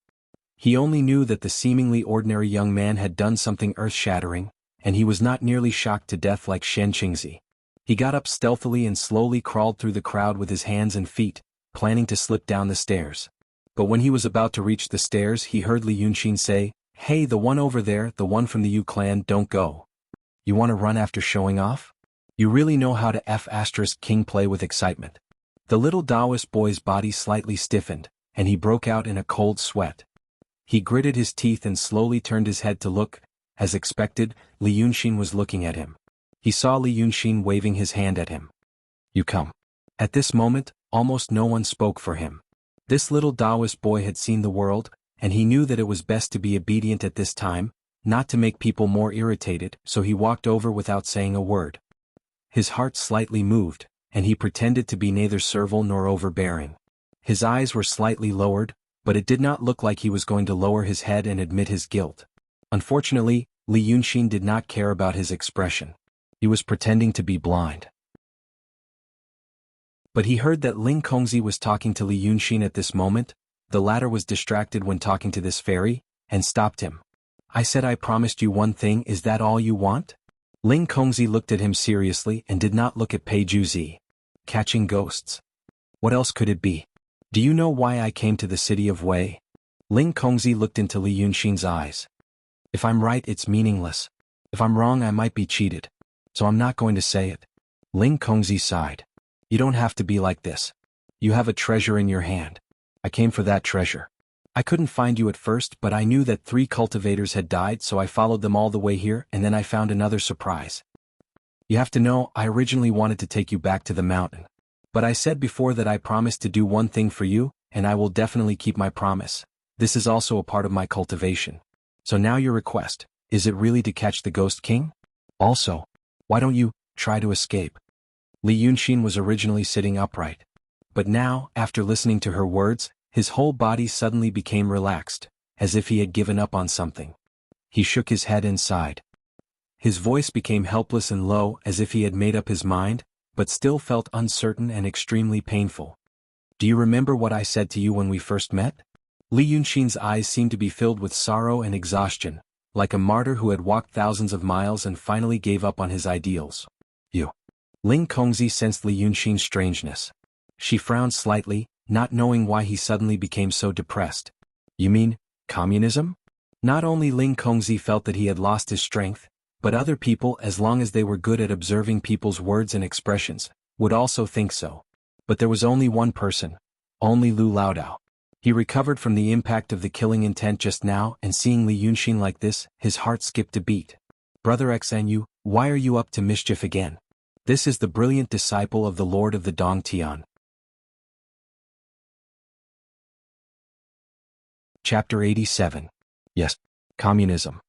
He only knew that the seemingly ordinary young man had done something earth-shattering, and he was not nearly shocked to death like Shen Qingzi. He got up stealthily and slowly crawled through the crowd with his hands and feet, planning to slip down the stairs. But when he was about to reach the stairs, he heard Li Yunxin say, "Hey, the one over there, the one from the Yu clan, don't go. You want to run after showing off? You really know how to King play with excitement." The little Taoist boy's body slightly stiffened, and he broke out in a cold sweat. He gritted his teeth and slowly turned his head to look. As expected, Li Yunxin was looking at him. He saw Li Yunxin waving his hand at him. "You come." At this moment, almost no one spoke for him. This little Taoist boy had seen the world, and he knew that it was best to be obedient at this time, not to make people more irritated, so he walked over without saying a word. His heart slightly moved, and he pretended to be neither servile nor overbearing. His eyes were slightly lowered, but it did not look like he was going to lower his head and admit his guilt. Unfortunately, Li Yunxin did not care about his expression. He was pretending to be blind. But he heard that Ling Kongzi was talking to Li Yunxin at this moment. The latter was distracted when talking to this fairy, and stopped him. "I said I promised you one thing, is that all you want?" Ling Kongzi looked at him seriously and did not look at Pei Juzi. "Catching ghosts. What else could it be? Do you know why I came to the city of Wei?" Ling Kongzi looked into Li Yunxin's eyes. "If I'm right, it's meaningless. If I'm wrong, I might be cheated. So I'm not going to say it." Ling Kongzi sighed. "You don't have to be like this. You have a treasure in your hand. I came for that treasure. I couldn't find you at first, but I knew that 3 cultivators had died, so I followed them all the way here, and then I found another surprise. You have to know, I originally wanted to take you back to the mountain. But I said before that I promised to do one thing for you, and I will definitely keep my promise. This is also a part of my cultivation. So now your request, is it really to catch the Ghost King? Also, why don't you try to escape?" Li Yunxin was originally sitting upright. But now, after listening to her words, his whole body suddenly became relaxed, as if he had given up on something. He shook his head and sighed. His voice became helpless and low, as if he had made up his mind, but still felt uncertain and extremely painful. "Do you remember what I said to you when we first met?" Li Yunxin's eyes seemed to be filled with sorrow and exhaustion, like a martyr who had walked thousands of miles and finally gave up on his ideals. "You." Ling Kongzi sensed Li Yunxin's strangeness. She frowned slightly, not knowing why he suddenly became so depressed. "You mean, communism?" Not only Ling Kongzi felt that he had lost his strength, but other people, as long as they were good at observing people's words and expressions, would also think so. But there was only one person, only Lu Laodao. He recovered from the impact of the killing intent just now, and seeing Li Yunxin like this, his heart skipped a beat. "Brother Xanyu, why are you up to mischief again? This is the brilliant disciple of the Lord of the Dong Tian." Chapter 87. Yes, communism.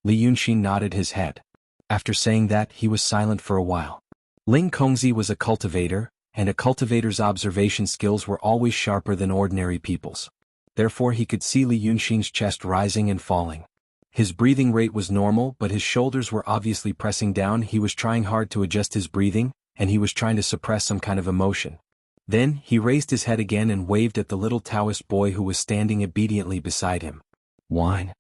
Li Yunxin nodded his head. After saying that, he was silent for a while. Ling Kongzi was a cultivator, and a cultivator's observation skills were always sharper than ordinary people's. Therefore he could see Li Yunxin's chest rising and falling. His breathing rate was normal, but his shoulders were obviously pressing down. He was trying hard to adjust his breathing, and he was trying to suppress some kind of emotion. Then, he raised his head again and waved at the little Taoist boy who was standing obediently beside him. "Wine."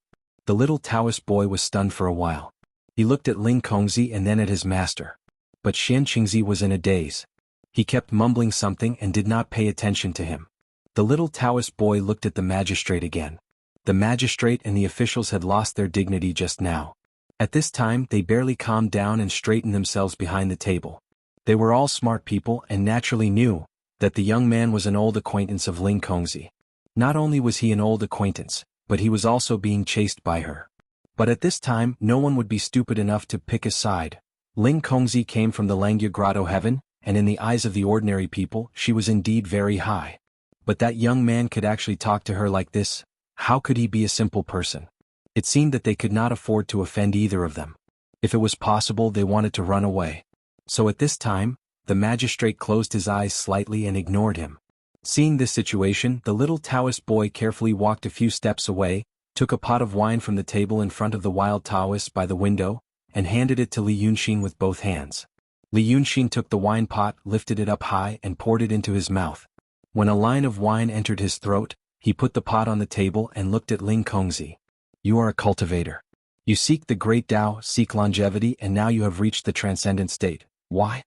The little Taoist boy was stunned for a while. He looked at Ling Kongzi and then at his master. But Shen Qingzi was in a daze. He kept mumbling something and did not pay attention to him. The little Taoist boy looked at the magistrate again. The magistrate and the officials had lost their dignity just now. At this time they barely calmed down and straightened themselves behind the table. They were all smart people and naturally knew that the young man was an old acquaintance of Ling Kongzi. Not only was he an old acquaintance, but he was also being chased by her. But at this time no one would be stupid enough to pick a side. Ling Kongzi came from the Langya Grotto heaven, and in the eyes of the ordinary people she was indeed very high. But that young man could actually talk to her like this. How could he be a simple person? It seemed that they could not afford to offend either of them. If it was possible, they wanted to run away. So at this time, the magistrate closed his eyes slightly and ignored him. Seeing this situation, the little Taoist boy carefully walked a few steps away, took a pot of wine from the table in front of the wild Taoist by the window, and handed it to Li Yunxin with both hands. Li Yunxin took the wine pot, lifted it up high and poured it into his mouth. When a line of wine entered his throat, he put the pot on the table and looked at Ling Kongzi. You are a cultivator. You seek the great Tao, seek longevity, and now you have reached the transcendent state. Why?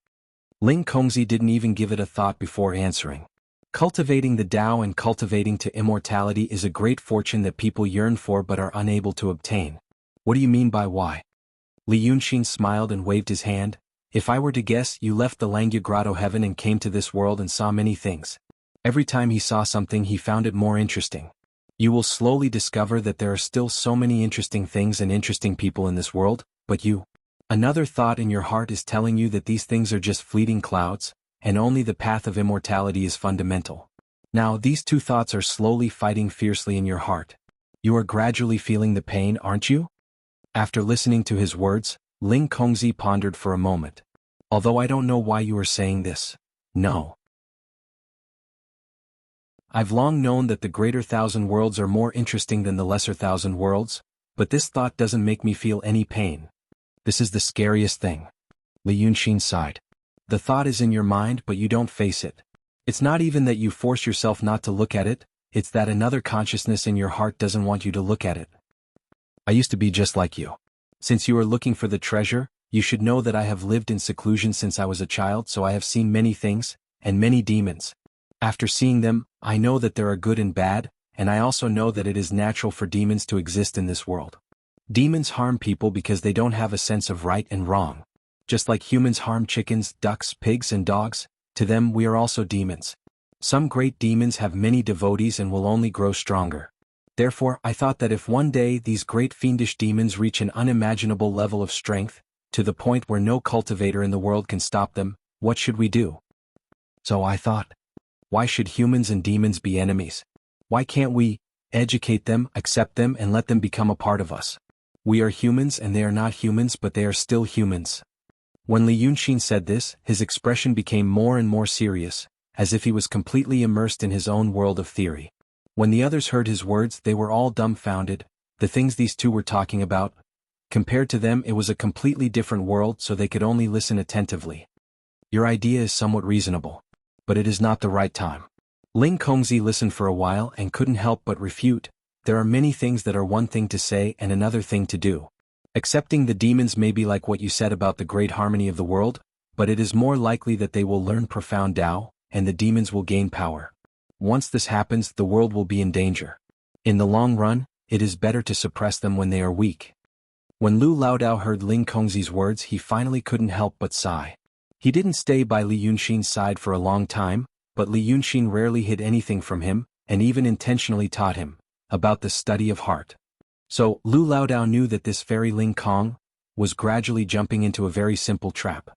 Ling Kongzi didn't even give it a thought before answering. Cultivating the Tao and cultivating to immortality is a great fortune that people yearn for but are unable to obtain. What do you mean by why? Li Yunxin smiled and waved his hand. If I were to guess, you left the Langya Grotto heaven and came to this world and saw many things. Every time he saw something he found it more interesting. You will slowly discover that there are still so many interesting things and interesting people in this world, but you. Another thought in your heart is telling you that these things are just fleeting clouds, and only the path of immortality is fundamental. Now these two thoughts are slowly fighting fiercely in your heart. You are gradually feeling the pain, aren't you? After listening to his words, Ling Kongzi pondered for a moment. Although I don't know why you are saying this. No. I've long known that the greater thousand worlds are more interesting than the lesser thousand worlds, but this thought doesn't make me feel any pain. This is the scariest thing. Li Yunxin sighed. The thought is in your mind but you don't face it. It's not even that you force yourself not to look at it, it's that another consciousness in your heart doesn't want you to look at it. I used to be just like you. Since you are looking for the treasure, you should know that I have lived in seclusion since I was a child, so I have seen many things, and many demons. After seeing them, I know that there are good and bad, and I also know that it is natural for demons to exist in this world. Demons harm people because they don't have a sense of right and wrong. Just like humans harm chickens, ducks, pigs, and dogs, to them we are also demons. Some great demons have many devotees and will only grow stronger. Therefore, I thought that if one day these great fiendish demons reach an unimaginable level of strength, to the point where no cultivator in the world can stop them, what should we do? So I thought, why should humans and demons be enemies? Why can't we educate them, accept them, and let them become a part of us? We are humans and they are not humans, but they are still humans. When Li Yunxin said this, his expression became more and more serious, as if he was completely immersed in his own world of theory. When the others heard his words, they were all dumbfounded. The things these two were talking about, compared to them, it was a completely different world, so they could only listen attentively. Your idea is somewhat reasonable, but it is not the right time. Ling Kongzi listened for a while and couldn't help but refute. There are many things that are one thing to say and another thing to do. Accepting the demons may be like what you said about the great harmony of the world, but it is more likely that they will learn profound Tao, and the demons will gain power. Once this happens, the world will be in danger. In the long run, it is better to suppress them when they are weak. When Lu Laodao heard Ling Kongzi's words, he finally couldn't help but sigh. He didn't stay by Li Yunxin's side for a long time, but Li Yunxin rarely hid anything from him, and even intentionally taught him about the study of heart. So, Lu Laodao knew that this fairy Ling Kong was gradually jumping into a very simple trap.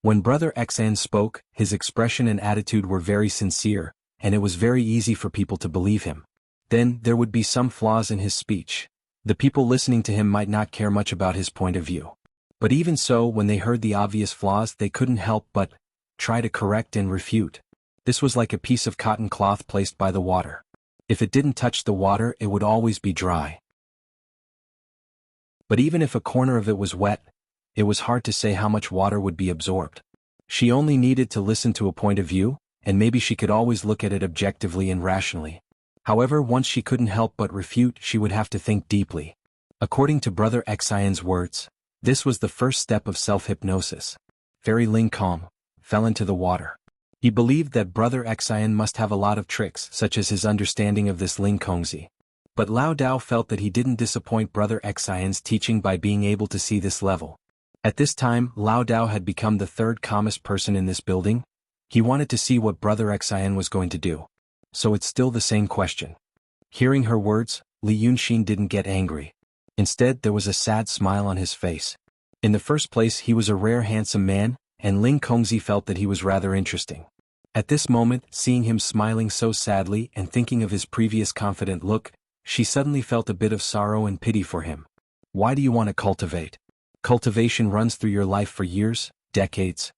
When Brother Xan spoke, his expression and attitude were very sincere, and it was very easy for people to believe him. Then, there would be some flaws in his speech. The people listening to him might not care much about his point of view. But even so, when they heard the obvious flaws, they couldn't help but try to correct and refute. This was like a piece of cotton cloth placed by the water. If it didn't touch the water, it would always be dry. But even if a corner of it was wet, it was hard to say how much water would be absorbed. She only needed to listen to a point of view, and maybe she could always look at it objectively and rationally. However, once she couldn't help but refute, she would have to think deeply. According to Brother Xian's words, this was the first step of self-hypnosis. Fairy Ling Kong fell into the water. He believed that Brother Xian must have a lot of tricks, such as his understanding of this Ling Kongzi. But Lao Dao felt that he didn't disappoint Brother Xian's teaching by being able to see this level. At this time, Lao Dao had become the third calmest person in this building. He wanted to see what Brother Xian was going to do. So it's still the same question. Hearing her words, Li Yunxin didn't get angry. Instead, there was a sad smile on his face. In the first place, he was a rare handsome man, and Ling Kongzi felt that he was rather interesting. At this moment, seeing him smiling so sadly and thinking of his previous confident look, she suddenly felt a bit of sorrow and pity for him. Why do you want to cultivate? Cultivation runs through your life for years, decades.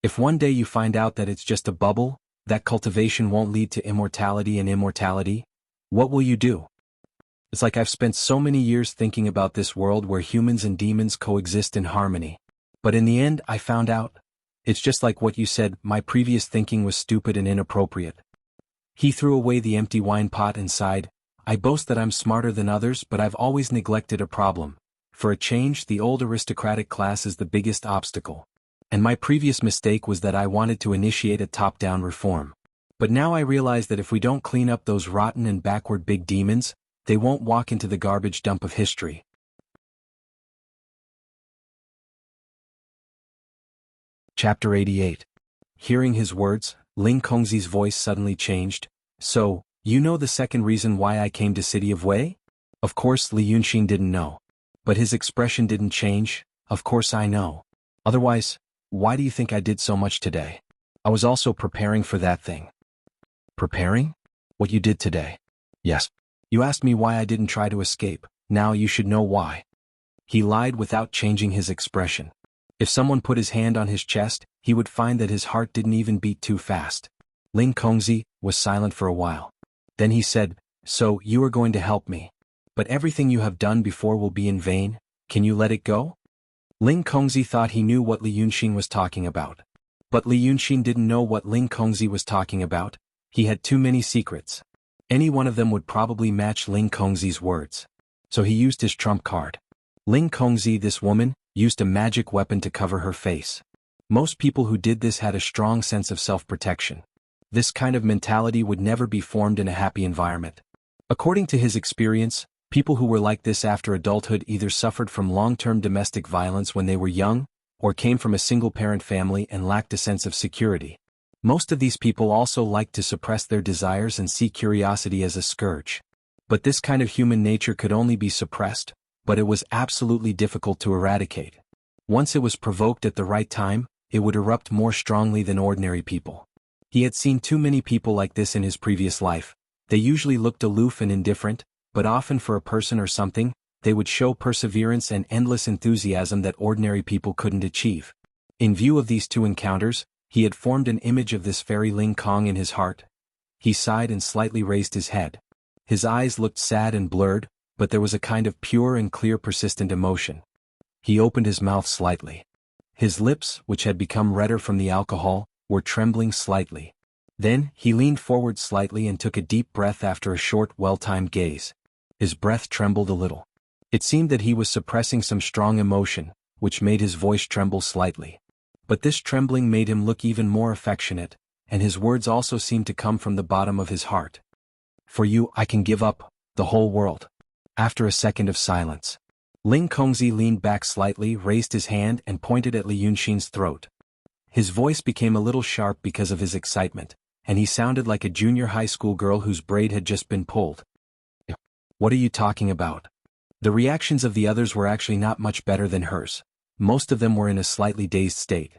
If one day you find out that it's just a bubble, that cultivation won't lead to immortality and immortality, what will you do? It's like I've spent so many years thinking about this world where humans and demons coexist in harmony. But in the end, I found out. It's just like what you said, my previous thinking was stupid and inappropriate. He threw away the empty wine pot and sighed. I boast that I'm smarter than others, but I've always neglected a problem. For a change, the old aristocratic class is the biggest obstacle. And my previous mistake was that I wanted to initiate a top-down reform. But now I realize that if we don't clean up those rotten and backward big demons, they won't walk into the garbage dump of history. Chapter 88. Hearing his words, Ling Kongzi's voice suddenly changed. So, you know the second reason why I came to City of Wei? Of course Li Yunxin didn't know. But his expression didn't change. Of course I know. Otherwise, why do you think I did so much today? I was also preparing for that thing. Preparing? What you did today? Yes. You asked me why I didn't try to escape. Now you should know why. He lied without changing his expression. If someone put his hand on his chest, he would find that his heart didn't even beat too fast. Ling Kongzi was silent for a while. Then he said, so you are going to help me. But everything you have done before will be in vain. Can you let it go? Ling Kongzi thought he knew what Li Yunxin was talking about. But Li Yunxin didn't know what Ling Kongzi was talking about. He had too many secrets. Any one of them would probably match Ling Kongzi's words. So he used his trump card. Ling Kongzi, this woman, used a magic weapon to cover her face. Most people who did this had a strong sense of self-protection. This kind of mentality would never be formed in a happy environment. According to his experience, people who were like this after adulthood either suffered from long-term domestic violence when they were young, or came from a single-parent family and lacked a sense of security. Most of these people also liked to suppress their desires and see curiosity as a scourge. But this kind of human nature could only be suppressed, but it was absolutely difficult to eradicate. Once it was provoked at the right time, it would erupt more strongly than ordinary people. He had seen too many people like this in his previous life. They usually looked aloof and indifferent, but often for a person or something, they would show perseverance and endless enthusiasm that ordinary people couldn't achieve. In view of these two encounters, he had formed an image of this fairy Ling Kong in his heart. He sighed and slightly raised his head. His eyes looked sad and blurred, but there was a kind of pure and clear persistent emotion. He opened his mouth slightly. His lips, which had become redder from the alcohol, were trembling slightly. Then, he leaned forward slightly and took a deep breath after a short, well-timed gaze. His breath trembled a little. It seemed that he was suppressing some strong emotion, which made his voice tremble slightly. But this trembling made him look even more affectionate, and his words also seemed to come from the bottom of his heart. For you, I can give up the whole world. After a second of silence, Ling Kongzi leaned back slightly, raised his hand and pointed at Li Yunxin's throat. His voice became a little sharp because of his excitement, and he sounded like a junior high school girl whose braid had just been pulled. What are you talking about? The reactions of the others were actually not much better than hers. Most of them were in a slightly dazed state.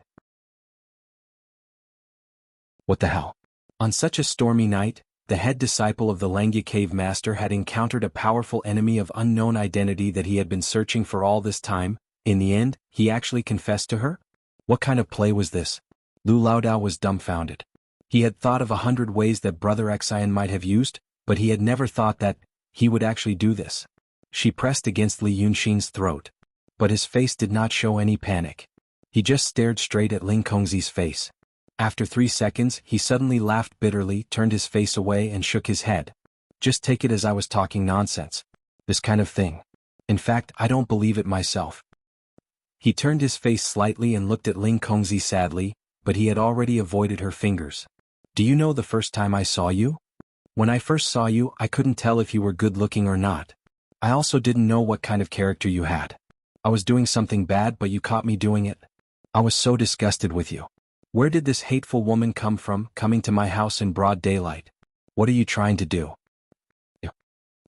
What the hell? On such a stormy night, the head disciple of the Langya cave master had encountered a powerful enemy of unknown identity that he had been searching for all this time. In the end, he actually confessed to her? What kind of play was this? Lu Laodao was dumbfounded. He had thought of 100 ways that Brother Xian might have used, but he had never thought that he would actually do this. She pressed against Li Yunxin's throat. But his face did not show any panic. He just stared straight at Ling Kongzi's face. After 3 seconds, he suddenly laughed bitterly, turned his face away and shook his head. Just take it as I was talking nonsense. This kind of thing. In fact, I don't believe it myself. He turned his face slightly and looked at Ling Kongzi sadly, but he had already avoided her fingers. Do you know the first time I saw you? When I first saw you, I couldn't tell if you were good-looking or not. I also didn't know what kind of character you had. I was doing something bad, but you caught me doing it. I was so disgusted with you. Where did this hateful woman come from, coming to my house in broad daylight? What are you trying to do?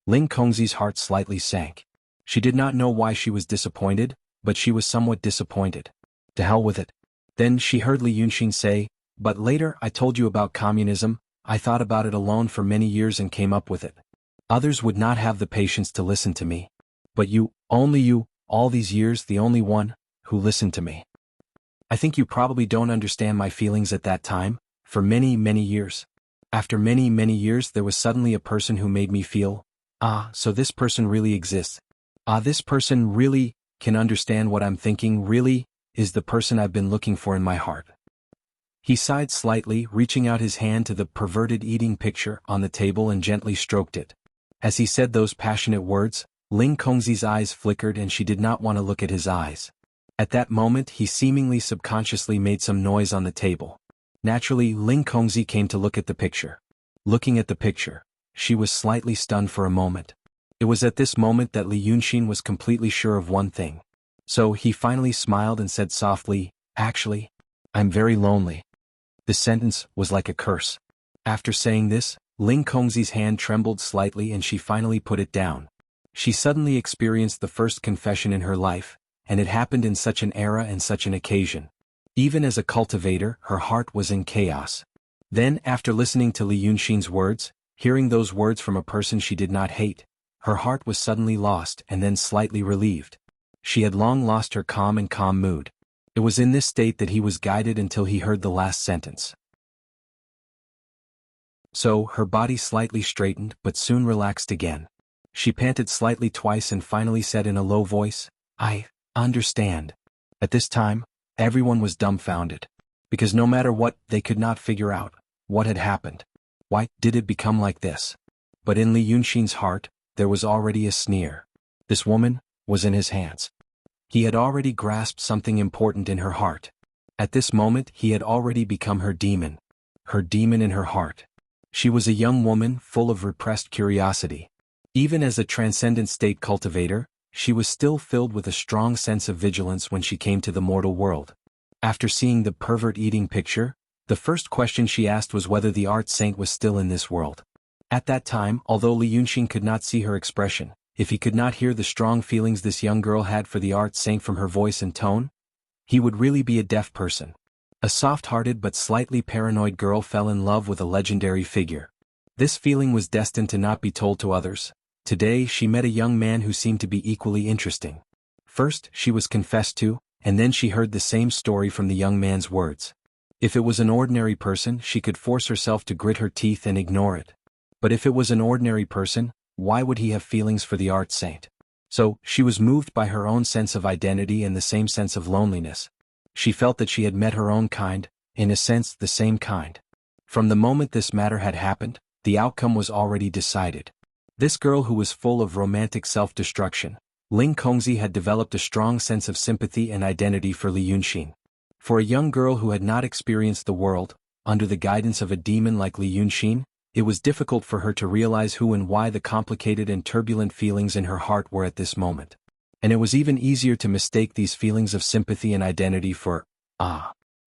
Ling Kongzi's heart slightly sank. She did not know why she was disappointed, but she was somewhat disappointed. To hell with it. Then she heard Li Yunxin say, but later I told you about communism. I thought about it alone for many years and came up with it. Others would not have the patience to listen to me. But you, only you, all these years the only one, who listened to me. I think you probably don't understand my feelings at that time. For many, many years. After many, many years there was suddenly a person who made me feel Ah, so this person really exists. Ah, this person really can understand what I'm thinking, really is the person I've been looking for in my heart. He sighed slightly, reaching out his hand to the perverted eating picture on the table and gently stroked it. As he said those passionate words, Ling Kongzi's eyes flickered and she did not want to look at his eyes. At that moment he seemingly subconsciously made some noise on the table. Naturally, Ling Kongzi came to look at the picture. Looking at the picture, she was slightly stunned for a moment. It was at this moment that Li Yunxin was completely sure of one thing. So he finally smiled and said softly, "Actually, I'm very lonely." The sentence was like a curse. After saying this, Ling Kongzi's hand trembled slightly and she finally put it down. She suddenly experienced the first confession in her life, and it happened in such an era and such an occasion. Even as a cultivator, her heart was in chaos. Then, after listening to Li Yunxin's words, hearing those words from a person she did not hate, her heart was suddenly lost and then slightly relieved. She had long lost her calm mood. It was in this state that he was guided until he heard the last sentence. So, her body slightly straightened but soon relaxed again. She panted slightly twice and finally said in a low voice, "I understand." At this time, everyone was dumbfounded. Because no matter what, they could not figure out what had happened. Why did it become like this? But in Li Yunxin's heart, there was already a sneer. This woman was in his hands. He had already grasped something important in her heart. At this moment he had already become her demon. Her demon in her heart. She was a young woman full of repressed curiosity. Even as a transcendent state cultivator, she was still filled with a strong sense of vigilance when she came to the mortal world. After seeing the pervert eating picture, the first question she asked was whether the art saint was still in this world. At that time, although Li Yunxin could not see her expression, if he could not hear the strong feelings this young girl had for the art saint from her voice and tone, he would really be a deaf person. A soft-hearted but slightly paranoid girl fell in love with a legendary figure. This feeling was destined to not be told to others. Today she met a young man who seemed to be equally interesting. First she was confessed to, and then she heard the same story from the young man's words. If it was an ordinary person, she could force herself to grit her teeth and ignore it. But if it was an ordinary person, why would he have feelings for the art saint? So, she was moved by her own sense of identity and the same sense of loneliness. She felt that she had met her own kind, in a sense the same kind. From the moment this matter had happened, the outcome was already decided. This girl who was full of romantic self-destruction, Ling Kongzi had developed a strong sense of sympathy and identity for Li Yunxin. For a young girl who had not experienced the world, under the guidance of a demon like Li Yunxin, it was difficult for her to realize who and why the complicated and turbulent feelings in her heart were at this moment. And it was even easier to mistake these feelings of sympathy and identity for,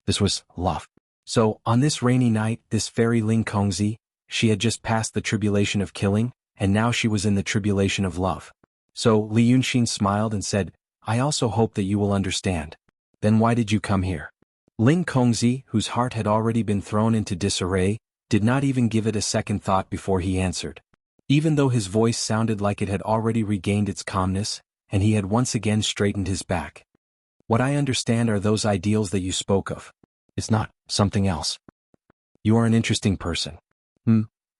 this was love. So, on this rainy night, this fairy Ling Kongzi, she had just passed the tribulation of killing, and now she was in the tribulation of love. So, Li Yunxin smiled and said, "I also hope that you will understand. Then why did you come here?" Ling Kongzi, whose heart had already been thrown into disarray, did not even give it a second thought before he answered. Even though his voice sounded like it had already regained its calmness, and he had once again straightened his back. "What I understand are those ideals that you spoke of. It's not something else. You are an interesting person."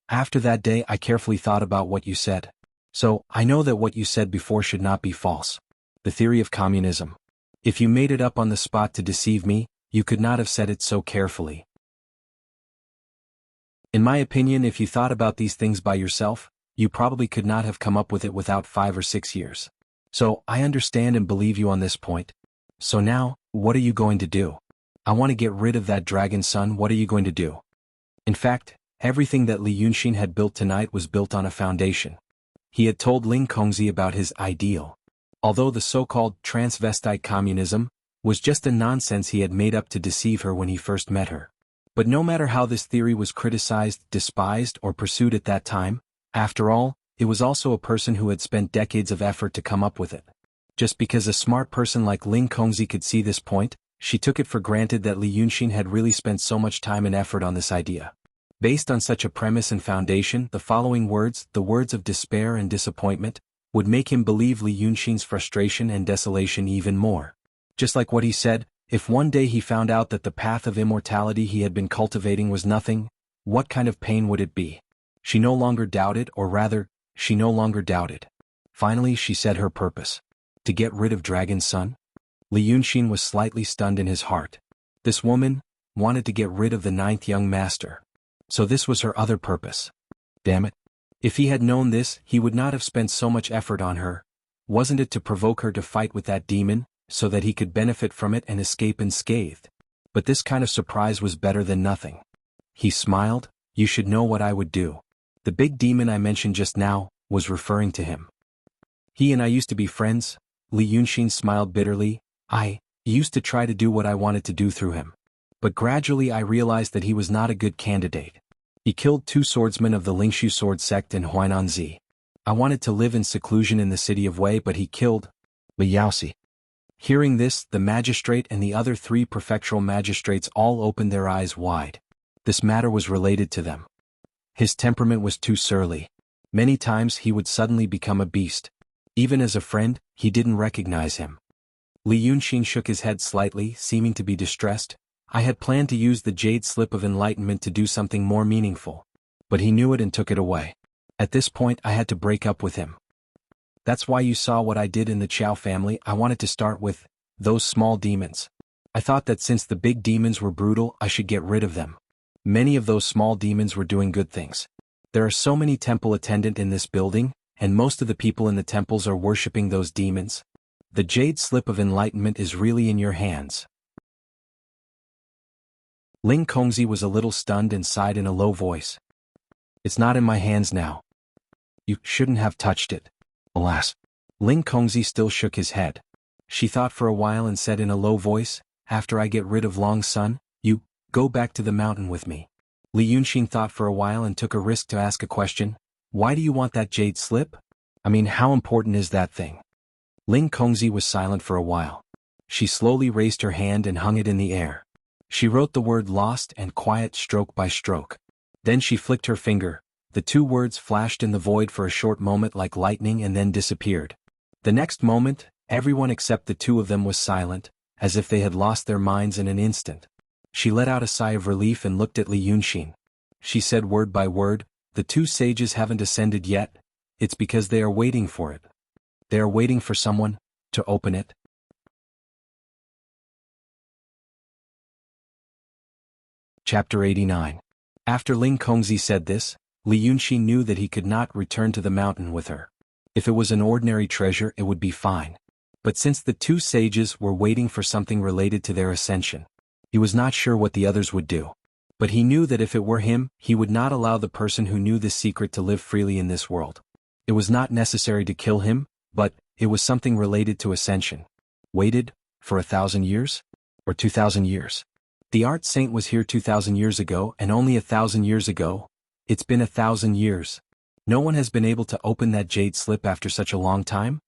After that day I carefully thought about what you said. So, I know that what you said before should not be false. The theory of communism. If you made it up on the spot to deceive me, you could not have said it so carefully. In my opinion, if you thought about these things by yourself, you probably could not have come up with it without 5 or 6 years. So, I understand and believe you on this point. So now, what are you going to do? I want to get rid of that dragon son. What are you going to do? In fact, everything that Li Yunxin had built tonight was built on a foundation. He had told Ling Kongzi about his ideal. Although the so-called transvestite communism was just a nonsense he had made up to deceive her when he first met her. But no matter how this theory was criticized, despised, or pursued at that time, after all, it was also a person who had spent decades of effort to come up with it. Just because a smart person like Ling Kongzi could see this point, she took it for granted that Li Yunxin had really spent so much time and effort on this idea. Based on such a premise and foundation, the following words, the words of despair and disappointment, would make him believe Li Yunxin's frustration and desolation even more. Just like what he said, if one day he found out that the path of immortality he had been cultivating was nothing, what kind of pain would it be? She no longer doubted, or rather, she no longer doubted. Finally she said her purpose. To get rid of Dragon's son? Li Yunxin was slightly stunned in his heart. This woman wanted to get rid of the 9th young master. So this was her other purpose. Damn it. If he had known this, he would not have spent so much effort on her. Wasn't it to provoke her to fight with that demon, so that he could benefit from it and escape unscathed? But this kind of surprise was better than nothing. He smiled. You should know what I would do. The big demon I mentioned just now was referring to him. He and I used to be friends. Li Yunxin smiled bitterly. I used to try to do what I wanted to do through him. But gradually I realized that he was not a good candidate. He killed 2 swordsmen of the Lingshu sword sect in Huainanzi. I wanted to live in seclusion in the city of Wei, but he killed Li Yaoxi. Hearing this, the magistrate and the other 3 prefectural magistrates all opened their eyes wide. This matter was related to them. His temperament was too surly. Many times he would suddenly become a beast. Even as a friend, he didn't recognize him. Li Yunxin shook his head slightly, seeming to be distressed. I had planned to use the jade slip of enlightenment to do something more meaningful. But he knew it and took it away. At this point I had to break up with him. That's why you saw what I did in the Qiao family. I wanted to start with those small demons. I thought that since the big demons were brutal, I should get rid of them. Many of those small demons were doing good things. There are so many temple attendants in this building, and most of the people in the temples are worshipping those demons. The jade slip of enlightenment is really in your hands. Ling Kongzi was a little stunned and sighed in a low voice. It's not in my hands now. You shouldn't have touched it. Alas. Ling Kongzi still shook his head. She thought for a while and said in a low voice, after I get rid of Long Sun, you go back to the mountain with me. Li Yunxin thought for a while and took a risk to ask a question. Why do you want that jade slip? I mean, how important is that thing? Ling Kongzi was silent for a while. She slowly raised her hand and hung it in the air. She wrote the word lost and quiet stroke by stroke. Then she flicked her finger. The 2 words flashed in the void for a short moment like lightning and then disappeared. The next moment, everyone except the 2 of them was silent, as if they had lost their minds in an instant. She let out a sigh of relief and looked at Li Yunxin. She said word by word, the 2 sages haven't ascended yet. It's because they are waiting for it. They are waiting for someone to open it. Chapter 89. After Ling Kongzi said this, Li Yunxin knew that he could not return to the mountain with her. If it was an ordinary treasure, it would be fine. But since the 2 sages were waiting for something related to their ascension, he was not sure what the others would do. But he knew that if it were him, he would not allow the person who knew this secret to live freely in this world. It was not necessary to kill him, but it was something related to ascension. Waited for 1,000 years? Or 2,000 years? The art saint was here 2,000 years ago, and only 1,000 years ago. It's been 1,000 years. No one has been able to open that jade slip after such a long time?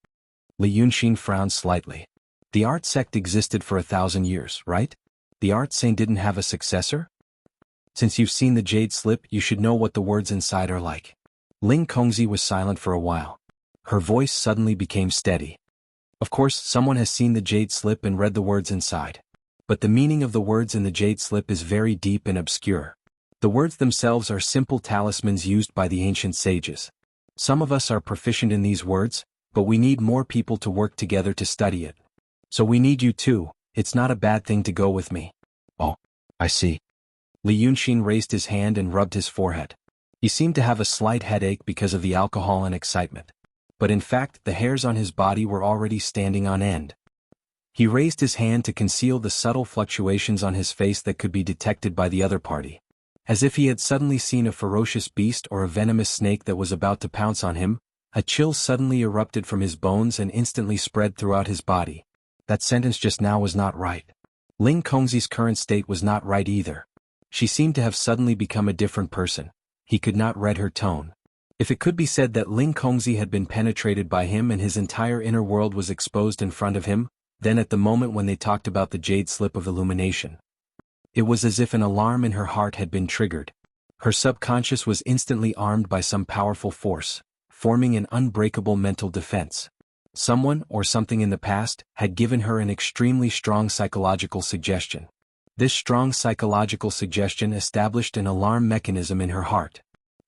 Li Yunxin frowned slightly. The art sect existed for 1,000 years, right? The art saint didn't have a successor? Since you've seen the jade slip, you should know what the words inside are like. Ling Kongzi was silent for a while. Her voice suddenly became steady. Of course, someone has seen the jade slip and read the words inside. But the meaning of the words in the jade slip is very deep and obscure. The words themselves are simple talismans used by the ancient sages. Some of us are proficient in these words, but we need more people to work together to study it. So we need you too. It's not a bad thing to go with me. Oh, I see. Li Yunxin raised his hand and rubbed his forehead. He seemed to have a slight headache because of the alcohol and excitement. But in fact, the hairs on his body were already standing on end. He raised his hand to conceal the subtle fluctuations on his face that could be detected by the other party. As if he had suddenly seen a ferocious beast or a venomous snake that was about to pounce on him, a chill suddenly erupted from his bones and instantly spread throughout his body. That sentence just now was not right. Ling Kongzi's current state was not right either. She seemed to have suddenly become a different person. He could not read her tone. If it could be said that Ling Kongzi had been penetrated by him and his entire inner world was exposed in front of him, then at the moment when they talked about the jade slip of illumination, it was as if an alarm in her heart had been triggered. Her subconscious was instantly armed by some powerful force, forming an unbreakable mental defense. Someone or something in the past had given her an extremely strong psychological suggestion. This strong psychological suggestion established an alarm mechanism in her heart.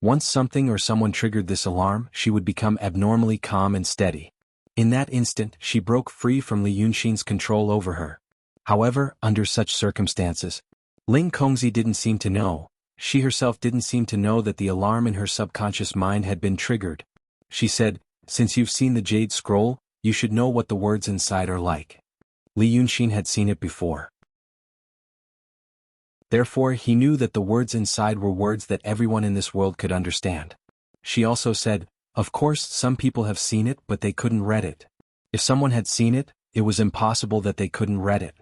Once something or someone triggered this alarm, she would become abnormally calm and steady. In that instant, she broke free from Li Yunxin's control over her. However, under such circumstances, Ling Kongzi didn't seem to know. She herself didn't seem to know that the alarm in her subconscious mind had been triggered. She said, "Since you've seen the Jade Scroll, you should know what the words inside are like." Li Yunxin had seen it before. Therefore, he knew that the words inside were words that everyone in this world could understand. She also said, "Of course, some people have seen it, but they couldn't read it. If someone had seen it, it was impossible that they couldn't read it."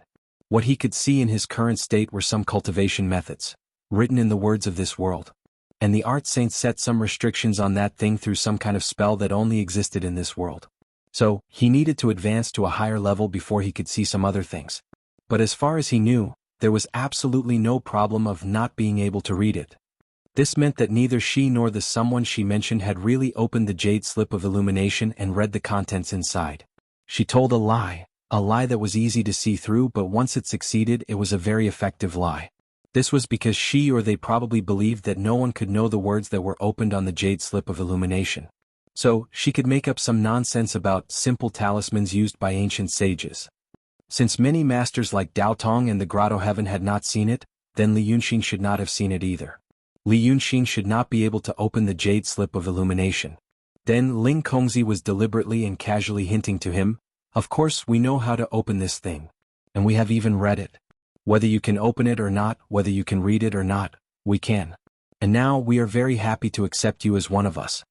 What he could see in his current state were some cultivation methods, written in the words of this world. And the art saints set some restrictions on that thing through some kind of spell that only existed in this world. So, he needed to advance to a higher level before he could see some other things. But as far as he knew, there was absolutely no problem of not being able to read it. This meant that neither she nor the someone she mentioned had really opened the jade slip of illumination and read the contents inside. She told a lie that was easy to see through, but once it succeeded, it was a very effective lie. This was because she or they probably believed that no one could know the words that were opened on the jade slip of illumination. So, she could make up some nonsense about simple talismans used by ancient sages. Since many masters like Dao Tong and the Grotto Heaven had not seen it, then Li Yunxin should not have seen it either. Li Yunxin should not be able to open the jade slip of illumination. Then Ling Kongzi was deliberately and casually hinting to him, "Of course we know how to open this thing. And we have even read it. Whether you can open it or not, whether you can read it or not, we can. And now we are very happy to accept you as one of us."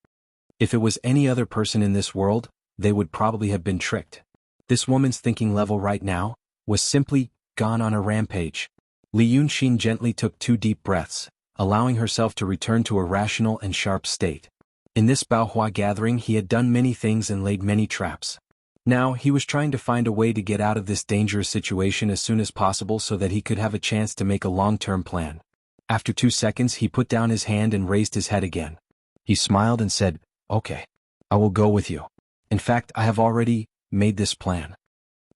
If it was any other person in this world, they would probably have been tricked. This woman's thinking level right now was simply gone on a rampage. Li Yunxin gently took 2 deep breaths, allowing herself to return to a rational and sharp state. In this Baohua gathering he had done many things and laid many traps. Now he was trying to find a way to get out of this dangerous situation as soon as possible so that he could have a chance to make a long-term plan. After 2 seconds he put down his hand and raised his head again. He smiled and said, "Okay. I will go with you. In fact, I have already made this plan."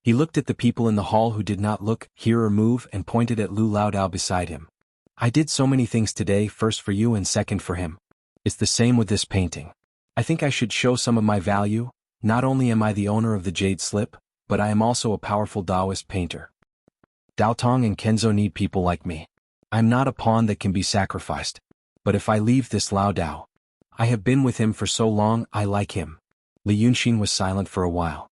He looked at the people in the hall who did not look, hear or move and pointed at Lu Laodao beside him. "I did so many things today, first for you and second for him. It's the same with this painting. I think I should show some of my value. Not only am I the owner of the jade slip, but I am also a powerful Taoist painter. Dao Tong and Kenzo need people like me. I'm not a pawn that can be sacrificed. But if I leave this Laodao, I have been with him for so long, I like him." Li Yunxin was silent for a while.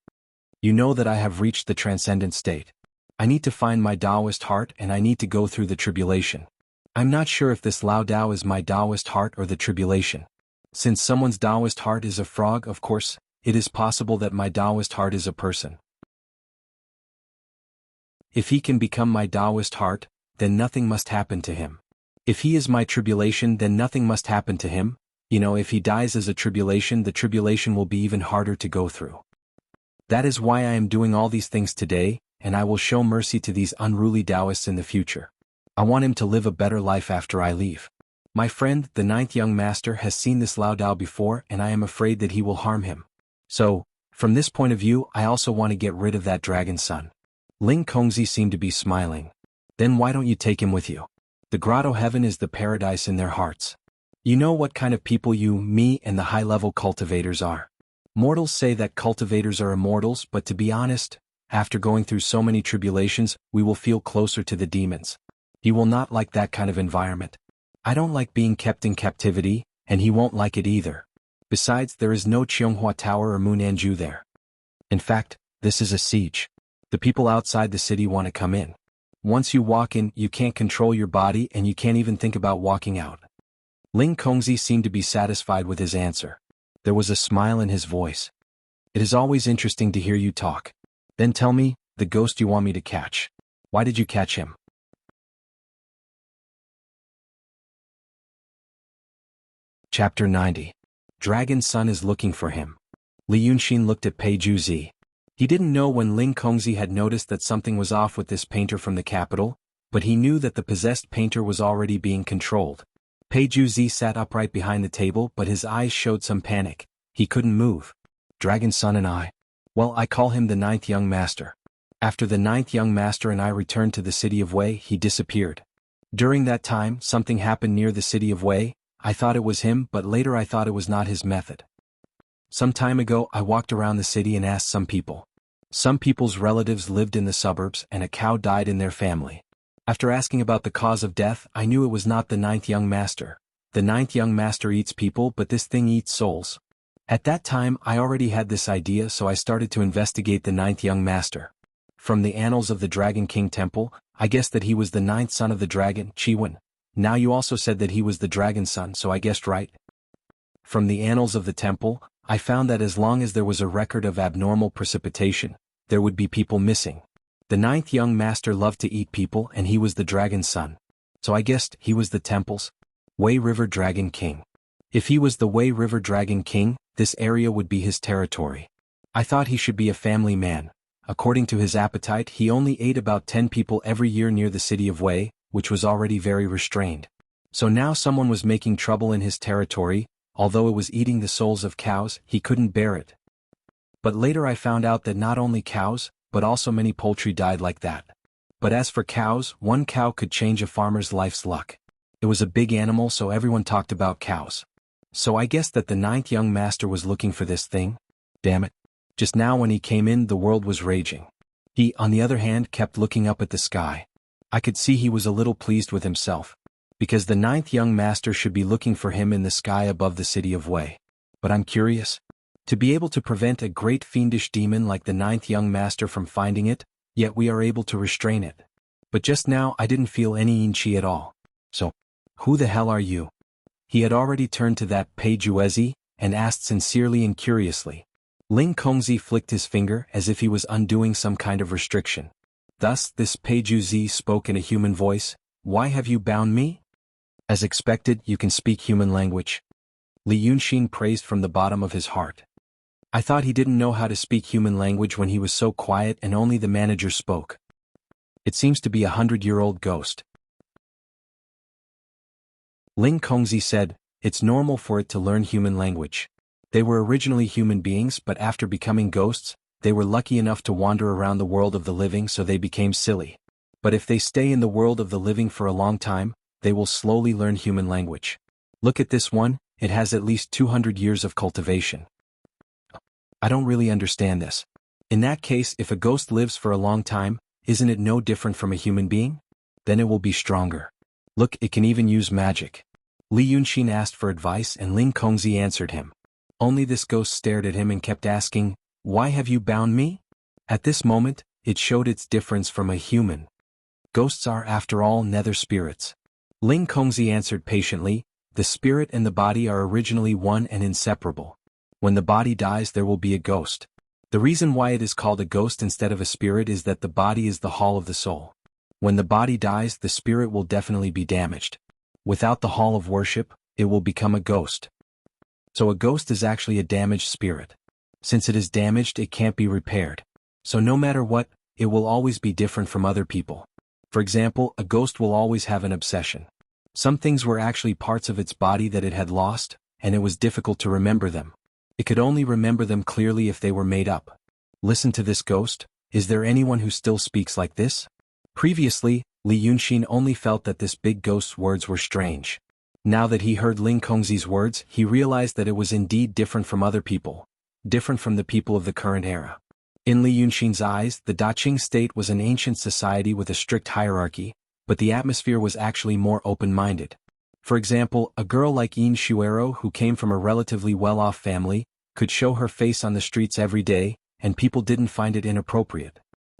"You know that I have reached the transcendent state. I need to find my Taoist heart and I need to go through the tribulation. I'm not sure if this Laodao is my Taoist heart or the tribulation. Since someone's Taoist heart is a frog, of course, it is possible that my Taoist heart is a person. If he can become my Taoist heart, then nothing must happen to him. If he is my tribulation, then nothing must happen to him. If he dies as a tribulation, the tribulation will be even harder to go through. That is why I am doing all these things today, and I will show mercy to these unruly Taoists in the future. I want him to live a better life after I leave. My friend, the 9th young master, has seen this Laodao before and I am afraid that he will harm him. So, from this point of view, I also want to get rid of that dragon son." Ling Kongzi seemed to be smiling. "Then why don't you take him with you? The Grotto Heaven is the paradise in their hearts. You know what kind of people you, me, and the high-level cultivators are. Mortals say that cultivators are immortals, but to be honest, after going through so many tribulations, we will feel closer to the demons. He will not like that kind of environment. I don't like being kept in captivity, and he won't like it either. Besides, there is no Cheonghua Tower or Munanju there. In fact, this is a siege. The people outside the city want to come in. Once you walk in, you can't control your body and you can't even think about walking out." Ling Kongzi seemed to be satisfied with his answer. There was a smile in his voice. "It is always interesting to hear you talk. Then tell me, the ghost you want me to catch. Why did you catch him?" Chapter 90. Dragon Sun is looking for him. Li Yunxin looked at Pei Juzi. He didn't know when Ling Kongzi had noticed that something was off with this painter from the capital, but he knew that the possessed painter was already being controlled. Pei Juzi sat upright behind the table, but his eyes showed some panic. He couldn't move. "Dragon Sun and I. Well, I call him the 9th young master. After the 9th young master and I returned to the city of Wei, he disappeared. During that time, something happened near the city of Wei. I thought it was him, but later I thought it was not his method. Some time ago I walked around the city and asked some people. Some people's relatives lived in the suburbs and a cow died in their family. After asking about the cause of death, I knew it was not the ninth young master. The ninth young master eats people, but this thing eats souls. At that time I already had this idea, so I started to investigate the ninth young master. From the annals of the Dragon King Temple, I guessed that he was the ninth son of the dragon, Chiwen. Now you also said that he was the dragon's son, so I guessed right. From the annals of the temple, I found that as long as there was a record of abnormal precipitation, there would be people missing. The ninth young master loved to eat people and he was the dragon's son. So I guessed he was the temple's Wei River Dragon King. If he was the Wei River Dragon King, this area would be his territory. I thought he should be a family man. According to his appetite, he only ate about 10 people every year near the city of Wei, which was already very restrained. So now someone was making trouble in his territory. Although it was eating the souls of cows, he couldn't bear it. But later I found out that not only cows, but also many poultry died like that. But as for cows, one cow could change a farmer's life's luck. It was a big animal, so everyone talked about cows. So I guessed that the ninth young master was looking for this thing. Damn it. Just now when he came in, the world was raging. He, on the other hand, kept looking up at the sky. I could see he was a little pleased with himself, because the ninth young master should be looking for him in the sky above the city of Wei. But I'm curious. To be able to prevent a great fiendish demon like the ninth young master from finding it, yet we are able to restrain it. But just now I didn't feel any yin chi at all. So, who the hell are you? He had already turned to that Pei Juezi and asked sincerely and curiously. Ling Kongzi flicked his finger as if he was undoing some kind of restriction. Thus this Pei Juezi spoke in a human voice. Why have you bound me? As expected, you can speak human language. Li Yunxin praised from the bottom of his heart. I thought he didn't know how to speak human language when he was so quiet and only the manager spoke. It seems to be a 100-year-old ghost. Ling Kongzi said, it's normal for it to learn human language. They were originally human beings, but after becoming ghosts, they were lucky enough to wander around the world of the living, so they became silly. But if they stay in the world of the living for a long time, they will slowly learn human language. Look at this one, it has at least 200 years of cultivation. I don't really understand this. In that case, if a ghost lives for a long time, isn't it no different from a human being? Then it will be stronger. Look, it can even use magic. Li Yunxin asked for advice and Ling Kongzi answered him. Only this ghost stared at him and kept asking, why have you bound me? At this moment, it showed its difference from a human. Ghosts are, after all, nether spirits. Ling Kongzi answered patiently, the spirit and the body are originally one and inseparable. When the body dies, there will be a ghost. The reason why it is called a ghost instead of a spirit is that the body is the hall of the soul. When the body dies, the spirit will definitely be damaged. Without the hall of worship, it will become a ghost. So a ghost is actually a damaged spirit. Since it is damaged, it can't be repaired. So no matter what, it will always be different from other people. For example, a ghost will always have an obsession. Some things were actually parts of its body that it had lost, and it was difficult to remember them. It could only remember them clearly if they were made up. Listen to this ghost. Is there anyone who still speaks like this? Previously, Li Yunxin only felt that this big ghost's words were strange. Now that he heard Ling Kongzi's words, he realized that it was indeed different from other people. Different from the people of the current era. In Li Yunxin's eyes, the Daqing state was an ancient society with a strict hierarchy, but the atmosphere was actually more open-minded. For example, a girl like Yin Shuero, who came from a relatively well-off family, could show her face on the streets every day, and people didn't find it inappropriate.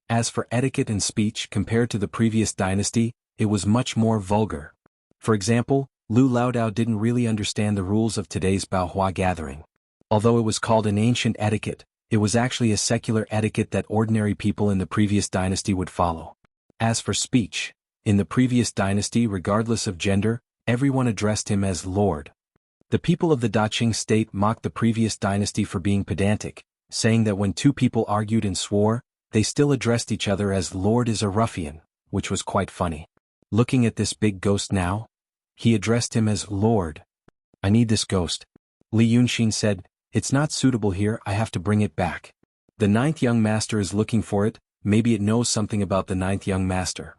As for etiquette and speech compared to the previous dynasty, it was much more vulgar. For example, Lu Laodao didn't really understand the rules of today's Baohua gathering. Although it was called an ancient etiquette, it was actually a secular etiquette that ordinary people in the previous dynasty would follow. As for speech, in the previous dynasty, regardless of gender, everyone addressed him as Lord. The people of the Daqing state mocked the previous dynasty for being pedantic, saying that when two people argued and swore, they still addressed each other as Lord is a ruffian, which was quite funny. Looking at this big ghost now, he addressed him as Lord. I need this ghost. Li Yunxin said, it's not suitable here, I have to bring it back. The ninth young master is looking for it, maybe it knows something about the ninth young master.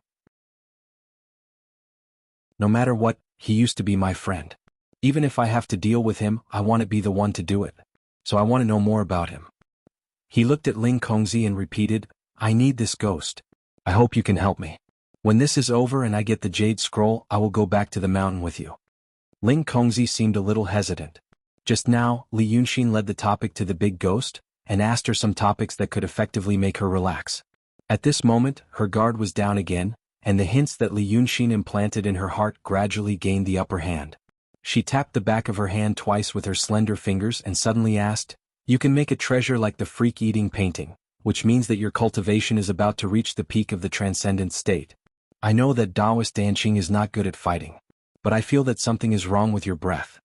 No matter what, he used to be my friend. Even if I have to deal with him, I want to be the one to do it. So I want to know more about him. He looked at Ling Kongzi and repeated, I need this ghost. I hope you can help me. When this is over and I get the Jade Scroll, I will go back to the mountain with you. Ling Kongzi seemed a little hesitant. Just now, Li Yunxin led the topic to the big ghost, and asked her some topics that could effectively make her relax. At this moment, her guard was down again, and the hints that Li Yunxin implanted in her heart gradually gained the upper hand. She tapped the back of her hand twice with her slender fingers and suddenly asked, You can make a treasure like the freak-eating painting, which means that your cultivation is about to reach the peak of the transcendent state. I know that Taoist Danqing is not good at fighting, but I feel that something is wrong with your breath.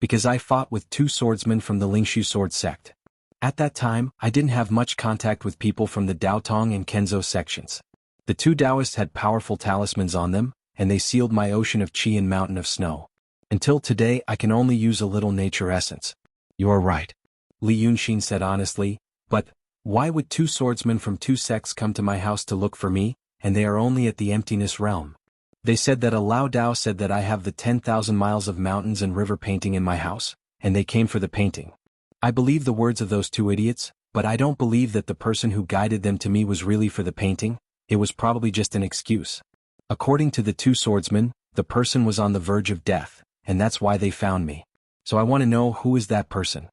Because I fought with 2 swordsmen from the Lingshu sword sect. At that time, I didn't have much contact with people from the Daotong and Kenzo sections. The 2 Taoists had powerful talismans on them, and they sealed my ocean of qi and mountain of snow. Until today I can only use a little nature essence. You're right. Li Yunxin said honestly, but why would 2 swordsmen from 2 sects come to my house to look for me, and they are only at the emptiness realm? They said that a Lao Dao said that I have the 10,000 miles of mountains and river painting in my house, and they came for the painting. I believe the words of those 2 idiots, but I don't believe that the person who guided them to me was really for the painting. It was probably just an excuse. According to the 2 swordsmen, the person was on the verge of death, and that's why they found me. So I want to know who is that person.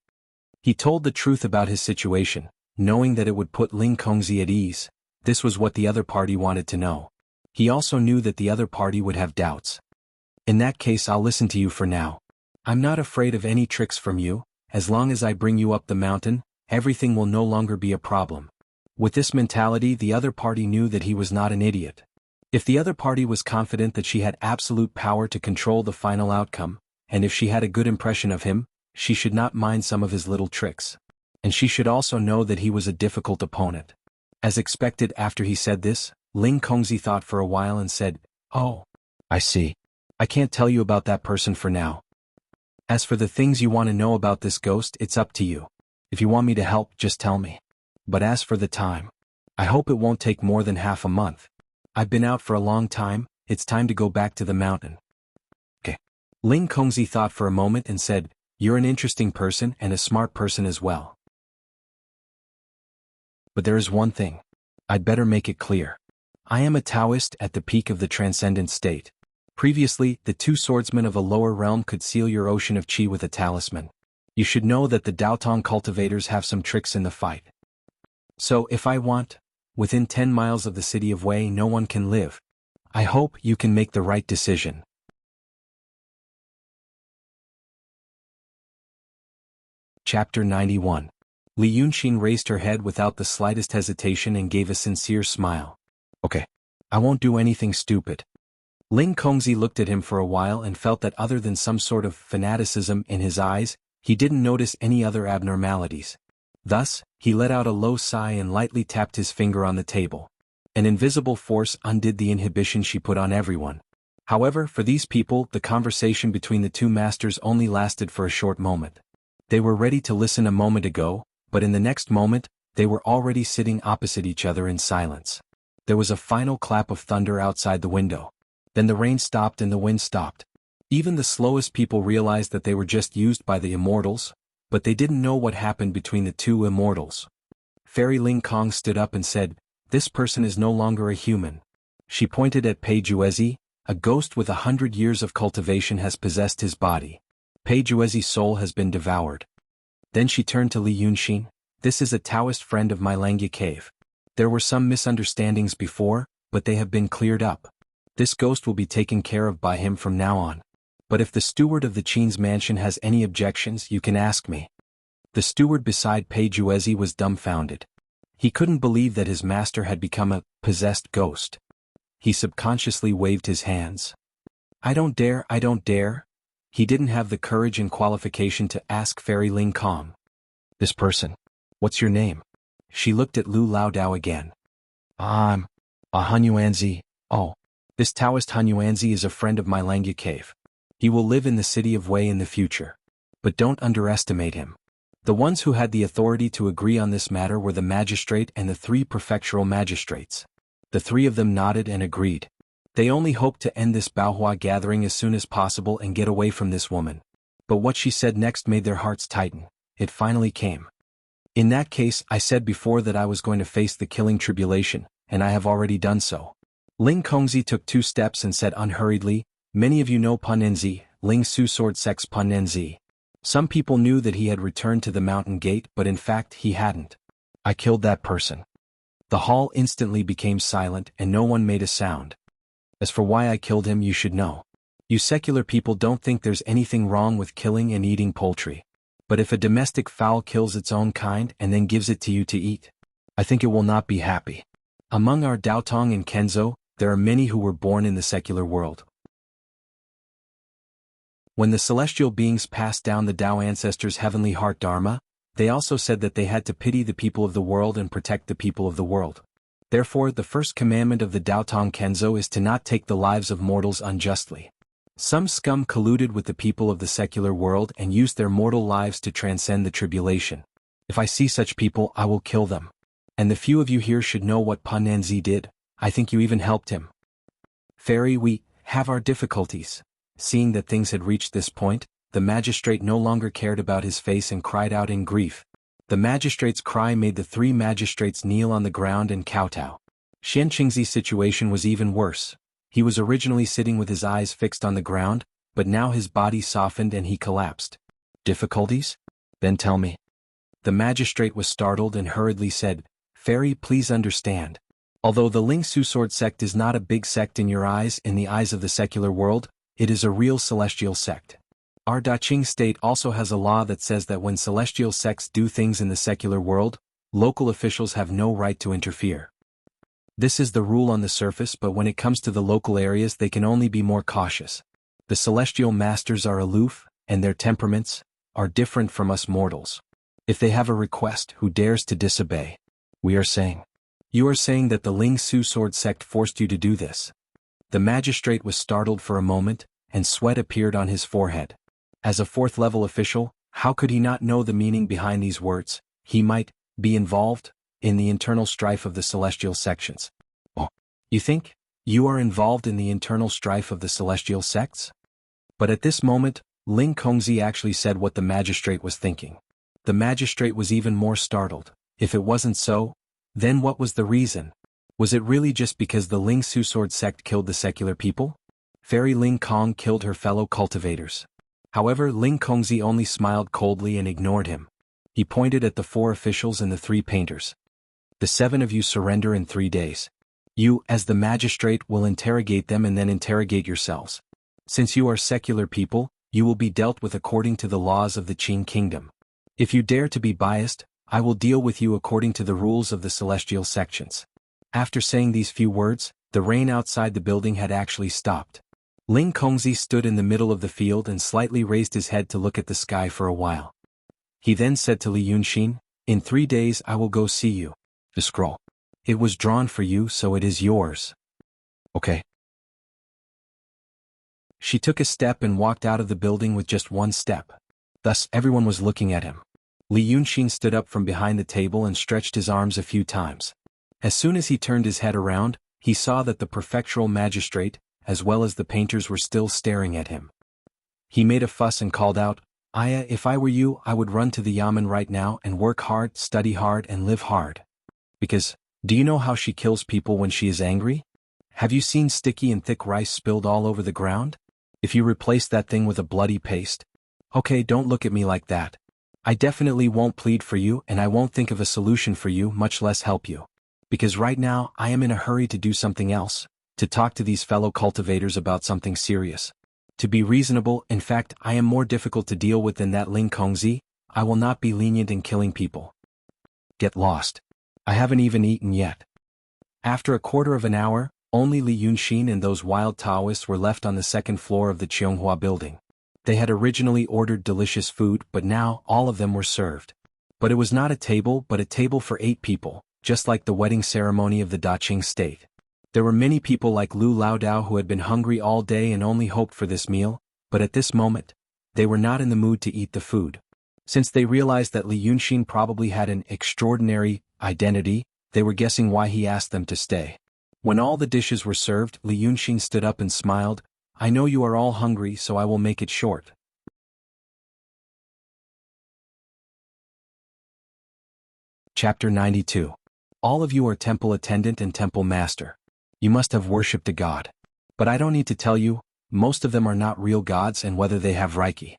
He told the truth about his situation, knowing that it would put Ling Kongzi at ease. This was what the other party wanted to know. He also knew that the other party would have doubts. In that case, I'll listen to you for now. I'm not afraid of any tricks from you. As long as I bring you up the mountain, everything will no longer be a problem. With this mentality, the other party knew that he was not an idiot. If the other party was confident that she had absolute power to control the final outcome, and if she had a good impression of him, she should not mind some of his little tricks. And she should also know that he was a difficult opponent. As expected, after he said this, Ling Kongzi thought for a while and said, Oh, I see. I can't tell you about that person for now. As for the things you want to know about this ghost, it's up to you. If you want me to help, just tell me. But as for the time, I hope it won't take more than half a month. I've been out for a long time, it's time to go back to the mountain. Okay. Ling Kongzi thought for a moment and said, You're an interesting person and a smart person as well. But there is one thing. I'd better make it clear. I am a Taoist at the peak of the transcendent state. Previously, the 2 swordsmen of a lower realm could seal your ocean of qi with a talisman. You should know that the Daotong cultivators have some tricks in the fight. So if I want, within 10 miles of the city of Wei no one can live. I hope you can make the right decision. Chapter 91. Li Yunxin raised her head without the slightest hesitation and gave a sincere smile. Okay. I won't do anything stupid. Ling Kongzi looked at him for a while and felt that other than some sort of fanaticism in his eyes, he didn't notice any other abnormalities. Thus, he let out a low sigh and lightly tapped his finger on the table. An invisible force undid the inhibition she put on everyone. However, for these people, the conversation between the 2 masters only lasted for a short moment. They were ready to listen a moment ago, but in the next moment, they were already sitting opposite each other in silence. There was a final clap of thunder outside the window. Then the rain stopped and the wind stopped. Even the slowest people realized that they were just used by the immortals, but they didn't know what happened between the 2 immortals. Fairy Ling Kong stood up and said, This person is no longer a human. She pointed at Pei Juezi. A ghost with 100 years of cultivation has possessed his body. Pei Juezi's soul has been devoured. Then she turned to Li Yunxin. This is a Taoist friend of my Langya cave. There were some misunderstandings before, but they have been cleared up. This ghost will be taken care of by him from now on. But if the steward of the Qin's mansion has any objections, you can ask me. The steward beside Pei Juezi was dumbfounded. He couldn't believe that his master had become a possessed ghost. He subconsciously waved his hands. I don't dare. He didn't have the courage and qualification to ask Fairy Ling Kong. This person. What's your name? She looked at Lu Lao Dao again. I'm a Hunyuanzi. Oh. This Taoist Hunyuanzi is a friend of my Langya cave. He will live in the city of Wei in the future. But don't underestimate him. The ones who had the authority to agree on this matter were the magistrate and the 3 prefectural magistrates. The 3 of them nodded and agreed. They only hoped to end this Baohua gathering as soon as possible and get away from this woman. But what she said next made their hearts tighten. It finally came. In that case, I said before that I was going to face the killing tribulation, and I have already done so. Ling Kongzi took 2 steps and said unhurriedly, "Many of you know Panenzi, Ling Su Sword Sect's Panenzi." Some people knew that he had returned to the mountain gate, but in fact he hadn't. "I killed that person." The hall instantly became silent and no one made a sound. "As for why I killed him, you should know. You secular people don't think there's anything wrong with killing and eating poultry. But if a domestic fowl kills its own kind and then gives it to you to eat, I think it will not be happy. Among our Daotong and Kenzo, there are many who were born in the secular world. When the celestial beings passed down the Tao ancestors' heavenly heart Dharma, they also said that they had to pity the people of the world and protect the people of the world. Therefore, the first commandment of the Daotong Kenzo is to not take the lives of mortals unjustly. Some scum colluded with the people of the secular world and used their mortal lives to transcend the tribulation. If I see such people, I will kill them. And the few of you here should know what Panenzi did. I think you even helped him. Fairy, we have our difficulties." Seeing that things had reached this point, the magistrate no longer cared about his face and cried out in grief. The magistrate's cry made the 3 magistrates kneel on the ground and kowtow. Xianqingzi's situation was even worse. He was originally sitting with his eyes fixed on the ground, but now his body softened and he collapsed. "Difficulties? Then tell me." The magistrate was startled and hurriedly said, "Fairy, please understand. Although the Ling Su Sword sect is not a big sect in your eyes, in the eyes of the secular world, it is a real celestial sect. Our Daqing state also has a law that says that when celestial sects do things in the secular world, local officials have no right to interfere. This is the rule on the surface, but when it comes to the local areas they can only be more cautious. The celestial masters are aloof, and their temperaments are different from us mortals. If they have a request, who dares to disobey? We are saying. You are saying that the Ling Su Sword sect forced you to do this." The magistrate was startled for a moment, and sweat appeared on his forehead. As a 4th-level official, how could he not know the meaning behind these words? He might be involved in the internal strife of the celestial sections. "Oh, you think you are involved in the internal strife of the celestial sects?" But at this moment, Ling Kongzi actually said what the magistrate was thinking. The magistrate was even more startled. If it wasn't so, then what was the reason? Was it really just because the Ling Su Sword sect killed the secular people? Fairy Ling Kong killed her fellow cultivators. However, Ling Kongzi only smiled coldly and ignored him. He pointed at the 4 officials and the 3 painters. "The 7 of you surrender in 3 days. You, as the magistrate, will interrogate them and then interrogate yourselves. Since you are secular people, you will be dealt with according to the laws of the Qing kingdom. If you dare to be biased, I will deal with you according to the rules of the celestial sections." After saying these few words, the rain outside the building had actually stopped. Ling Kongzi stood in the middle of the field and slightly raised his head to look at the sky for a while. He then said to Li Yunxin, "In 3 days I will go see you. The scroll. It was drawn for you, so it is yours." "Okay." She took a step and walked out of the building with just 1 step. Thus, everyone was looking at him. Li Yunxin stood up from behind the table and stretched his arms a few times. As soon as he turned his head around, he saw that the prefectural magistrate, as well as the painters, were still staring at him. He made a fuss and called out, "Aya, if I were you, I would run to the yamen right now and work hard, study hard and live hard. Because, do you know how she kills people when she is angry? Have you seen sticky and thick rice spilled all over the ground? If you replace that thing with a bloody paste." "Okay, don't look at me like that. I definitely won't plead for you and I won't think of a solution for you, much less help you. Because right now, I am in a hurry to do something else, to talk to these fellow cultivators about something serious. To be reasonable, in fact, I am more difficult to deal with than that Ling Kongzi. I will not be lenient in killing people. Get lost. I haven't even eaten yet." After a quarter of an hour, only Li Yunxin and those wild Taoists were left on the 2nd floor of the Cheonghua building. They had originally ordered delicious food, but now all of them were served. But it was not a table, but a table for 8 people, just like the wedding ceremony of the Daqing state. There were many people like Lu Laodao who had been hungry all day and only hoped for this meal, but at this moment, they were not in the mood to eat the food. Since they realized that Li Yunxin probably had an extraordinary identity, they were guessing why he asked them to stay. When all the dishes were served, Li Yunxin stood up and smiled. I know you are all hungry, so I will make it short. Chapter 92. All of you are temple attendant and temple master. You must have worshipped a god. But I don't need to tell you, most of them are not real gods and whether they have Reiki.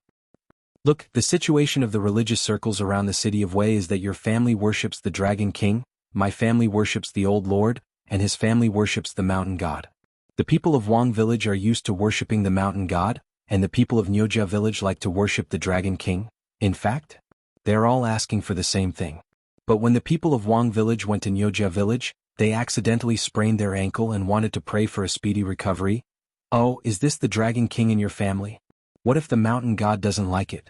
Look, the situation of the religious circles around the city of Wei is that your family worships the Dragon King, my family worships the Old Lord, and his family worships the Mountain God. The people of Wang Village are used to worshipping the Mountain God, and the people of Nyoja Village like to worship the Dragon King. In fact, they are all asking for the same thing. But when the people of Wang Village went to Nyoja Village, they accidentally sprained their ankle and wanted to pray for a speedy recovery. Oh, is this the Dragon King in your family? What if the Mountain God doesn't like it?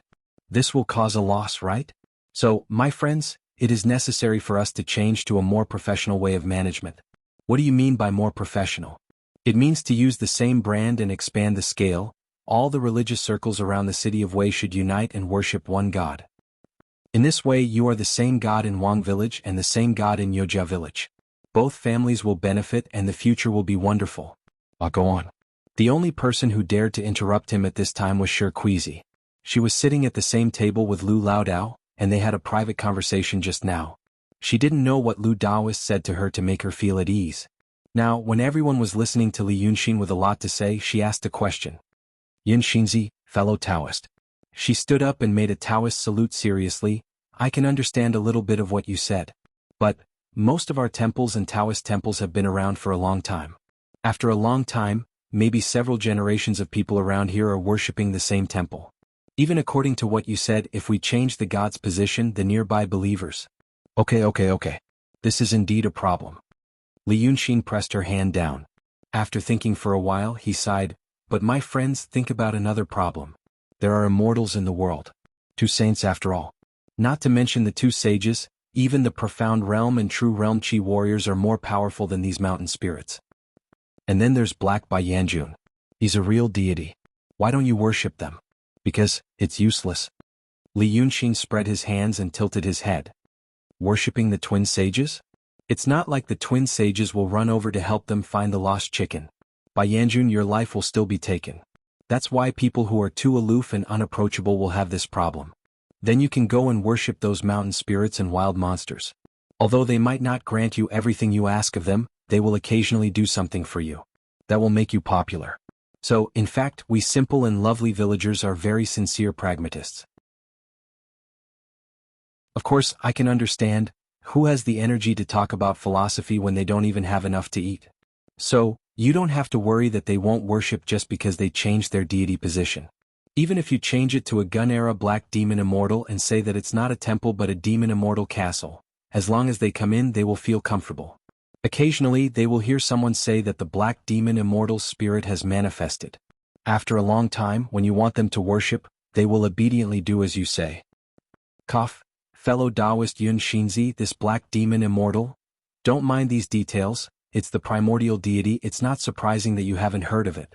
This will cause a loss, right? So, my friends, it is necessary for us to change to a more professional way of management. What do you mean by more professional? It means to use the same brand and expand the scale. All the religious circles around the city of Wei should unite and worship one God. In this way you are the same God in Wang Village and the same God in Nyoja Village. Both families will benefit and the future will be wonderful. I'll go on. The only person who dared to interrupt him at this time was Shi Kuizi. She was sitting at the same table with Lu Laodao, and they had a private conversation just now. She didn't know what Lu Daoist said to her to make her feel at ease. Now, when everyone was listening to Li Yunxin with a lot to say, she asked a question. Yunxinzi, fellow Taoist. She stood up and made a Taoist salute seriously. I can understand a little bit of what you said. But, most of our temples and Taoist temples have been around for a long time. After a long time, maybe several generations of people around here are worshipping the same temple. Even according to what you said, if we change the god's position, the nearby believers. Okay. This is indeed a problem. Li Yunxin pressed her hand down. After thinking for a while, he sighed, but my friends, think about another problem. There are immortals in the world. 2 saints after all. Not to mention the 2 sages, even the profound realm and true realm Qi warriors are more powerful than these mountain spirits. And then there's Black Bai Yanjun. He's a real deity. Why don't you worship them? Because, it's useless. Li Yunxin spread his hands and tilted his head. Worshipping the twin sages? It's not like the twin sages will run over to help them find the lost chicken. Bai Yanjun, your life will still be taken. That's why people who are too aloof and unapproachable will have this problem. Then you can go and worship those mountain spirits and wild monsters. Although they might not grant you everything you ask of them, they will occasionally do something for you. That will make you popular. So, in fact, we simple and lovely villagers are very sincere pragmatists. Of course, I can understand, who has the energy to talk about philosophy when they don't even have enough to eat? So, you don't have to worry that they won't worship just because they change their deity position. Even if you change it to a gun-era black demon immortal and say that it's not a temple but a demon immortal castle, as long as they come in they will feel comfortable. Occasionally they will hear someone say that the black demon immortal spirit has manifested. After a long time, when you want them to worship, they will obediently do as you say. Cough, fellow Taoist Yun Xinzi, this black demon immortal? Don't mind these details, it's the primordial deity, it's not surprising that you haven't heard of it.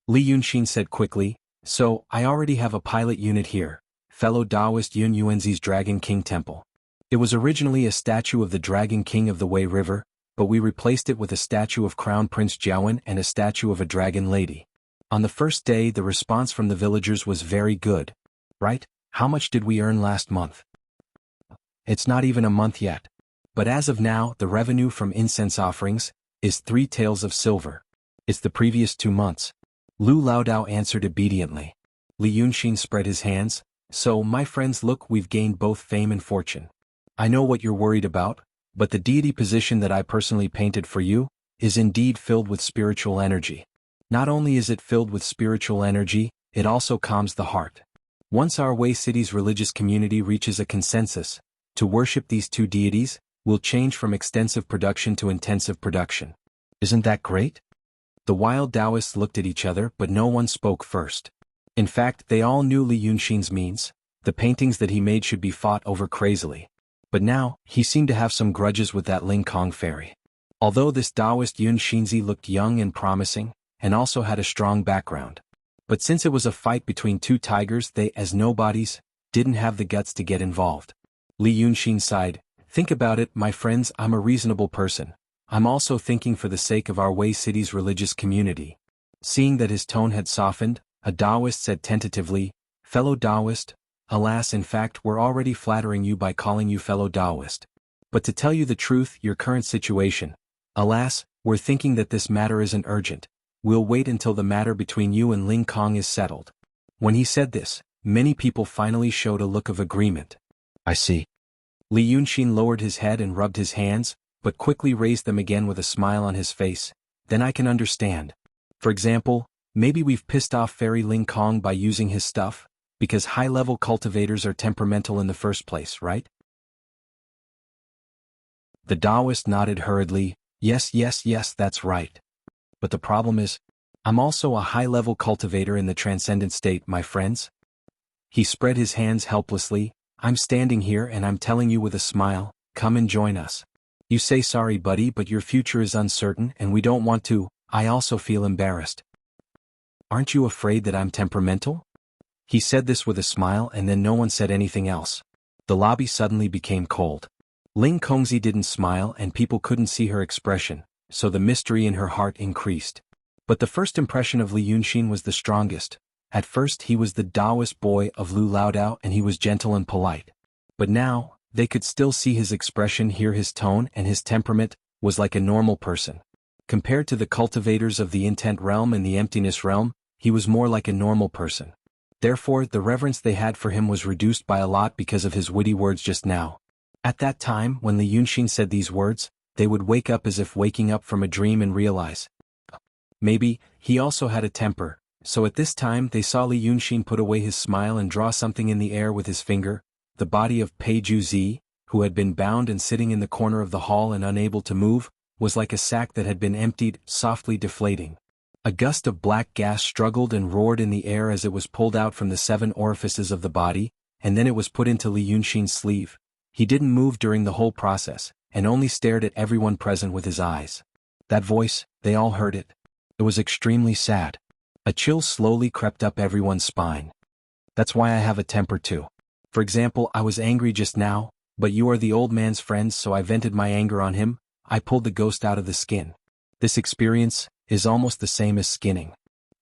Li Yunxin said quickly, so, I already have a pilot unit here, fellow Taoist Yun Yuanzi's Dragon King Temple. It was originally a statue of the Dragon King of the Wei River, but we replaced it with a statue of Crown Prince Jiawen and a statue of a dragon lady. On the first day the response from the villagers was very good. Right? How much did we earn last month? It's not even a month yet. But as of now, the revenue from incense offerings is 3 taels of silver. It's the previous 2 months. Lu Laodao answered obediently. Li Yunxin spread his hands. So, my friends, look, we've gained both fame and fortune. I know what you're worried about, but the deity position that I personally painted for you is indeed filled with spiritual energy. Not only is it filled with spiritual energy, it also calms the heart. Once our Wei City's religious community reaches a consensus to worship these 2 deities, we'll change from extensive production to intensive production. Isn't that great? The wild Taoists looked at each other, but no one spoke first. In fact, they all knew Li Yunxin's means. The paintings that he made should be fought over crazily. But now, he seemed to have some grudges with that Ling Kong fairy. Although this Taoist Yun Xinzi looked young and promising, and also had a strong background. But since it was a fight between 2 tigers, they, as nobodies, didn't have the guts to get involved. Li Yunxin sighed, think about it, my friends, I'm a reasonable person. I'm also thinking for the sake of our Wei City's religious community. Seeing that his tone had softened, a Taoist said tentatively, "Fellow Taoist, alas, in fact we're already flattering you by calling you fellow Taoist. But to tell you the truth, your current situation, alas, we're thinking that this matter isn't urgent. We'll wait until the matter between you and Ling Kong is settled." When he said this, many people finally showed a look of agreement. "I see." Li Yunxin lowered his head and rubbed his hands, but quickly raised them again with a smile on his face. "Then I can understand. For example, maybe we've pissed off Fairy Ling Kong by using his stuff, because high-level cultivators are temperamental in the first place, right?" The Taoist nodded hurriedly. Yes, that's right. But the problem is, I'm also a high-level cultivator in the transcendent state, my friends." He spread his hands helplessly. "I'm standing here and I'm telling you with a smile, come and join us. You say sorry buddy, but your future is uncertain and we don't want to. I also feel embarrassed." "Aren't you afraid that I'm temperamental?" He said this with a smile and then no one said anything else. The lobby suddenly became cold. Ling Kongzi didn't smile and people couldn't see her expression, so the mystery in her heart increased. But the first impression of Li Yunxin was the strongest. At first he was the Taoist boy of Lu Laodao and he was gentle and polite. But now, they could still see his expression, hear his tone, and his temperament was like a normal person. Compared to the cultivators of the intent realm and the emptiness realm, he was more like a normal person. Therefore, the reverence they had for him was reduced by a lot because of his witty words just now. At that time, when Li Yunxin said these words, they would wake up as if waking up from a dream and realize, maybe, he also had a temper. So at this time they saw Li Yunxin put away his smile and draw something in the air with his finger. The body of Pei Juzi, who had been bound and sitting in the corner of the hall and unable to move, was like a sack that had been emptied, softly deflating. A gust of black gas struggled and roared in the air as it was pulled out from the 7 orifices of the body, and then it was put into Li Yunxin's sleeve. He didn't move during the whole process, and only stared at everyone present with his eyes. That voice, they all heard it. It was extremely sad. A chill slowly crept up everyone's spine. That's why I have a temper too. For example, I was angry just now, but you are the old man's friends, so I vented my anger on him. I pulled the ghost out of the skin. This experience is almost the same as skinning.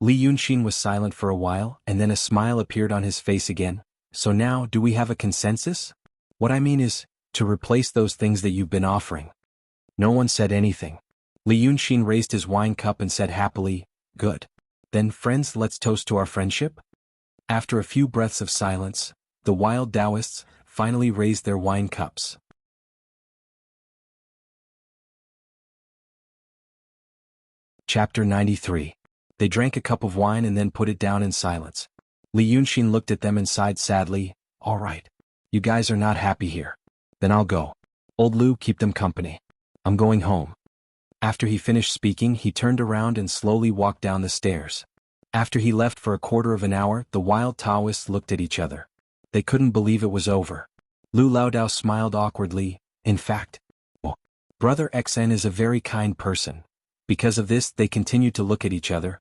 Li Yunxin was silent for a while, and then a smile appeared on his face again. So now, do we have a consensus? What I mean is, to replace those things that you've been offering. No one said anything. Li Yunxin raised his wine cup and said happily, "Good. Then friends, let's toast to our friendship." After a few breaths of silence, the wild Taoists finally raised their wine cups. Chapter 93. They drank a cup of wine and then put it down in silence. Li Yunxin looked at them and sighed sadly. "All right. You guys are not happy here. Then I'll go. Old Lu, keep them company. I'm going home." After he finished speaking, he turned around and slowly walked down the stairs. After he left for a quarter of an hour, the wild Taoists looked at each other. They couldn't believe it was over. Lu Laodao smiled awkwardly. "In fact, Brother XN is a very kind person." Because of this, they continued to look at each other.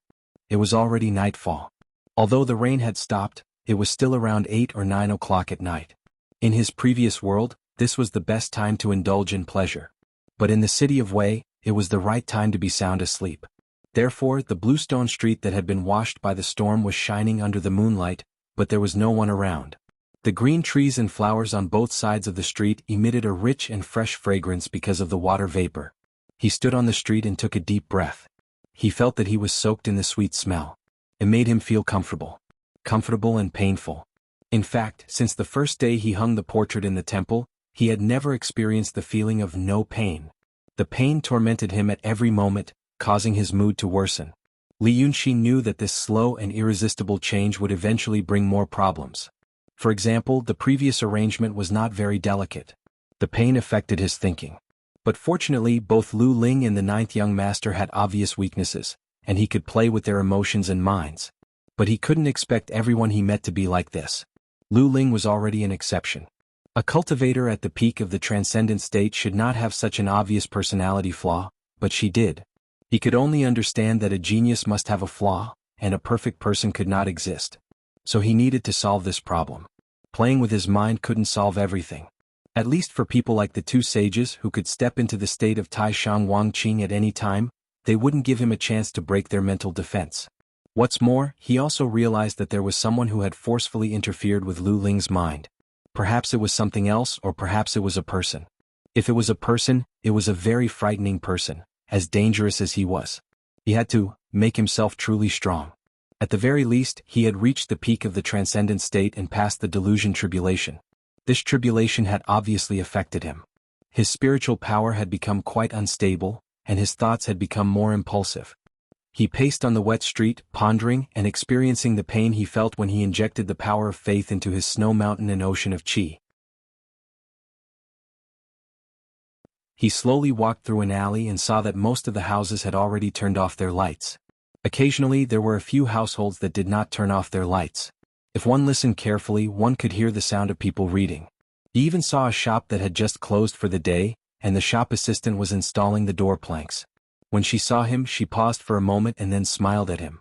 It was already nightfall. Although the rain had stopped, it was still around 8 or 9 o'clock at night. In his previous world, this was the best time to indulge in pleasure. But in the city of Wei, it was the right time to be sound asleep. Therefore, the bluestone street that had been washed by the storm was shining under the moonlight, but there was no one around. The green trees and flowers on both sides of the street emitted a rich and fresh fragrance because of the water vapor. He stood on the street and took a deep breath. He felt that he was soaked in the sweet smell. It made him feel comfortable. Comfortable and painful. In fact, since the first day he hung the portrait in the temple, he had never experienced the feeling of no pain. The pain tormented him at every moment, causing his mood to worsen. Li Yunxin knew that this slow and irresistible change would eventually bring more problems. For example, the previous arrangement was not very delicate. The pain affected his thinking. But fortunately, both Lu Ling and the 9th young master had obvious weaknesses, and he could play with their emotions and minds. But he couldn't expect everyone he met to be like this. Lu Ling was already an exception. A cultivator at the peak of the transcendent state should not have such an obvious personality flaw, but she did. He could only understand that a genius must have a flaw, and a perfect person could not exist. So he needed to solve this problem. Playing with his mind couldn't solve everything. At least for people like the two sages who could step into the state of Tai Shang Wang Qing at any time, they wouldn't give him a chance to break their mental defense. What's more, he also realized that there was someone who had forcefully interfered with Lu Ling's mind. Perhaps it was something else, or perhaps it was a person. If it was a person, it was a very frightening person, as dangerous as he was. He had to make himself truly strong. At the very least, he had reached the peak of the transcendent state and passed the delusion tribulation. This tribulation had obviously affected him. His spiritual power had become quite unstable, and his thoughts had become more impulsive. He paced on the wet street, pondering and experiencing the pain he felt when he injected the power of faith into his snow mountain and ocean of qi. He slowly walked through an alley and saw that most of the houses had already turned off their lights. Occasionally there were a few households that did not turn off their lights. If one listened carefully, one could hear the sound of people reading. He even saw a shop that had just closed for the day, and the shop assistant was installing the door planks. When she saw him, she paused for a moment and then smiled at him.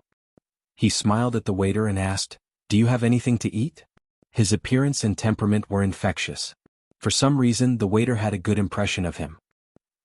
He smiled at the waiter and asked, "Do you have anything to eat?" His appearance and temperament were infectious. For some reason, the waiter had a good impression of him.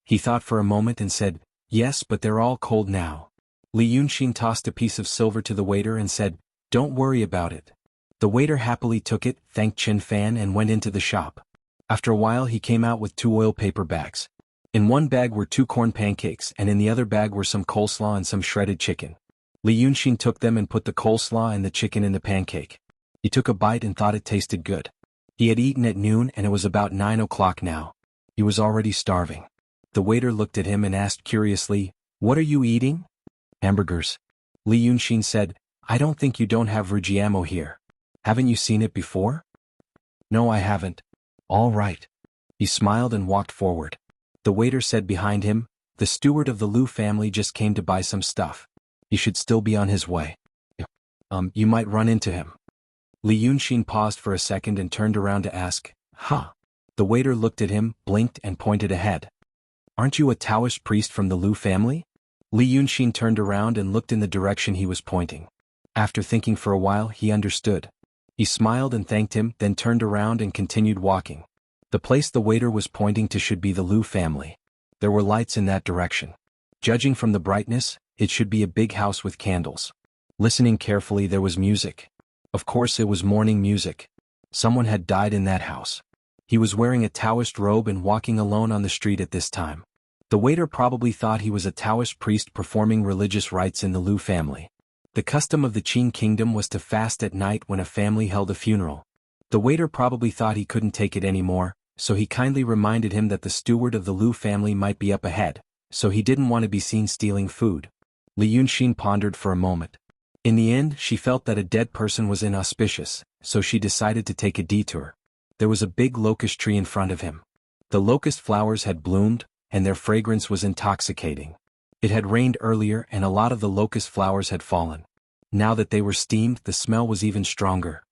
He thought for a moment and said, "Yes, but they're all cold now." Li Yunxin tossed a piece of silver to the waiter and said, "Don't worry about it." The waiter happily took it, thanked Chen Fan and went into the shop. After a while he came out with 2 oil paper bags. In one bag were 2 corn pancakes and in the other bag were some coleslaw and some shredded chicken. Li Yunxin took them and put the coleslaw and the chicken in the pancake. He took a bite and thought it tasted good. He had eaten at noon and it was about 9 o'clock now. He was already starving. The waiter looked at him and asked curiously, "What are you eating?" "Hamburgers." Li Yunxin said, "I don't think you don't have Rujiamo here. Haven't you seen it before?" "No, I haven't." "All right." He smiled and walked forward. The waiter said behind him, "The steward of the Lu family just came to buy some stuff. He should still be on his way. You might run into him." Li Yunxin paused for a second and turned around to ask, "Huh?" The waiter looked at him, blinked and pointed ahead. "Aren't you a Taoist priest from the Lu family?" Li Yunxin turned around and looked in the direction he was pointing. After thinking for a while, he understood. He smiled and thanked him, then turned around and continued walking. The place the waiter was pointing to should be the Lu family. There were lights in that direction. Judging from the brightness, it should be a big house with candles. Listening carefully, there was music. Of course it was morning music. Someone had died in that house. He was wearing a Taoist robe and walking alone on the street at this time. The waiter probably thought he was a Taoist priest performing religious rites in the Lu family. The custom of the Qing kingdom was to fast at night when a family held a funeral. The waiter probably thought he couldn't take it anymore, so he kindly reminded him that the steward of the Lu family might be up ahead, so he didn't want to be seen stealing food. Li Yunxin pondered for a moment. In the end, she felt that a dead person was inauspicious, so she decided to take a detour. There was a big locust tree in front of him. The locust flowers had bloomed, and their fragrance was intoxicating. It had rained earlier and a lot of the locust flowers had fallen. Now that they were steamed, the smell was even stronger.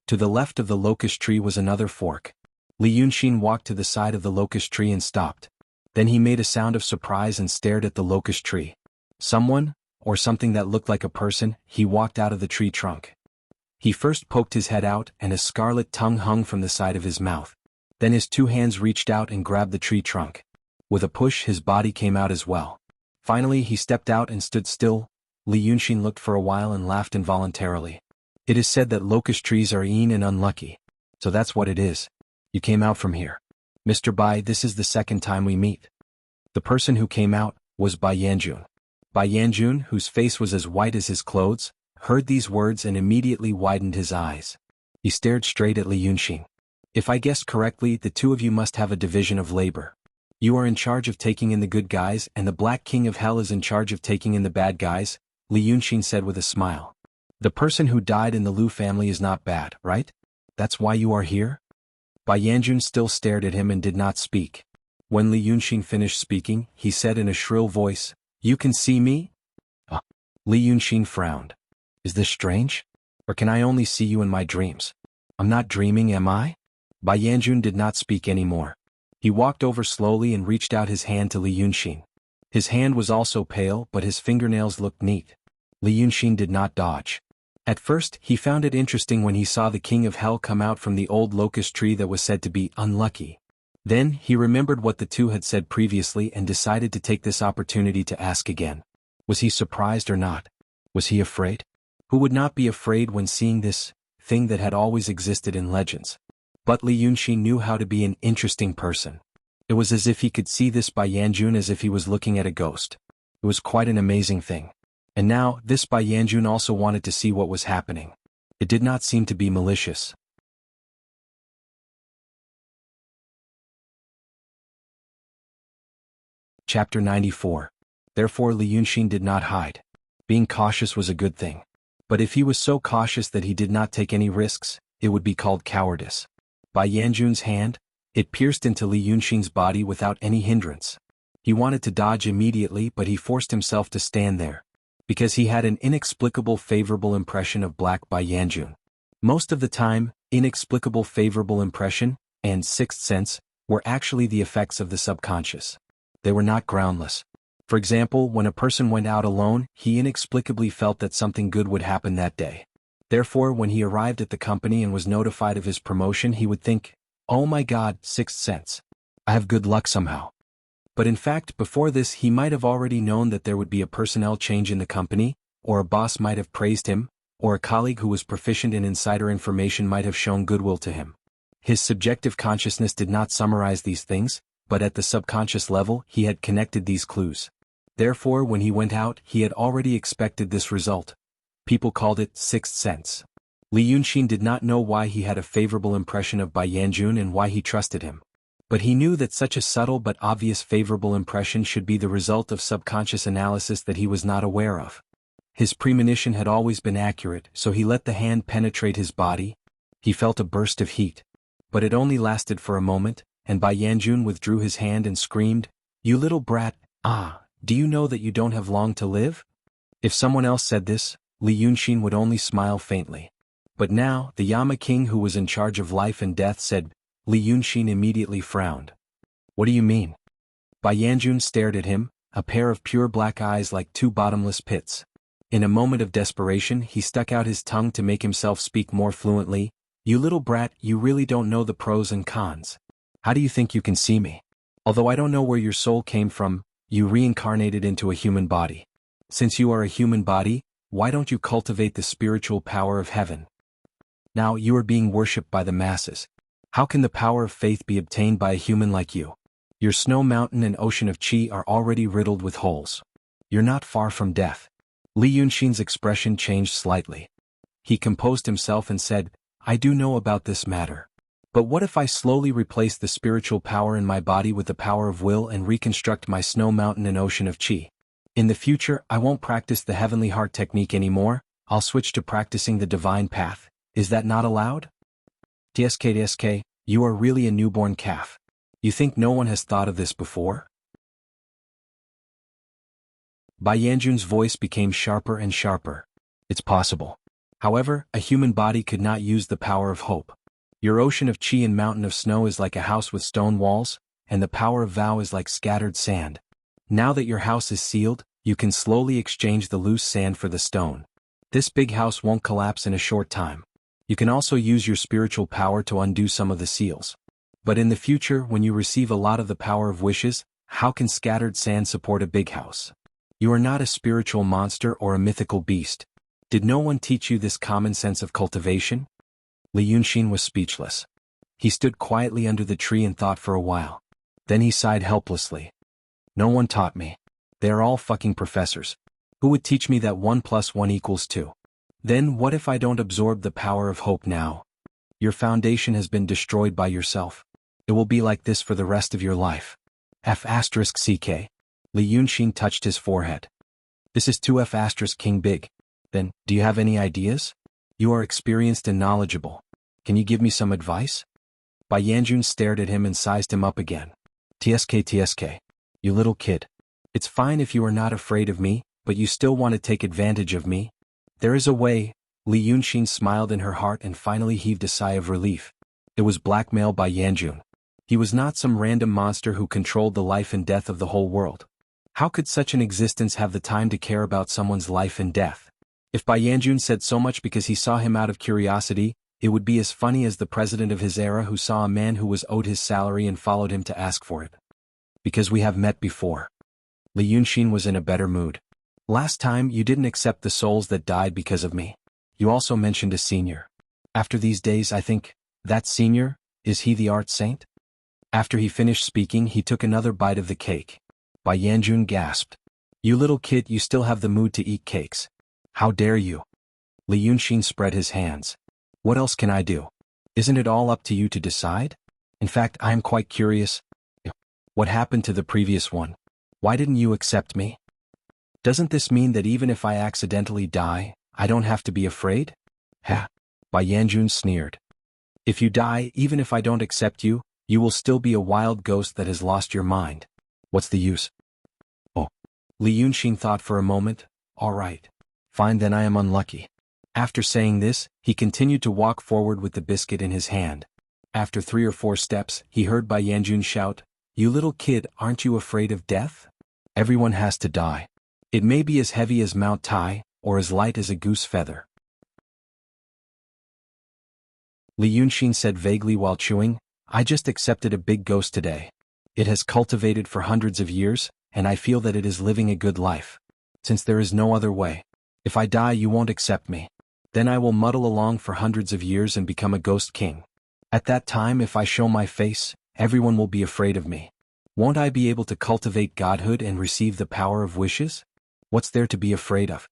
To the left of the locust tree was another fork. Li Yunxin walked to the side of the locust tree and stopped. Then he made a sound of surprise and stared at the locust tree. Someone, or something that looked like a person, he walked out of the tree trunk. He first poked his head out and a scarlet tongue hung from the side of his mouth. Then his 2 hands reached out and grabbed the tree trunk. With a push, his body came out as well. Finally, he stepped out and stood still. Li Yunxin looked for a while and laughed involuntarily. It is said that locust trees are mean and unlucky. So that's what it is. You came out from here. Mr. Bai, this is the second time we meet. The person who came out was Bai Yanjun. Bai Yanjun, whose face was as white as his clothes, heard these words and immediately widened his eyes. He stared straight at Li Yunxin. "If I guessed correctly, the two of you must have a division of labor. You are in charge of taking in the good guys and the Black King of Hell is in charge of taking in the bad guys," Li Yunxin said with a smile. "The person who died in the Lu family is not bad, right? That's why you are here?" Bai Yanjun still stared at him and did not speak. When Li Yunxin finished speaking, he said in a shrill voice, "You can see me?" Li Yunxin frowned. "Is this strange? Or can I only see you in my dreams? I'm not dreaming, am I?" Bai Yanjun did not speak anymore. He walked over slowly and reached out his hand to Li Yunxin. His hand was also pale, but his fingernails looked neat. Li Yunxin did not dodge. At first, he found it interesting when he saw the king of hell come out from the old locust tree that was said to be unlucky. Then, he remembered what the two had said previously and decided to take this opportunity to ask again. Was he surprised or not? Was he afraid? Who would not be afraid when seeing this thing that had always existed in legends? But Li Yunxin knew how to be an interesting person. It was as if he could see this Bai Yanjun as if he was looking at a ghost. It was quite an amazing thing. And now, this Bai Yanjun also wanted to see what was happening. It did not seem to be malicious. Chapter 94. Therefore Li Yunxin did not hide. Being cautious was a good thing. But if he was so cautious that he did not take any risks, it would be called cowardice. Bai Yanjun's hand, it pierced into Li Yunxin's body without any hindrance. He wanted to dodge immediately, but he forced himself to stand there. Because he had an inexplicable favorable impression of Black Bai Yanjun. Most of the time, inexplicable favorable impression, and sixth sense, were actually the effects of the subconscious. They were not groundless. For example, when a person went out alone, he inexplicably felt that something good would happen that day. Therefore, when he arrived at the company and was notified of his promotion, he would think, "Oh my God, sixth sense. I have good luck somehow." But in fact, before this he might have already known that there would be a personnel change in the company, or a boss might have praised him, or a colleague who was proficient in insider information might have shown goodwill to him. His subjective consciousness did not summarize these things, but at the subconscious level he had connected these clues. Therefore, when he went out, he had already expected this result. People called it sixth sense. Li Yunxin did not know why he had a favorable impression of Bai Yanjun and why he trusted him. But he knew that such a subtle but obvious favorable impression should be the result of subconscious analysis that he was not aware of. His premonition had always been accurate, so he let the hand penetrate his body. He felt a burst of heat. But it only lasted for a moment, and Bai Yanjun withdrew his hand and screamed, "You little brat, do you know that you don't have long to live?" If someone else said this, Li Yunxin would only smile faintly. But now, the Yama king who was in charge of life and death said, Li Yunxin immediately frowned. "What do you mean?" Bai Yanjun stared at him, a pair of pure black eyes like two bottomless pits. In a moment of desperation, he stuck out his tongue to make himself speak more fluently. "You little brat, you really don't know the pros and cons. How do you think you can see me? Although I don't know where your soul came from, you reincarnated into a human body. Since you are a human body, why don't you cultivate the spiritual power of heaven? Now you are being worshipped by the masses. How can the power of faith be obtained by a human like you? Your snow mountain and ocean of chi are already riddled with holes. You're not far from death." Li Yunxin's expression changed slightly. He composed himself and said, "I do know about this matter. But what if I slowly replace the spiritual power in my body with the power of will and reconstruct my snow mountain and ocean of chi? In the future, I won't practice the heavenly heart technique anymore, I'll switch to practicing the divine path. Is that not allowed?" TSK, you are really a newborn calf. You think no one has thought of this before? Bai Yanjun's voice became sharper and sharper. "It's possible. However, a human body could not use the power of hope. Your ocean of chi and mountain of snow is like a house with stone walls, and the power of vow is like scattered sand. Now that your house is sealed, you can slowly exchange the loose sand for the stone. This big house won't collapse in a short time. You can also use your spiritual power to undo some of the seals. But in the future, when you receive a lot of the power of wishes, how can scattered sand support a big house? You are not a spiritual monster or a mythical beast. Did no one teach you this common sense of cultivation?" Li Yunxin was speechless. He stood quietly under the tree and thought for a while. Then he sighed helplessly. "No one taught me. They are all fucking professors. Who would teach me that 1 + 1 = 2? Then what if I don't absorb the power of hope now? Your foundation has been destroyed by yourself. It will be like this for the rest of your life." F***CK. Li Yunxin touched his forehead. "This is 2F** King Big. Then, do you have any ideas? You are experienced and knowledgeable. Can you give me some advice?" Bai Yanjun stared at him and sized him up again. TSK, you little kid. It's fine if you are not afraid of me, but you still want to take advantage of me. There is a way." Li Yunxin smiled in her heart and finally heaved a sigh of relief. It was blackmail by Yanjun. He was not some random monster who controlled the life and death of the whole world. How could such an existence have the time to care about someone's life and death? If Bai Yanjun said so much because he saw him out of curiosity, it would be as funny as the president of his era who saw a man who was owed his salary and followed him to ask for it. Because we have met before. Li Yunxin was in a better mood. Last time you didn't accept the souls that died because of me. You also mentioned a senior. After these days I think, that senior, is he the art saint? After he finished speaking he took another bite of the cake. Bai Yanjun gasped. You little kid, you still have the mood to eat cakes. How dare you? Li Yunxin spread his hands. What else can I do? Isn't it all up to you to decide? In fact, I am quite curious. What happened to the previous one? Why didn't you accept me? Doesn't this mean that even if I accidentally die, I don't have to be afraid? Ha! Bai Yanjun sneered. If you die, even if I don't accept you, you will still be a wild ghost that has lost your mind. What's the use? Oh. Li Yunxin thought for a moment. All right. Fine, then I am unlucky. After saying this, he continued to walk forward with the biscuit in his hand. After 3 or 4 steps, he heard Bai Yanjun shout, You little kid, aren't you afraid of death? Everyone has to die. It may be as heavy as Mount Tai, or as light as a goose feather. Li Yunxin said vaguely while chewing, I just accepted a big ghost today. It has cultivated for hundreds of years, and I feel that it is living a good life. Since there is no other way. If I die you won't accept me. Then I will muddle along for hundreds of years and become a ghost king. At that time if I show my face, everyone will be afraid of me. Won't I be able to cultivate godhood and receive the power of wishes? What's there to be afraid of?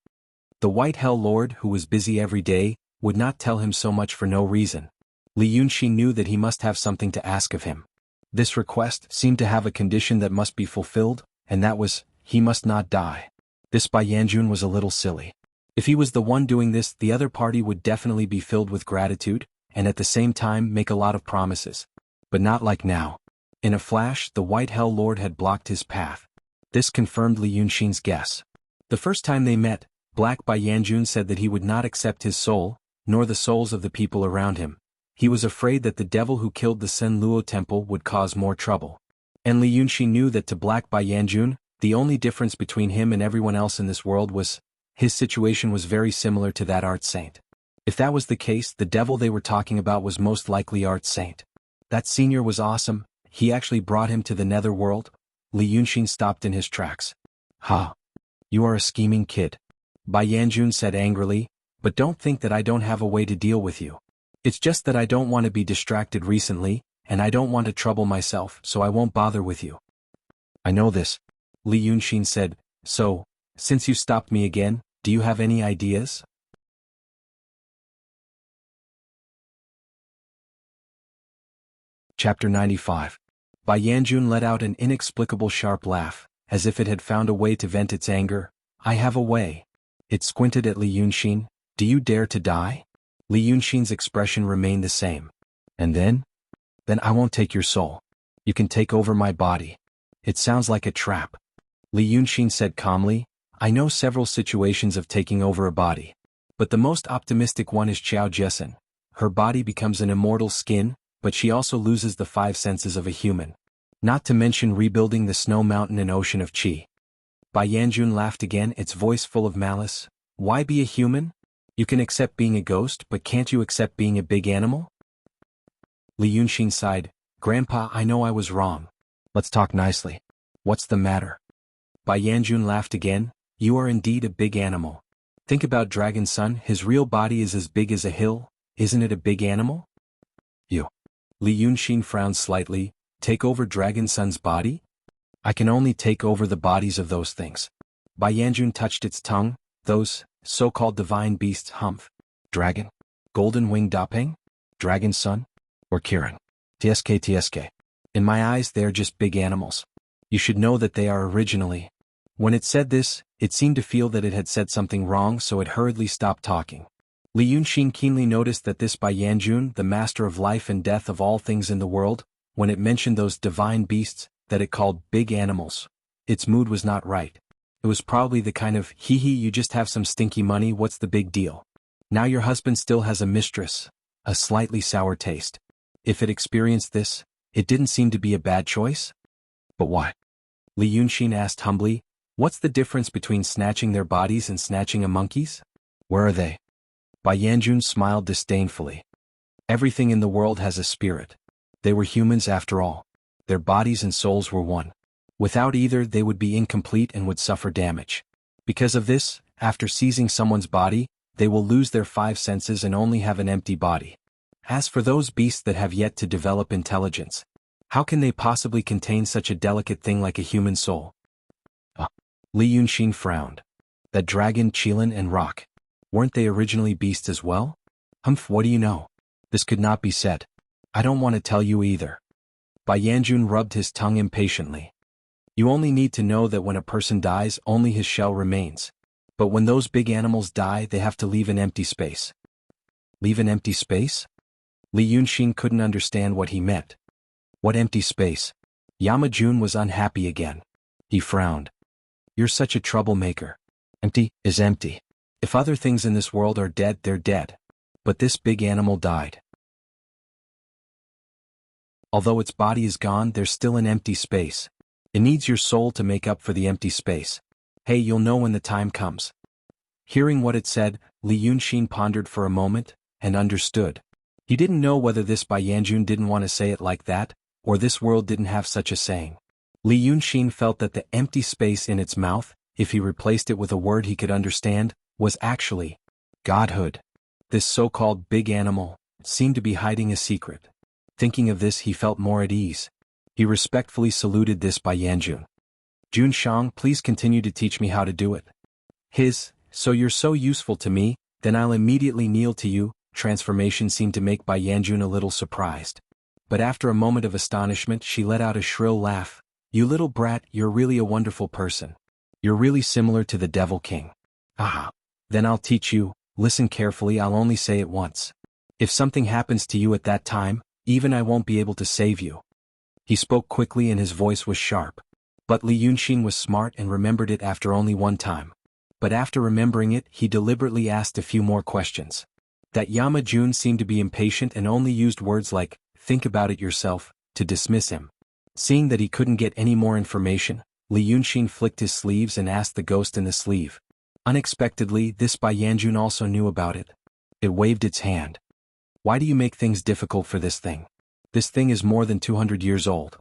The White Hell Lord, who was busy every day, would not tell him so much for no reason. Li Yunxin knew that he must have something to ask of him. This request seemed to have a condition that must be fulfilled, and that was, he must not die. This Bai Yanjun was a little silly. If he was the one doing this, the other party would definitely be filled with gratitude, and at the same time make a lot of promises. But not like now. In a flash, the White Hell Lord had blocked his path. This confirmed Li Yunxin's guess. The first time they met, Black Bai Yanjun said that he would not accept his soul, nor the souls of the people around him. He was afraid that the devil who killed the Sen Luo temple would cause more trouble. And Li Yunxin knew that to Black Bai Yanjun, the only difference between him and everyone else in this world was, his situation was very similar to that art saint. If that was the case, the devil they were talking about was most likely art saint. That senior was awesome, he actually brought him to the nether world. Li Yunxin stopped in his tracks. Ha! You are a scheming kid. Bai Yanjun said angrily, but don't think that I don't have a way to deal with you. It's just that I don't want to be distracted recently, and I don't want to trouble myself, so I won't bother with you. I know this. Li Yunxin said, so, since you stopped me again, do you have any ideas? Chapter 95. Bai Yanjun let out an inexplicable sharp laugh, as if it had found a way to vent its anger. I have a way. It squinted at Li Yunxin. Do you dare to die? Li Yunxin's expression remained the same. And then? Then I won't take your soul. You can take over my body. It sounds like a trap. Li Yunxin said calmly, I know several situations of taking over a body. But the most optimistic one is Qiao Jiesen. Her body becomes an immortal skin, but she also loses the 5 senses of a human. Not to mention rebuilding the snow mountain and ocean of Qi. Bai Yanjun laughed again, its voice full of malice. Why be a human? You can accept being a ghost, but can't you accept being a big animal? Li Yunxin sighed. Grandpa, I know I was wrong. Let's talk nicely. What's the matter? Bai Yanjun laughed again. You are indeed a big animal. Think about Dragon Son, his real body is as big as a hill, isn't it a big animal? You. Li Yunxin frowned slightly. Take over Dragon Son's body? I can only take over the bodies of those things. Bai Yanjun touched its tongue. Those, so-called divine beasts Humph, Dragon, Golden Winged Dapeng, Dragon Son, or Kiran. TSK. In my eyes they are just big animals. You should know that they are originally. When it said this, it seemed to feel that it had said something wrong, so it hurriedly stopped talking. Li Yunxin keenly noticed that this Bai Yanjun, the master of life and death of all things in the world, when it mentioned those divine beasts, that it called big animals. Its mood was not right. It was probably the kind of, hee you just have some stinky money, what's the big deal? Now your husband still has a mistress. A slightly sour taste. If it experienced this, it didn't seem to be a bad choice. But why? Li Yunxin asked humbly, what's the difference between snatching their bodies and snatching a monkey's? Where are they? Bai Yanjun smiled disdainfully. Everything in the world has a spirit. They were humans after all. Their bodies and souls were one. Without either, they would be incomplete and would suffer damage. Because of this, after seizing someone's body, they will lose their 5 senses and only have an empty body. As for those beasts that have yet to develop intelligence, how can they possibly contain such a delicate thing like a human soul? Li Yunxin frowned. That dragon, Qilin, and Rock. Weren't they originally beasts as well? Humph, what do you know? This could not be said. I don't want to tell you either. Bai Yanjun rubbed his tongue impatiently. You only need to know that when a person dies, only his shell remains. But when those big animals die, they have to leave an empty space. Leave an empty space? Li Yunxin couldn't understand what he meant. What empty space? Yamajun was unhappy again. He frowned. You're such a troublemaker. Empty is empty. If other things in this world are dead, they're dead. But this big animal died. Although its body is gone, there's still an empty space. It needs your soul to make up for the empty space. Hey, you'll know when the time comes. Hearing what it said, Li Yunxin pondered for a moment, and understood. He didn't know whether this Bai Yanjun didn't want to say it like that, or this world didn't have such a saying. Li Yunxin felt that the empty space in its mouth, if he replaced it with a word he could understand, was actually godhood. This so-called big animal seemed to be hiding a secret. Thinking of this, he felt more at ease. He respectfully saluted this Bai Yanjun. Jun Shang, please continue to teach me how to do it. So you're so useful to me, then I'll immediately kneel to you. Transformation seemed to make Bai Yanjun a little surprised. But after a moment of astonishment, she let out a shrill laugh. You little brat, you're really a wonderful person. You're really similar to the Devil King. Ah. Then I'll teach you. Listen carefully, I'll only say it once. If something happens to you at that time, even I won't be able to save you. He spoke quickly and his voice was sharp. But Li Yunxin was smart and remembered it after only one time. But after remembering it, he deliberately asked a few more questions. That Yamajun seemed to be impatient and only used words like, think about it yourself, to dismiss him. Seeing that he couldn't get any more information, Li Yunxin flicked his sleeves and asked the ghost in the sleeve. Unexpectedly, this Bai Yanjun also knew about it. It waved its hand. Why do you make things difficult for this thing? This thing is more than 200 years old.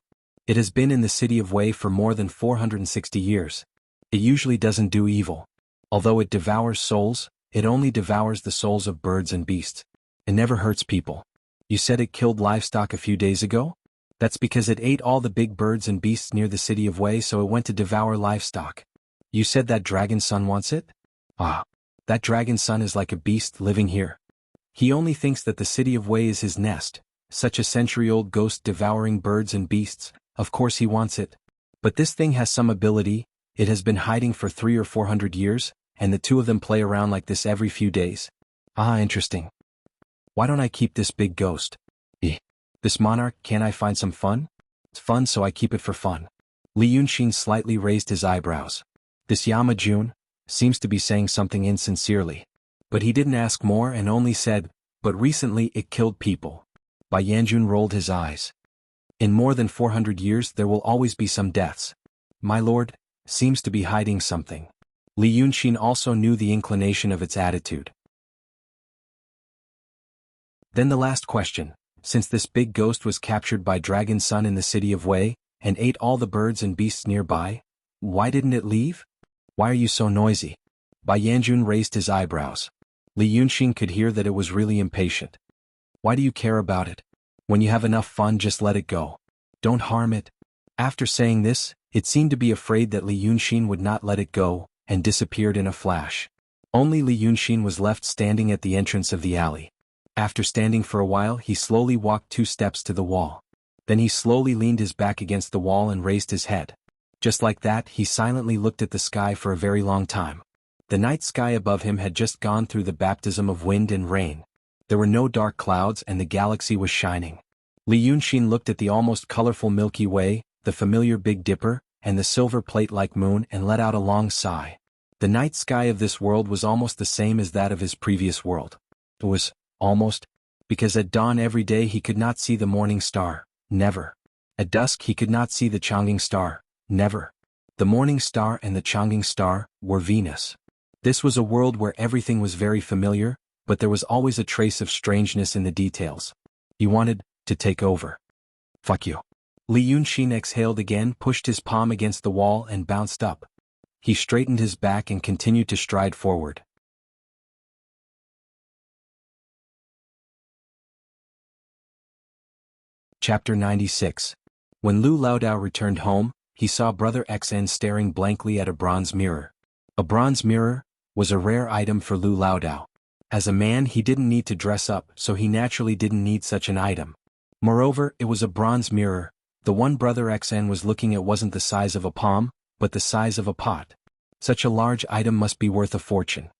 It has been in the city of Wei for more than 460 years. It usually doesn't do evil. Although it devours souls, it only devours the souls of birds and beasts. It never hurts people. You said it killed livestock a few days ago? That's because it ate all the big birds and beasts near the city of Wei, so it went to devour livestock. You said that dragon son wants it? Ah. That dragon son is like a beast living here. He only thinks that the city of Wei is his nest. Such a century-old ghost devouring birds and beasts, of course he wants it. But this thing has some ability. It has been hiding for 300 or 400 years, and the two of them play around like this every few days. Ah, interesting. Why don't I keep this big ghost? This monarch, can't I find some fun? It's fun, so I keep it for fun. Li Yunxin slightly raised his eyebrows. This Yamajun seems to be saying something insincerely. But he didn't ask more and only said, but recently it killed people. Bai Yanjun rolled his eyes. In more than 400 years there will always be some deaths. My lord seems to be hiding something. Li Yunxin also knew the inclination of its attitude. Then the last question. Since this big ghost was captured by Dragon Sun in the city of Wei, and ate all the birds and beasts nearby, why didn't it leave? Why are you so noisy? Bai Yanjun raised his eyebrows. Li Yunxin could hear that it was really impatient. Why do you care about it? When you have enough fun, just let it go. Don't harm it. After saying this, it seemed to be afraid that Li Yunxin would not let it go, and disappeared in a flash. Only Li Yunxin was left standing at the entrance of the alley. After standing for a while, he slowly walked 2 steps to the wall. Then he slowly leaned his back against the wall and raised his head. Just like that, he silently looked at the sky for a very long time. The night sky above him had just gone through the baptism of wind and rain. There were no dark clouds and the galaxy was shining. Li Yunxin looked at the almost colorful Milky Way, the familiar Big Dipper, and the silver plate-like moon and let out a long sigh. The night sky of this world was almost the same as that of his previous world. It was almost, because at dawn every day he could not see the morning star, never. At dusk he could not see the Chang'ing star, never. The morning star and the Chang'ing star were Venus. This was a world where everything was very familiar, but there was always a trace of strangeness in the details. He wanted to take over. Fuck you. Li Yunxin exhaled again, pushed his palm against the wall and bounced up. He straightened his back and continued to stride forward. Chapter 96. When Lu Laodao returned home, he saw Brother Xn staring blankly at a bronze mirror. A bronze mirror was a rare item for Lu Laodao. As a man, he didn't need to dress up, so he naturally didn't need such an item. Moreover, it was a bronze mirror. The one Brother Xn was looking at wasn't the size of a palm, but the size of a pot. Such a large item must be worth a fortune.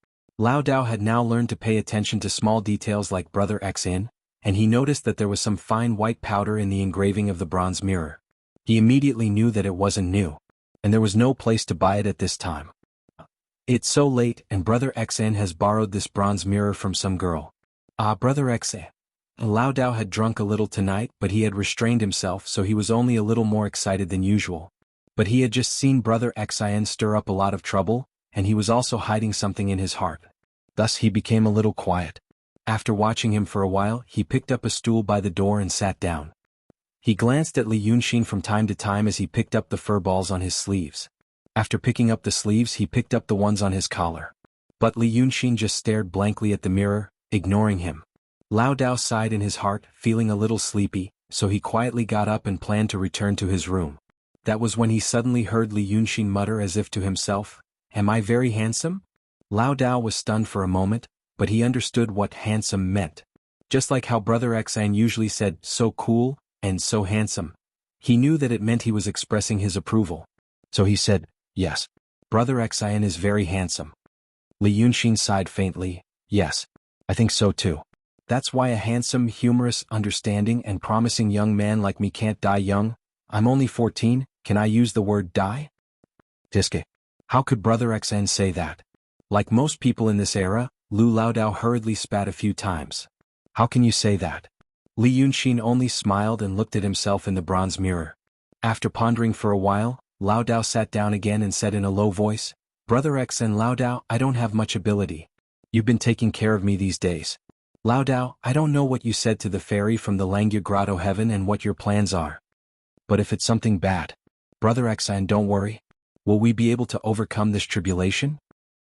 Laodao had now learned to pay attention to small details like Brother Xn, and he noticed that there was some fine white powder in the engraving of the bronze mirror. He immediately knew that it wasn't new, and there was no place to buy it at this time. It's so late, and Brother Xn has borrowed this bronze mirror from some girl. Brother Xn. Laodao had drunk a little tonight, but he had restrained himself, so he was only a little more excited than usual. But he had just seen Brother Xin stir up a lot of trouble, and he was also hiding something in his heart. Thus he became a little quiet. After watching him for a while, he picked up a stool by the door and sat down. He glanced at Li Yunxin from time to time as he picked up the fur balls on his sleeves. After picking up the sleeves, he picked up the ones on his collar. But Li Yunxin just stared blankly at the mirror, ignoring him. Laodao sighed in his heart, feeling a little sleepy, so he quietly got up and planned to return to his room. That was when he suddenly heard Li Yunxin mutter as if to himself, "Am I very handsome?" Laodao was stunned for a moment, but he understood what handsome meant. Just like how Brother Xn usually said, "so cool," and "so handsome." He knew that it meant he was expressing his approval. So he said, "Yes. Brother Xn is very handsome." Li Yunxin sighed faintly, "Yes. I think so too. That's why a handsome, humorous, understanding and promising young man like me can't die young. I'm only 14, can I use the word die?" Tiske. How could Brother Xn say that? Like most people in this era, Lu Laodao hurriedly spat a few times. How can you say that? Li Yunxin only smiled and looked at himself in the bronze mirror. After pondering for a while, Laodao sat down again and said in a low voice, "Brother Xn Laodao, I don't have much ability. You've been taking care of me these days. Laodao, I don't know what you said to the fairy from the Langya Grotto heaven and what your plans are. But if it's something bad, Brother Xn, don't worry. Will we be able to overcome this tribulation?"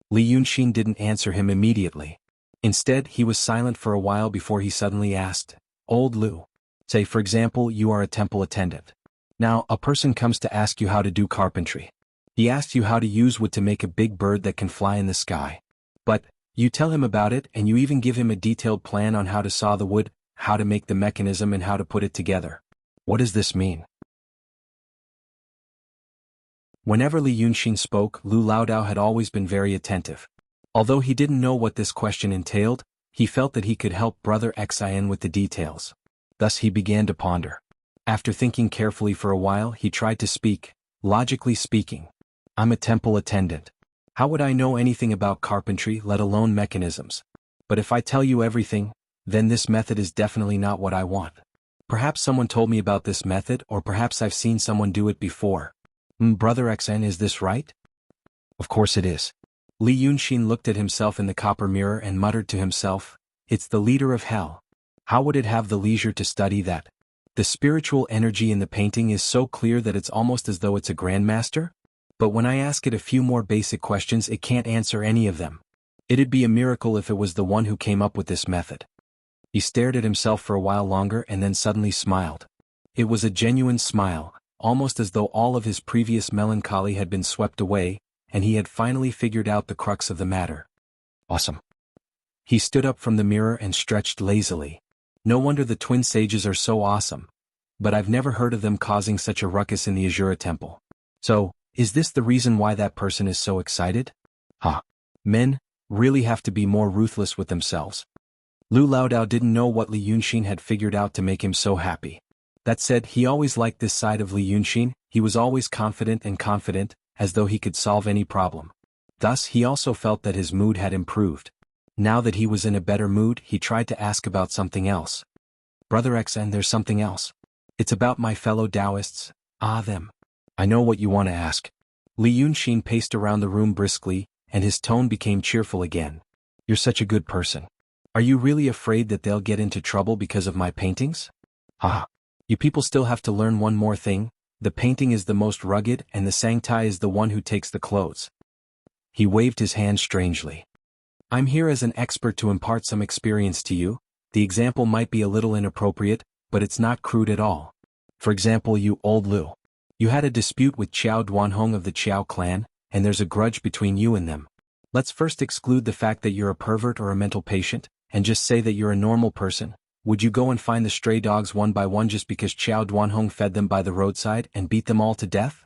Li Yunxin didn't answer him immediately. Instead, he was silent for a while before he suddenly asked, "Old Lu, say for example you are a temple attendant. Now, a person comes to ask you how to do carpentry. He asks you how to use wood to make a big bird that can fly in the sky. But you tell him about it and you even give him a detailed plan on how to saw the wood, how to make the mechanism and how to put it together. What does this mean?" Whenever Li Yunxin spoke, Lu Laodao had always been very attentive. Although he didn't know what this question entailed, he felt that he could help Brother Xin with the details. Thus he began to ponder. After thinking carefully for a while, he tried to speak, logically speaking. "I'm a temple attendant. How would I know anything about carpentry, let alone mechanisms? But if I tell you everything, then this method is definitely not what I want. Perhaps someone told me about this method, or perhaps I've seen someone do it before. Brother Xn, is this right?" "Of course it is." Li Yunxin looked at himself in the copper mirror and muttered to himself, "It's the leader of hell. How would it have the leisure to study that? The spiritual energy in the painting is so clear that it's almost as though it's a grandmaster? But when I ask it a few more basic questions, it can't answer any of them. It'd be a miracle if it was the one who came up with this method." He stared at himself for a while longer and then suddenly smiled. It was a genuine smile, almost as though all of his previous melancholy had been swept away, and he had finally figured out the crux of the matter. "Awesome." He stood up from the mirror and stretched lazily. No wonder the twin sages are so awesome. But I've never heard of them causing such a ruckus in the Azura temple. So, is this the reason why that person is so excited? Men really have to be more ruthless with themselves. Lu Laodao didn't know what Li Yunxin had figured out to make him so happy. That said, he always liked this side of Li Yunxin. He was always confident, as though he could solve any problem. Thus, he also felt that his mood had improved. Now that he was in a better mood, he tried to ask about something else. "Brother Xn, there's something else. It's about my fellow Taoists, them. I know what you want to ask." Li Yunxin paced around the room briskly, and his tone became cheerful again. You're such a good person. Are you really afraid that they'll get into trouble because of my paintings? Ah. You people still have to learn one more thing. The painting is the most rugged and the Sangtai is the one who takes the clothes. He waved his hand strangely. I'm here as an expert to impart some experience to you. The example might be a little inappropriate, but it's not crude at all. For example, you old Lu. You had a dispute with Qiao Duanhong of the Qiao clan, and there's a grudge between you and them. Let's first exclude the fact that you're a pervert or a mental patient, and just say that you're a normal person. Would you go and find the stray dogs one by one just because Qiao Duanhong fed them by the roadside and beat them all to death?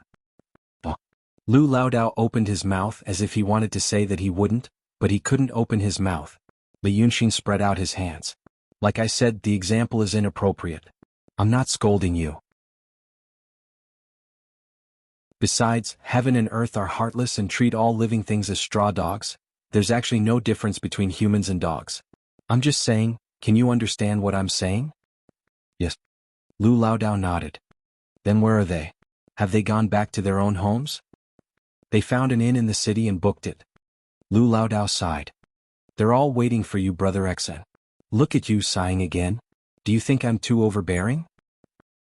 Lu Laodao opened his mouth as if he wanted to say that he wouldn't, but he couldn't open his mouth. Li Yunxin spread out his hands. Like I said, the example is inappropriate. I'm not scolding you. Besides, heaven and earth are heartless and treat all living things as straw dogs. There's actually no difference between humans and dogs. I'm just saying, can you understand what I'm saying? Yes. Lu Laodao nodded. Then where are they? Have they gone back to their own homes? They found an inn in the city and booked it. Lu Laodao sighed. They're all waiting for you, Brother Xen. Look at you sighing again. Do you think I'm too overbearing?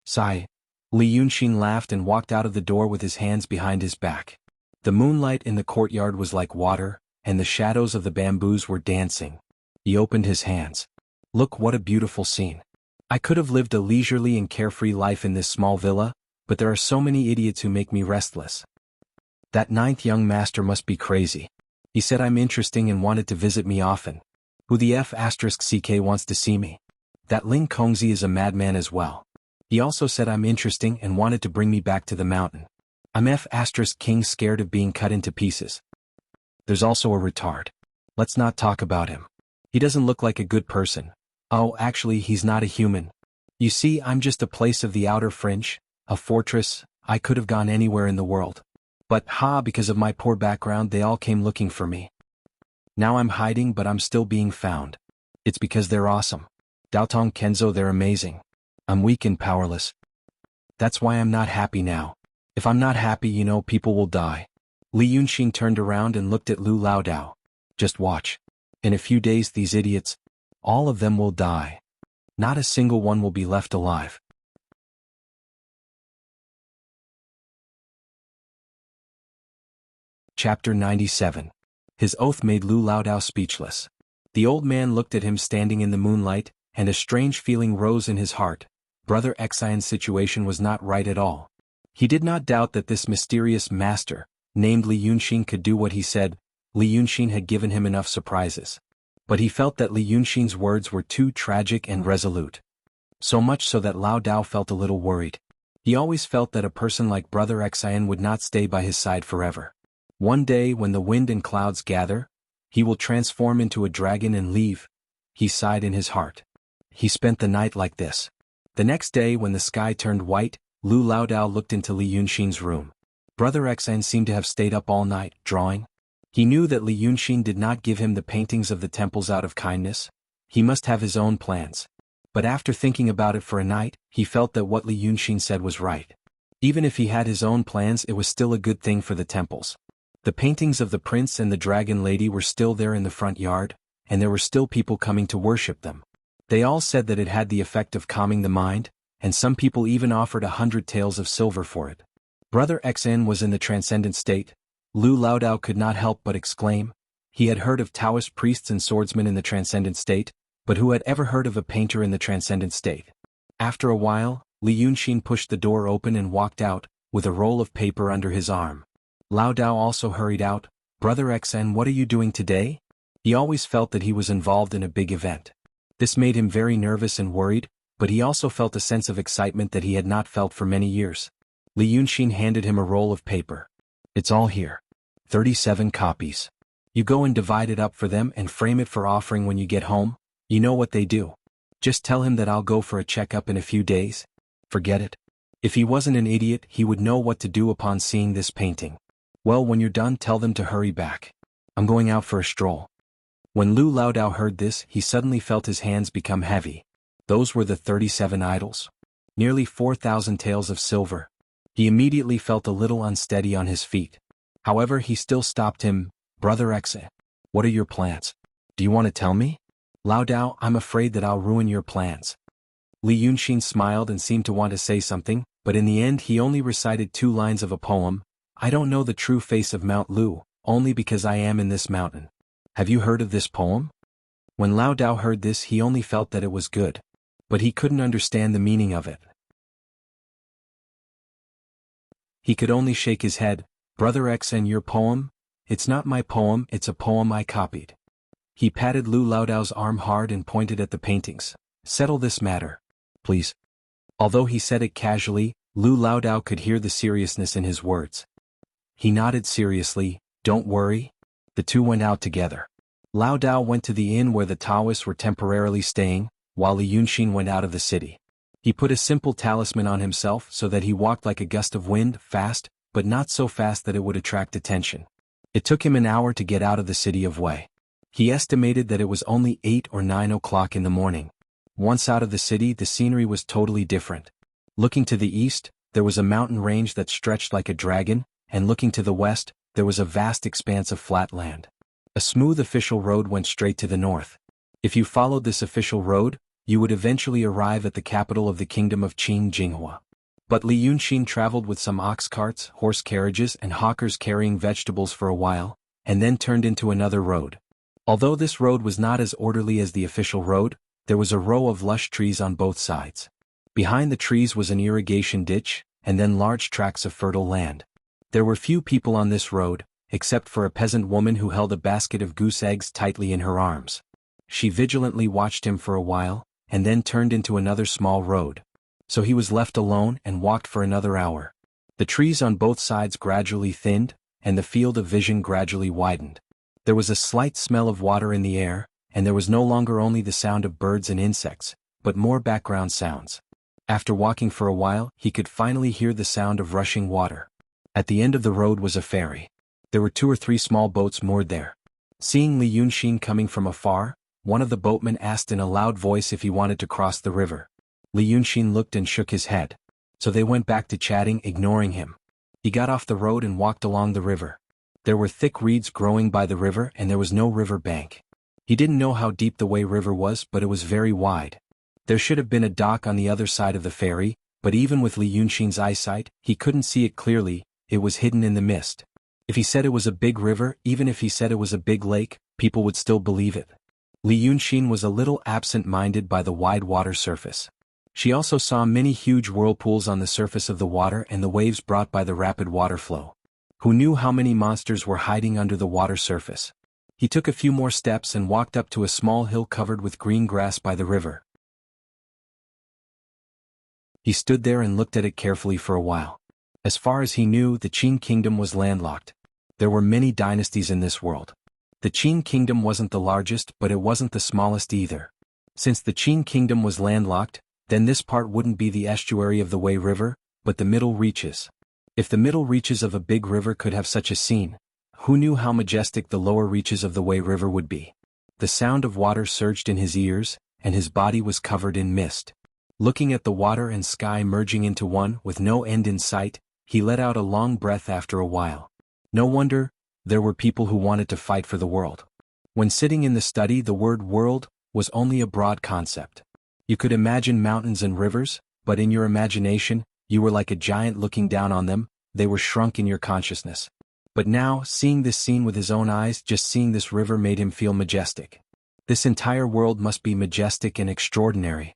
Sigh. Li Yunxin laughed and walked out of the door with his hands behind his back. The moonlight in the courtyard was like water, and the shadows of the bamboos were dancing. He opened his hands. Look what a beautiful scene. I could have lived a leisurely and carefree life in this small villa, but there are so many idiots who make me restless. That ninth young master must be crazy. He said I'm interesting and wanted to visit me often. Who the F***ck wants to see me? That Ling Kongzi is a madman as well. He also said I'm interesting and wanted to bring me back to the mountain. I'm F***king scared of being cut into pieces. There's also a retard. Let's not talk about him. He doesn't look like a good person. Oh, actually he's not a human. You see, I'm just a place of the outer fringe, a fortress. I could have gone anywhere in the world. But, because of my poor background they all came looking for me. Now I'm hiding but I'm still being found. It's because they're awesome. Daotong Kenzo, they're amazing. I'm weak and powerless. That's why I'm not happy now. If I'm not happy, people will die. Li Yunxin turned around and looked at Lu Laodao. Just watch. In a few days these idiots, all of them will die. Not a single one will be left alive. Chapter 97. His oath made Lu Laodao speechless. The old man looked at him standing in the moonlight, and a strange feeling rose in his heart. Brother Xian's situation was not right at all. He did not doubt that this mysterious master, named Li Yunxin, could do what he said. Li Yunxin had given him enough surprises. But he felt that Li Yunxin's words were too tragic and resolute. So much so that Lao Dao felt a little worried. He always felt that a person like Brother Xian would not stay by his side forever. One day when the wind and clouds gather, he will transform into a dragon and leave. He sighed in his heart. He spent the night like this. The next day when the sky turned white, Lu Laodao looked into Li Yunxin's room. Brother Xian seemed to have stayed up all night, drawing. He knew that Li Yunxin did not give him the paintings of the temples out of kindness. He must have his own plans. But after thinking about it for a night, he felt that what Li Yunxin said was right. Even if he had his own plans, it was still a good thing for the temples. The paintings of the prince and the dragon lady were still there in the front yard, and there were still people coming to worship them. They all said that it had the effect of calming the mind, and some people even offered 100 taels of silver for it. Brother Xian was in the transcendent state. Lu Laodao could not help but exclaim. He had heard of Taoist priests and swordsmen in the transcendent state, but who had ever heard of a painter in the transcendent state? After a while, Li Yunxin pushed the door open and walked out, with a roll of paper under his arm. Lao Dao also hurried out. Brother Xian, what are you doing today? He always felt that he was involved in a big event. This made him very nervous and worried, but he also felt a sense of excitement that he had not felt for many years. Li Yunxin handed him a roll of paper. It's all here. 37 copies. You go and divide it up for them and frame it for offering when you get home. You know what they do. Just tell him that I'll go for a checkup in a few days. Forget it. If he wasn't an idiot, he would know what to do upon seeing this painting. Well, when you're done, tell them to hurry back. I'm going out for a stroll. When Lu Laodao heard this, he suddenly felt his hands become heavy. Those were the 37 idols. Nearly 4,000 taels of silver. He immediately felt a little unsteady on his feet. However, he still stopped him. Brother X, what are your plans? Do you want to tell me? Lao Dao, I'm afraid that I'll ruin your plans. Li Yunxin smiled and seemed to want to say something, but in the end he only recited 2 lines of a poem. I don't know the true face of Mount Lu, only because I am in this mountain. Have you heard of this poem? When Lao Dao heard this he only felt that it was good. But he couldn't understand the meaning of it. He could only shake his head. Brother X, and your poem? It's not my poem, it's a poem I copied. He patted Lu Laodao's arm hard and pointed at the paintings. Settle this matter, please. Although he said it casually, Lu Laodao could hear the seriousness in his words. He nodded seriously. Don't worry. The two went out together. Lao Dao went to the inn where the Taoists were temporarily staying, while Li Yunxin went out of the city. He put a simple talisman on himself so that he walked like a gust of wind, fast, but not so fast that it would attract attention. It took him an hour to get out of the city of Wei. He estimated that it was only 8 or 9 o'clock in the morning. Once out of the city, the scenery was totally different. Looking to the east, there was a mountain range that stretched like a dragon, and looking to the west, there was a vast expanse of flat land. A smooth official road went straight to the north. If you followed this official road, you would eventually arrive at the capital of the kingdom of Qing Jinghua. But Li Yunxin traveled with some ox carts, horse carriages and hawkers carrying vegetables for a while, and then turned into another road. Although this road was not as orderly as the official road, there was a row of lush trees on both sides. Behind the trees was an irrigation ditch, and then large tracts of fertile land. There were few people on this road, except for a peasant woman who held a basket of goose eggs tightly in her arms. She vigilantly watched him for a while, and then turned into another small road. So he was left alone and walked for another hour. The trees on both sides gradually thinned, and the field of vision gradually widened. There was a slight smell of water in the air, and there was no longer only the sound of birds and insects, but more background sounds. After walking for a while, he could finally hear the sound of rushing water. At the end of the road was a ferry. There were 2 or 3 small boats moored there. Seeing Li Yunxin coming from afar, one of the boatmen asked in a loud voice if he wanted to cross the river. Li Yunxin looked and shook his head. So they went back to chatting, ignoring him. He got off the road and walked along the river. There were thick reeds growing by the river and there was no river bank. He didn't know how deep the Wei River was, but it was very wide. There should have been a dock on the other side of the ferry, but even with Li Yunxin's eyesight, he couldn't see it clearly. It was hidden in the mist. If he said it was a big river, even if he said it was a big lake, people would still believe it. Li Yunxin was a little absent-minded by the wide water surface. She also saw many huge whirlpools on the surface of the water and the waves brought by the rapid water flow. Who knew how many monsters were hiding under the water surface? He took a few more steps and walked up to a small hill covered with green grass by the river. He stood there and looked at it carefully for a while. As far as he knew, the Qin kingdom was landlocked. There were many dynasties in this world. The Qin kingdom wasn't the largest, but it wasn't the smallest either. Since the Qin kingdom was landlocked, then this part wouldn't be the estuary of the Wei River, but the middle reaches. If the middle reaches of a big river could have such a scene, who knew how majestic the lower reaches of the Wei River would be? The sound of water surged in his ears, and his body was covered in mist. Looking at the water and sky merging into one with no end in sight, he let out a long breath after a while. No wonder, there were people who wanted to fight for the world. When sitting in the study, the word world was only a broad concept. You could imagine mountains and rivers, but in your imagination, you were like a giant looking down on them, they were shrunk in your consciousness. But now, seeing this scene with his own eyes, just seeing this river made him feel majestic. This entire world must be majestic and extraordinary.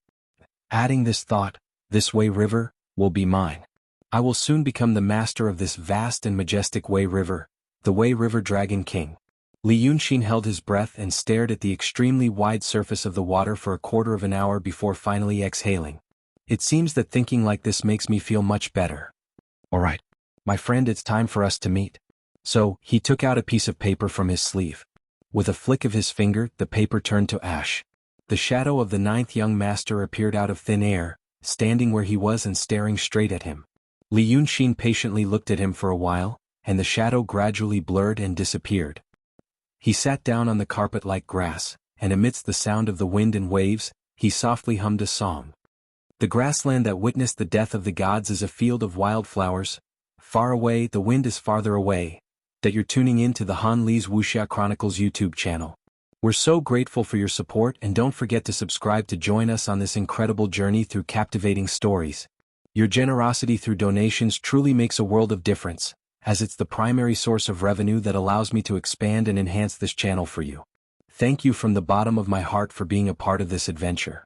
Adding this thought, this Wei River will be mine. I will soon become the master of this vast and majestic Wei River, the Wei River Dragon King. Li Yunxin held his breath and stared at the extremely wide surface of the water for a quarter of an hour before finally exhaling. It seems that thinking like this makes me feel much better. Alright, my friend, it's time for us to meet. So, he took out a piece of paper from his sleeve. With a flick of his finger, the paper turned to ash. The shadow of the 9th young master appeared out of thin air, standing where he was and staring straight at him. Li Yunxin patiently looked at him for a while, and the shadow gradually blurred and disappeared. He sat down on the carpet like grass, and amidst the sound of the wind and waves, he softly hummed a song. The grassland that witnessed the death of the gods is a field of wildflowers. Far away, the wind is farther away. that you're tuning in to the Han Lee's Wuxia Chronicles YouTube channel. We're so grateful for your support, and don't forget to subscribe to join us on this incredible journey through captivating stories. Your generosity through donations truly makes a world of difference, as it's the primary source of revenue that allows me to expand and enhance this channel for you. Thank you from the bottom of my heart for being a part of this adventure.